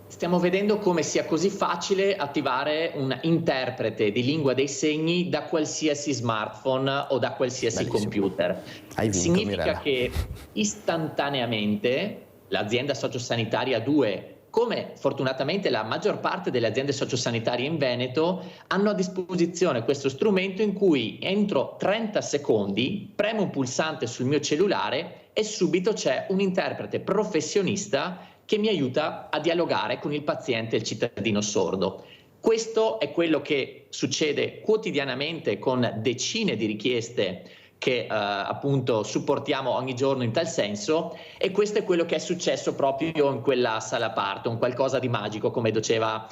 Stiamo vedendo come sia così facile attivare un interprete di lingua dei segni da qualsiasi smartphone o da qualsiasi computer. Significa Mirella, che istantaneamente l'azienda sociosanitaria 2, come fortunatamente la maggior parte delle aziende sociosanitarie in Veneto, hanno a disposizione questo strumento in cui entro 30 secondi premo un pulsante sul mio cellulare e subito c'è un interprete professionista che mi aiuta a dialogare con il paziente e il cittadino sordo. Questo è quello che succede quotidianamente con decine di richieste che appunto supportiamo ogni giorno in tal senso, e questo è quello che è successo proprio in quella sala parto, un qualcosa di magico, come diceva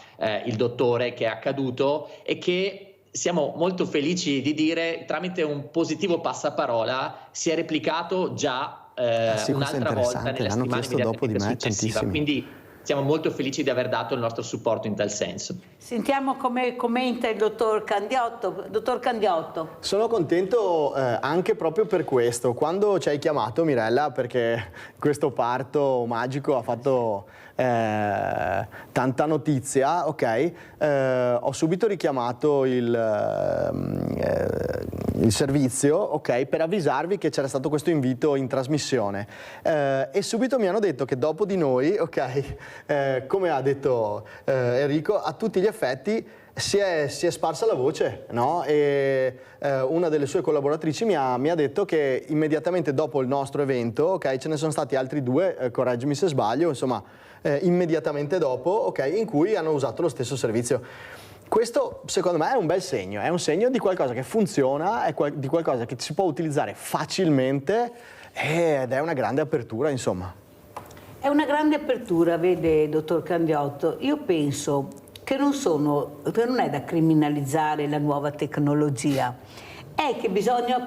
il dottore, che è accaduto e che siamo molto felici di dire tramite un positivo passaparola si è replicato già un'altra volta nella settimana immediatamente successiva. Quindi siamo molto felici di aver dato il nostro supporto in tal senso. Sentiamo come commenta il dottor Candiotto. Dottor Candiotto. Sono contento anche proprio per questo. Quando ci hai chiamato, Mirella, perché questo parto magico ha fatto tanta notizia, ok? Ho subito richiamato il servizio, ok, per avvisarvi che c'era stato questo invito in trasmissione e subito mi hanno detto che dopo di noi, ok, come ha detto Enrico, a tutti gli effetti si è sparsa la voce, no? E una delle sue collaboratrici mi ha detto che immediatamente dopo il nostro evento, ok, ce ne sono stati altri 2, correggimi se sbaglio, insomma, immediatamente dopo, ok, in cui hanno usato lo stesso servizio. Questo secondo me è un bel segno, è un segno di qualcosa che funziona, di qualcosa che si può utilizzare facilmente ed è una grande apertura, insomma. È una grande apertura, vede, dottor Candiotto. Io penso che non è da criminalizzare la nuova tecnologia, è che bisogna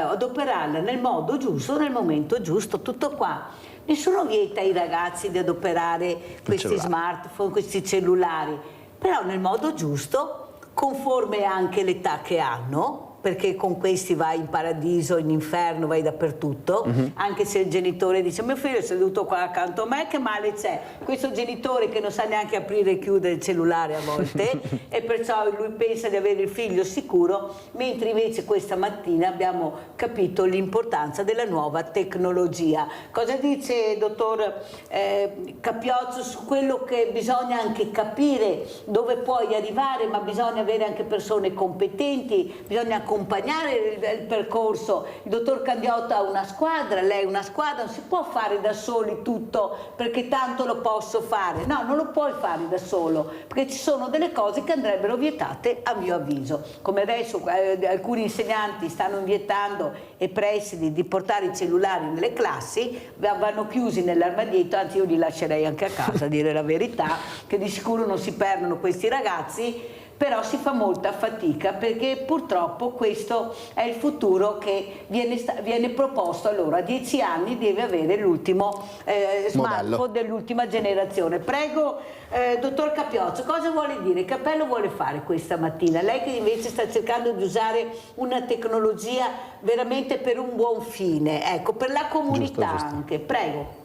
adoperarla nel modo giusto, nel momento giusto, tutto qua. Nessuno vieta ai ragazzi di adoperare questi smartphone, questi cellulari, però nel modo giusto, conforme anche l'età che hanno, perché con questi vai in paradiso, in inferno, vai dappertutto, anche se il genitore dice mio figlio è seduto qua accanto a me, che male c'è? Questo genitore che non sa neanche aprire e chiudere il cellulare a volte e perciò lui pensa di avere il figlio sicuro, mentre invece questa mattina abbiamo capito l'importanza della nuova tecnologia. Cosa dice dottor Capiozzo su quello che bisogna anche capire dove puoi arrivare, ma bisogna avere anche persone competenti, bisogna accompagnare il percorso. Il dottor Candiotto ha una squadra, lei una squadra, non si può fare da soli tutto perché tanto lo posso fare, no, non lo puoi fare da solo perché ci sono delle cose che andrebbero vietate a mio avviso, come adesso alcuni insegnanti stanno vietando e presidi di portare i cellulari nelle classi, vanno chiusi nell'armadietto, anzi io li lascerei anche a casa a dire la verità, che di sicuro non si perdono questi ragazzi. Però si fa molta fatica perché purtroppo questo è il futuro che viene proposto. Allora, a 10 anni deve avere l'ultimo smartphone dell'ultima generazione. Prego, dottor Capiozzo, cosa vuole dire? Che appello vuole fare questa mattina? Lei che invece sta cercando di usare una tecnologia veramente per un buon fine, ecco, per la comunità giusto. Anche. Prego.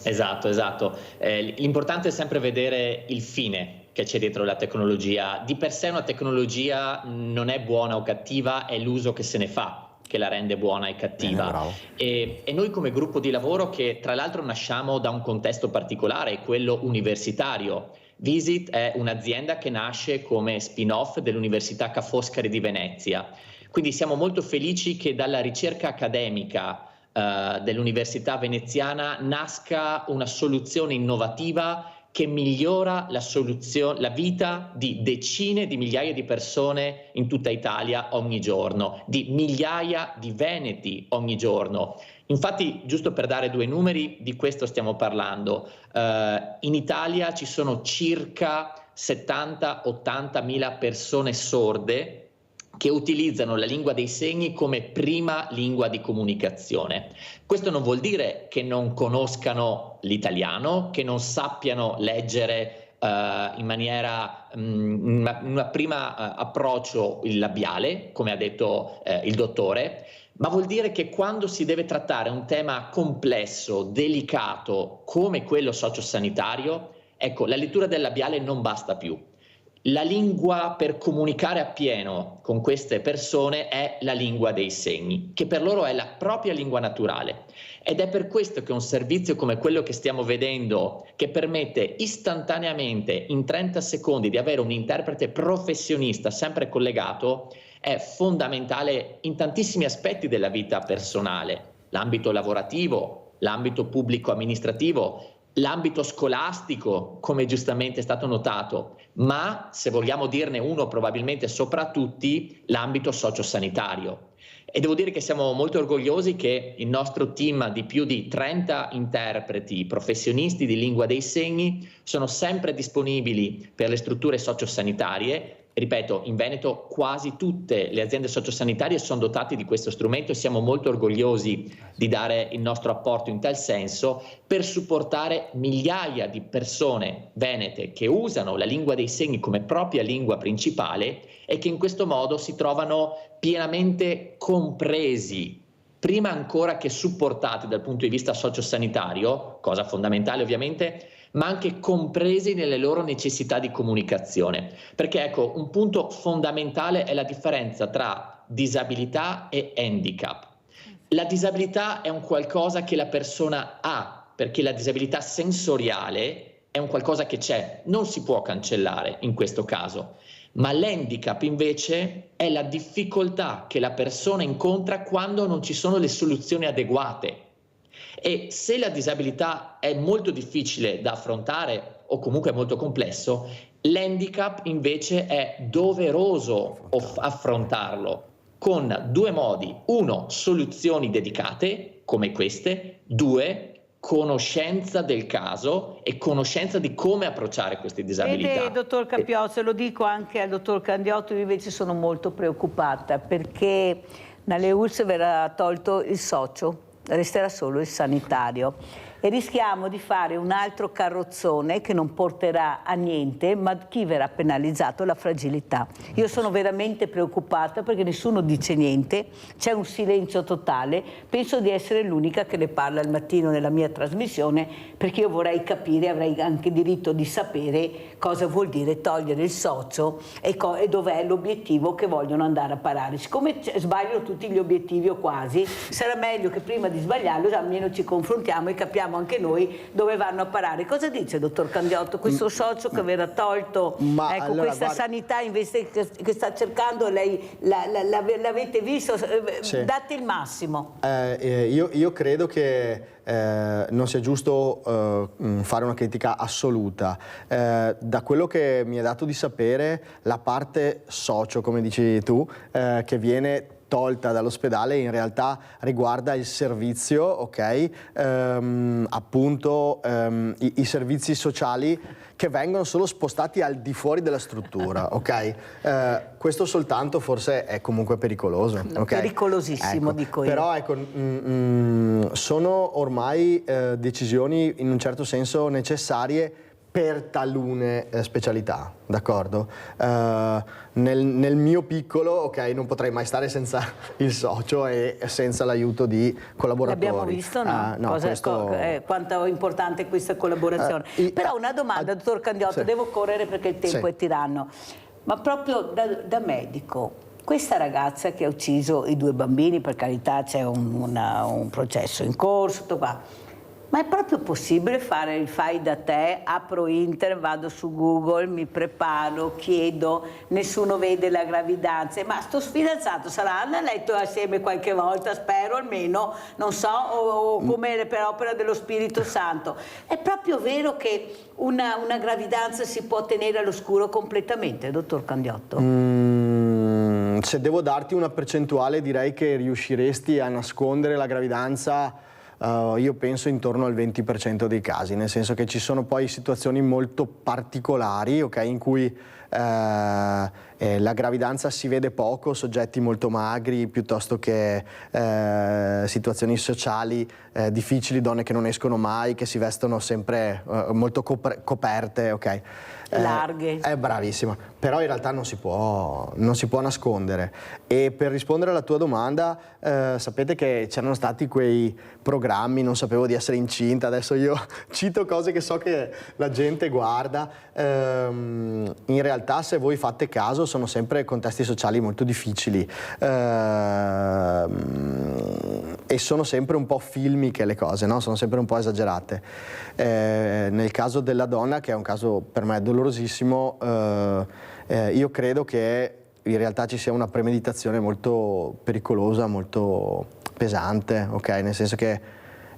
Esatto. L'importante è sempre vedere il fine che c'è dietro la tecnologia. Di per sé una tecnologia non è buona o cattiva, è l'uso che se ne fa che la rende buona e cattiva. E noi come gruppo di lavoro, che tra l'altro nasciamo da un contesto particolare, quello universitario. Visit è un'azienda che nasce come spin-off dell'Università Ca' Foscari di Venezia. Quindi siamo molto felici che dalla ricerca accademica dell'Università veneziana nasca una soluzione innovativa che migliora la vita di decine di migliaia di persone in tutta Italia ogni giorno, di migliaia di veneti ogni giorno. Infatti, giusto per dare 2 numeri, di questo stiamo parlando. In Italia ci sono circa 70-80 mila persone sorde che utilizzano la lingua dei segni come prima lingua di comunicazione. Questo non vuol dire che non conoscano l'italiano, che non sappiano leggere in maniera, un prima approccio il labiale, come ha detto il dottore, ma vuol dire che quando si deve trattare un tema complesso, delicato, come quello sociosanitario, ecco, la lettura del labiale non basta più. La lingua per comunicare appieno con queste persone è la lingua dei segni, che per loro è la propria lingua naturale. Ed è per questo che un servizio come quello che stiamo vedendo, che permette istantaneamente, in 30 secondi, di avere un interprete professionista sempre collegato, è fondamentale in tantissimi aspetti della vita personale. L'ambito lavorativo, l'ambito pubblico amministrativo, l'ambito scolastico, come giustamente è stato notato, ma se vogliamo dirne uno probabilmente sopra tutti, l'ambito sociosanitario. E devo dire che siamo molto orgogliosi che il nostro team di più di 30 interpreti professionisti di lingua dei segni sono sempre disponibili per le strutture sociosanitarie Ripeto, in Veneto quasi tutte le aziende sociosanitarie sono dotate di questo strumento e siamo molto orgogliosi di dare il nostro apporto in tal senso per supportare migliaia di persone venete che usano la lingua dei segni come propria lingua principale e che in questo modo si trovano pienamente compresi, prima ancora che supportati dal punto di vista sociosanitario, cosa fondamentale ovviamente, ma anche compresi nelle loro necessità di comunicazione. Perché ecco, un punto fondamentale è la differenza tra disabilità e handicap. La disabilità è un qualcosa che la persona ha, perché la disabilità sensoriale è un qualcosa che c'è, non si può cancellare in questo caso. Ma l'handicap invece è la difficoltà che la persona incontra quando non ci sono le soluzioni adeguate. E se la disabilità è molto difficile da affrontare o comunque è molto complesso, l'handicap invece è doveroso affrontarlo con due modi: uno, soluzioni dedicate come queste; due, conoscenza del caso e conoscenza di come approcciare queste disabilità. Vede, dottor Capiozzo, lo dico anche al dottor Candiotto, io invece sono molto preoccupata perché dalle ULSS verrà tolto il socio, resterà solo il sanitario e rischiamo di fare un altro carrozzone che non porterà a niente, ma chi verrà penalizzato? La fragilità. Io sono veramente preoccupata perché nessuno dice niente, c'è un silenzio totale, penso di essere l'unica che ne parla al mattino nella mia trasmissione, perché io vorrei capire, avrei anche diritto di sapere cosa vuol dire togliere il socio e dov'è l'obiettivo che vogliono andare a parare. Siccome sbagliano tutti gli obiettivi o quasi, sarà meglio che prima di sbagliarlo almeno ci confrontiamo e capiamo anche noi dove vanno a parare. Cosa dice, dottor Candiotto, questo socio che verrà tolto, ecco, allora, questa sanità invece che sta cercando, lei l'avete visto? Sì. Date il massimo. Io credo che non sia giusto fare una critica assoluta. Da quello che mi è dato di sapere, la parte socio, come dici tu, che viene tolta dall'ospedale in realtà riguarda il servizio, ok? Appunto i servizi sociali che vengono solo spostati al di fuori della struttura, ok? Questo soltanto forse è comunque pericoloso, ok? Pericolosissimo, ecco, dico io. Però ecco, sono ormai decisioni in un certo senso necessarie per talune specialità, d'accordo? Nel mio piccolo, ok, non potrei mai stare senza il socio e senza l'aiuto di collaboratori. L'abbiamo visto, no? No, quanto è importante questa collaborazione. Però una domanda, dottor Candiotto, sì. Devo correre perché il tempo è tiranno, ma proprio da medico, questa ragazza che ha ucciso i 2 bambini, per carità c'è un processo in corso, tutto qua. Ma è proprio possibile fare il fai da te, apro internet, vado su Google, mi preparo, chiedo, nessuno vede la gravidanza, ma sto fidanzato saranno a letto assieme qualche volta, spero almeno, non so, o come per opera dello Spirito Santo. È proprio vero che una gravidanza si può tenere all'oscuro completamente, dottor Candiotto? Se devo darti una percentuale, direi che riusciresti a nascondere la gravidanza. Io penso intorno al 20% dei casi, nel senso che ci sono poi situazioni molto particolari, okay, in cui la gravidanza si vede poco, soggetti molto magri piuttosto che situazioni sociali difficili, donne che non escono mai, che si vestono sempre molto coperte, ok? Larghe. Bravissima, però in realtà non si può nascondere. E per rispondere alla tua domanda, sapete che c'erano stati quei programmi, non sapevo di essere incinta, adesso io cito cose che so che la gente guarda, in realtà se voi fate caso sono sempre contesti sociali molto difficili e sono sempre un po' filmiche le cose, no? Sono sempre un po' esagerate. Nel caso della donna, che è un caso per me dolorosissimo, io credo che in realtà ci sia una premeditazione molto pericolosa, molto pesante, ok? Nel senso che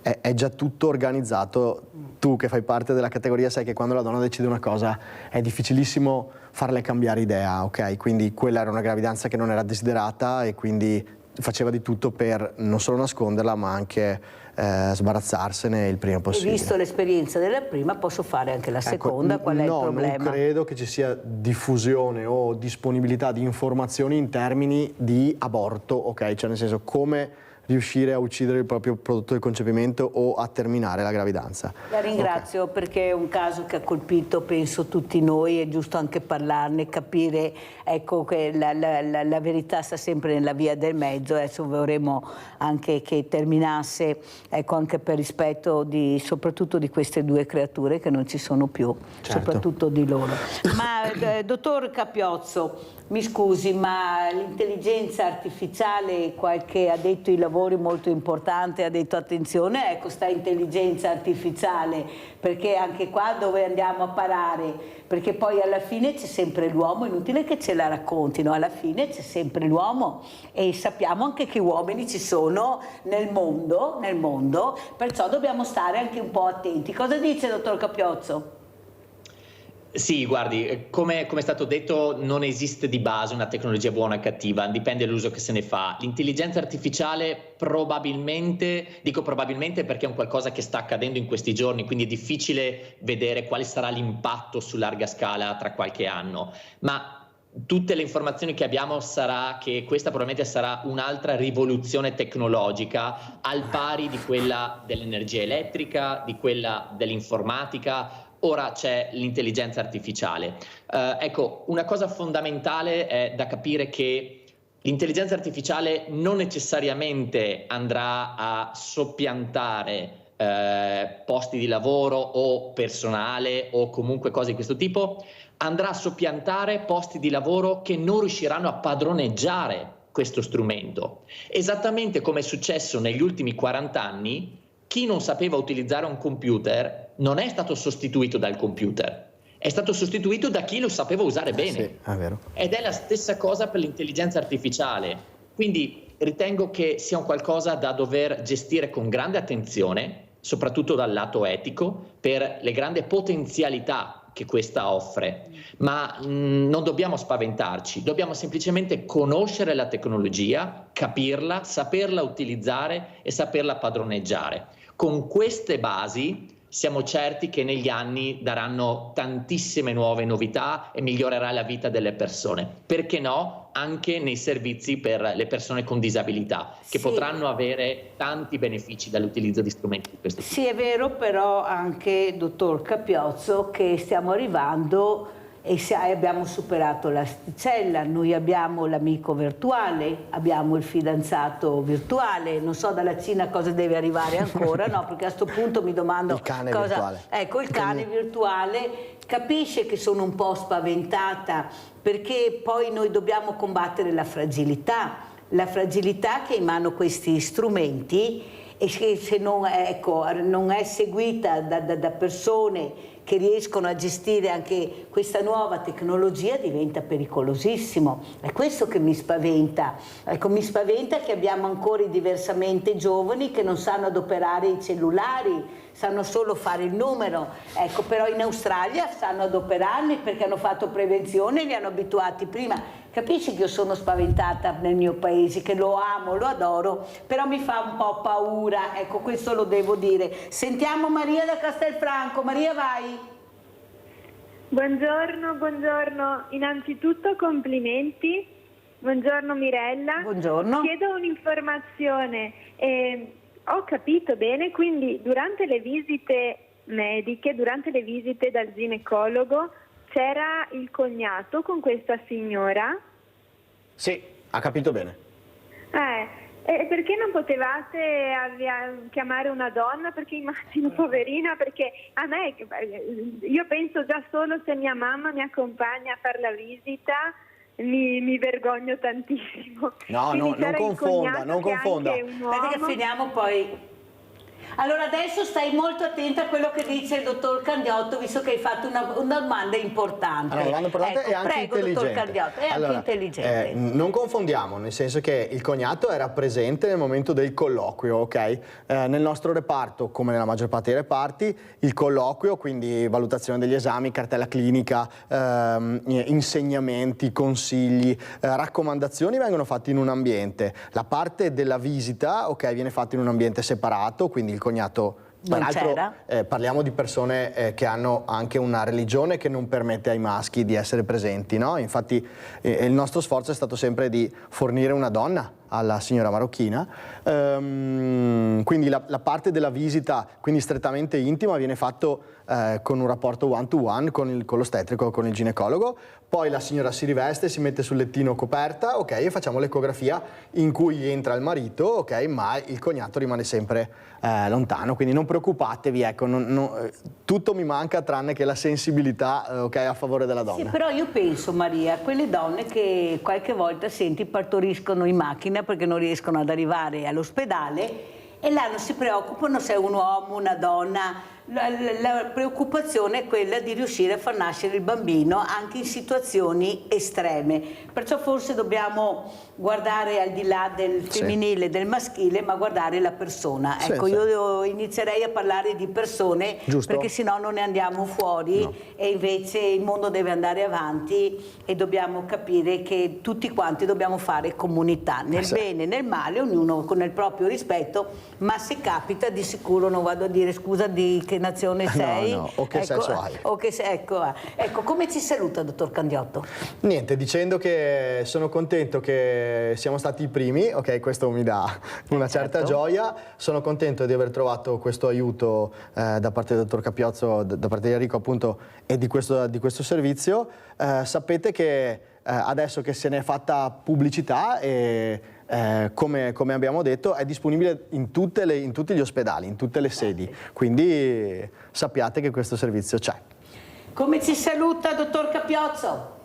è già tutto organizzato. Tu che fai parte della categoria sai che quando la donna decide una cosa è difficilissimo farle cambiare idea, ok? Quindi quella era una gravidanza che non era desiderata e quindi faceva di tutto per non solo nasconderla ma anche sbarazzarsene il prima E possibile. visto l'esperienza della prima, posso fare anche la seconda, qual è il problema? Non credo che ci sia diffusione o disponibilità di informazioni in termini di aborto, ok? Cioè nel senso come riuscire a uccidere il proprio prodotto di concepimento o a terminare la gravidanza. La ringrazio perché è un caso che ha colpito, penso, tutti noi, è giusto anche parlarne, capire, ecco, che la verità sta sempre nella via del mezzo. Adesso vorremmo anche che terminasse, ecco, anche per rispetto soprattutto di queste due creature che non ci sono più, soprattutto di loro. Ma dottor Capiozzo, mi scusi, ma l'intelligenza artificiale, qualche addetto ai lavori molto importante ha detto attenzione, ecco, sta intelligenza artificiale, perché anche qua dove andiamo a parare? Perché poi alla fine c'è sempre l'uomo, è inutile che ce la raccontino, alla fine c'è sempre l'uomo e sappiamo anche che uomini ci sono nel mondo, perciò dobbiamo stare anche un po' attenti. Cosa dice dottor Capiozzo? Sì, guardi, come è stato detto, non esiste di base una tecnologia buona o cattiva, dipende dall'uso che se ne fa. L'intelligenza artificiale probabilmente, dico probabilmente perché è un qualcosa che sta accadendo in questi giorni, quindi è difficile vedere quale sarà l'impatto su larga scala tra qualche anno, ma tutte le informazioni che abbiamo sarà che questa probabilmente sarà un'altra rivoluzione tecnologica al pari di quella dell'energia elettrica, di quella dell'informatica. Ora c'è l'intelligenza artificiale. Ecco, una cosa fondamentale è da capire che l'intelligenza artificiale non necessariamente andrà a soppiantare posti di lavoro o personale o comunque cose di questo tipo, andrà a soppiantare posti di lavoro che non riusciranno a padroneggiare questo strumento. Esattamente come è successo negli ultimi 40 anni, chi non sapeva utilizzare un computer non è stato sostituito dal computer, è stato sostituito da chi lo sapeva usare bene. Sì, è vero. Ed è la stessa cosa per l'intelligenza artificiale. Quindi ritengo che sia un qualcosa da dover gestire con grande attenzione, soprattutto dal lato etico, per le grandi potenzialità che questa offre. Ma non dobbiamo spaventarci, dobbiamo semplicemente conoscere la tecnologia, capirla, saperla utilizzare e saperla padroneggiare. Con queste basi siamo certi che negli anni daranno tantissime nuove novità e migliorerà la vita delle persone. Perché no? Anche nei servizi per le persone con disabilità, che potranno avere tanti benefici dall'utilizzo di strumenti di questo tipo. Sì, è vero, però anche, dottor Capiozzo, che stiamo arrivando e abbiamo superato l'asticella. Noi abbiamo l'amico virtuale, abbiamo il fidanzato virtuale, non so dalla Cina cosa deve arrivare ancora, no, perché a questo punto mi domando il cane cosa... virtuale. Ecco, il cane virtuale. Capisce che sono un po' spaventata, perché poi noi dobbiamo combattere la fragilità che in mano questi strumenti, e che se non è seguita da persone che riescono a gestire anche questa nuova tecnologia, diventa pericolosissimo. È questo che mi spaventa. Ecco, mi spaventa che abbiamo ancora i diversamente giovani che non sanno adoperare i cellulari, sanno solo fare il numero. Ecco, però in Australia sanno adoperarli perché hanno fatto prevenzione e li hanno abituati prima. Capisci che io sono spaventata nel mio paese, che lo amo, lo adoro, però mi fa un po' paura, ecco, questo lo devo dire. Sentiamo Maria da Castelfranco. Maria, vai. Buongiorno, buongiorno. Innanzitutto complimenti. Buongiorno Mirella. Buongiorno. Chiedo un'informazione. Ho capito bene, quindi durante le visite mediche, durante le visite dal ginecologo, c'era il cognato con questa signora? Sì, ha capito bene. Perché non potevate chiamare una donna? Perché immagino, poverina, perché a me, io penso già solo se mia mamma mi accompagna a fare la visita, mi vergogno tantissimo. No, non confonda. Aspetta che finiamo poi. Allora adesso stai molto attenta a quello che dice il dottor Candiotto, visto che hai fatto una domanda importante. Una domanda importante e anche prego, intelligente. Dottor Candiotto, è anche intelligente. Non confondiamo, nel senso che il cognato era presente nel momento del colloquio, ok? Nel nostro reparto, come nella maggior parte dei reparti, il colloquio, quindi valutazione degli esami, cartella clinica, insegnamenti, consigli, raccomandazioni vengono fatti in un ambiente. La parte della visita, ok, viene fatta in un ambiente separato, quindi il cognato. Peraltro parliamo di persone che hanno anche una religione che non permette ai maschi di essere presenti, no? Infatti il nostro sforzo è stato sempre di fornire una donna alla signora marocchina, quindi la parte della visita, quindi strettamente intima, viene fatto con un rapporto one to one con l'ostetrico, con il ginecologo. Poi la signora si riveste, si mette sul lettino coperta, ok, e facciamo l'ecografia in cui entra il marito, ok, ma il cognato rimane sempre lontano, quindi non preoccupatevi, ecco, tutto mi manca tranne che la sensibilità, ok, a favore della donna. Sì, però io penso, Maria, quelle donne che qualche volta senti partoriscono in macchina perché non riescono ad arrivare all'ospedale e là non si preoccupano se è un uomo, una donna. La preoccupazione è quella di riuscire a far nascere il bambino anche in situazioni estreme, perciò forse dobbiamo guardare al di là del femminile e del maschile, ma guardare la persona. Ecco, io inizierei a parlare di persone, perché sennò non ne andiamo fuori, e invece il mondo deve andare avanti e dobbiamo capire che tutti quanti dobbiamo fare comunità, nel bene e nel male, ognuno con il proprio rispetto, ma se capita di sicuro non vado a dire scusa di che nazione sei, o che sesso hai. Ecco, come ci saluta, dottor Candiotto? Niente, dicendo che sono contento che siamo stati i primi, ok, questo mi dà una certa gioia, sono contento di aver trovato questo aiuto da parte del dottor Capiozzo, da parte di Enrico appunto, e di questo servizio. Sapete che adesso che se ne è fatta pubblicità e come abbiamo detto è disponibile in tutti gli ospedali, in tutte le sedi, quindi sappiate che questo servizio c'è. Come ci saluta, dottor Capiozzo?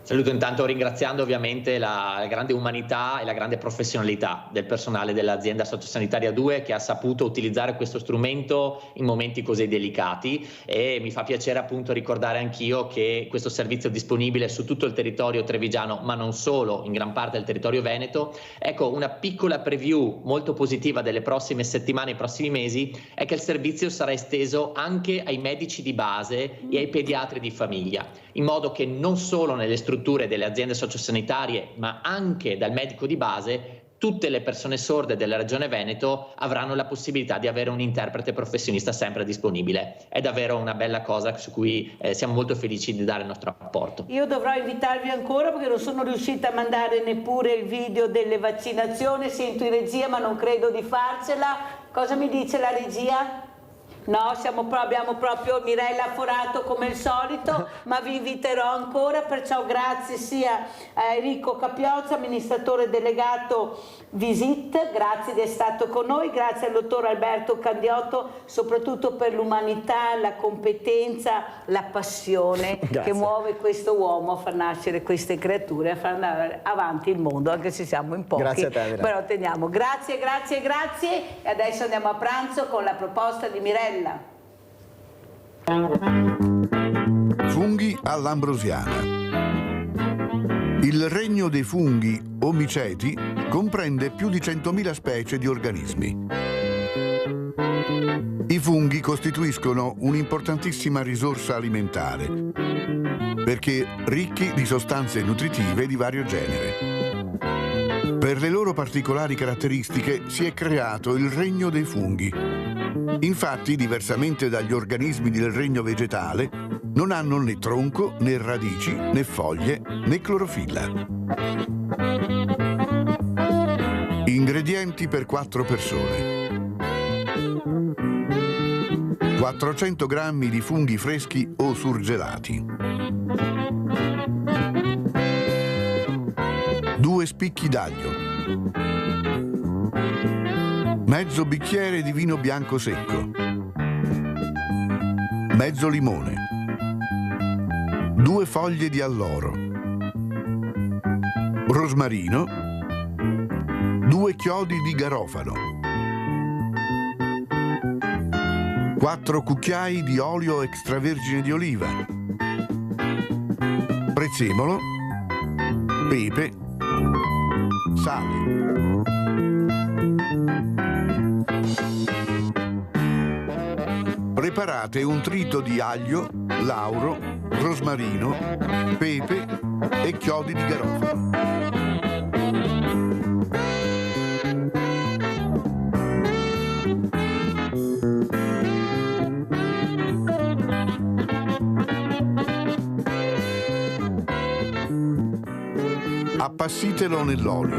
Saluto intanto ringraziando ovviamente la grande umanità e la grande professionalità del personale dell'azienda sociosanitaria 2 che ha saputo utilizzare questo strumento in momenti così delicati, e mi fa piacere appunto ricordare anch'io che questo servizio è disponibile su tutto il territorio trevigiano, ma non solo, in gran parte del territorio veneto. Ecco, una piccola preview molto positiva delle prossime settimane, i prossimi mesi, è che il servizio sarà esteso anche ai medici di base e ai pediatri di famiglia, in modo che non solo nelle strutture delle aziende sociosanitarie, ma anche dal medico di base, tutte le persone sorde della regione Veneto avranno la possibilità di avere un interprete professionista sempre disponibile. È davvero una bella cosa su cui siamo molto felici di dare il nostro apporto. Io dovrò invitarvi ancora perché non sono riuscita a mandare neppure il video delle vaccinazioni, sento in regia ma non credo di farcela. Cosa mi dice la regia? No, abbiamo proprio Mirella Forato come il solito, ma vi inviterò ancora, perciò grazie sia a Enrico Capiozzo, amministratore delegato Visit, grazie di essere stato con noi, grazie al dottor Alberto Candiotto, soprattutto per l'umanità, la competenza, la passione che muove questo uomo a far nascere queste creature, a far andare avanti il mondo, anche se siamo in pochi. Grazie a te, Mirella. Però teniamo. Grazie e adesso andiamo a pranzo con la proposta di Mirella. Funghi all'ambrosiana. Il regno dei funghi o miceti comprende più di 100.000 specie di organismi. I funghi costituiscono un'importantissima risorsa alimentare perché ricchi di sostanze nutritive di vario genere. Per le loro particolari caratteristiche si è creato il regno dei funghi. Infatti, diversamente dagli organismi del regno vegetale, non hanno né tronco, né radici, né foglie, né clorofilla. Ingredienti per 4 persone. 400 grammi di funghi freschi o surgelati. 2 spicchi d'aglio. Mezzo bicchiere di vino bianco secco. Mezzo limone. 2 foglie di alloro. Rosmarino. 2 chiodi di garofano. 4 cucchiai di olio extravergine di oliva, prezzemolo, pepe, sale. Preparate un trito di aglio, lauro, rosmarino, pepe e chiodi di garofano. Appassitelo nell'olio.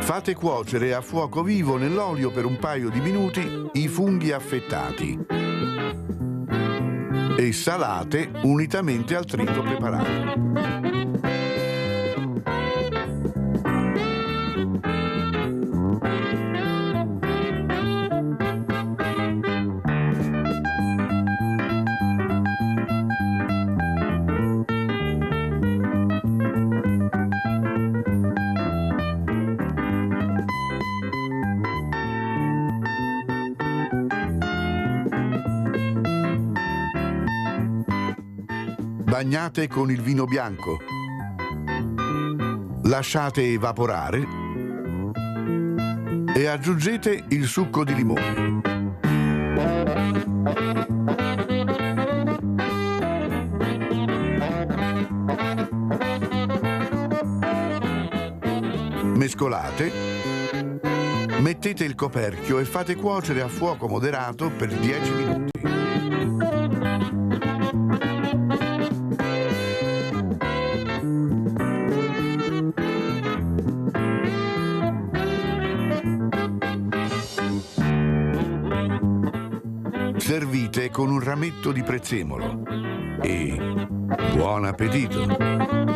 Fate cuocere a fuoco vivo nell'olio per un paio di minuti i funghi affettati e salate unitamente al trito preparato. Bagnate con il vino bianco, lasciate evaporare e aggiungete il succo di limone. Mescolate, mettete il coperchio e fate cuocere a fuoco moderato per 10 minuti. Servite con un rametto di prezzemolo e buon appetito!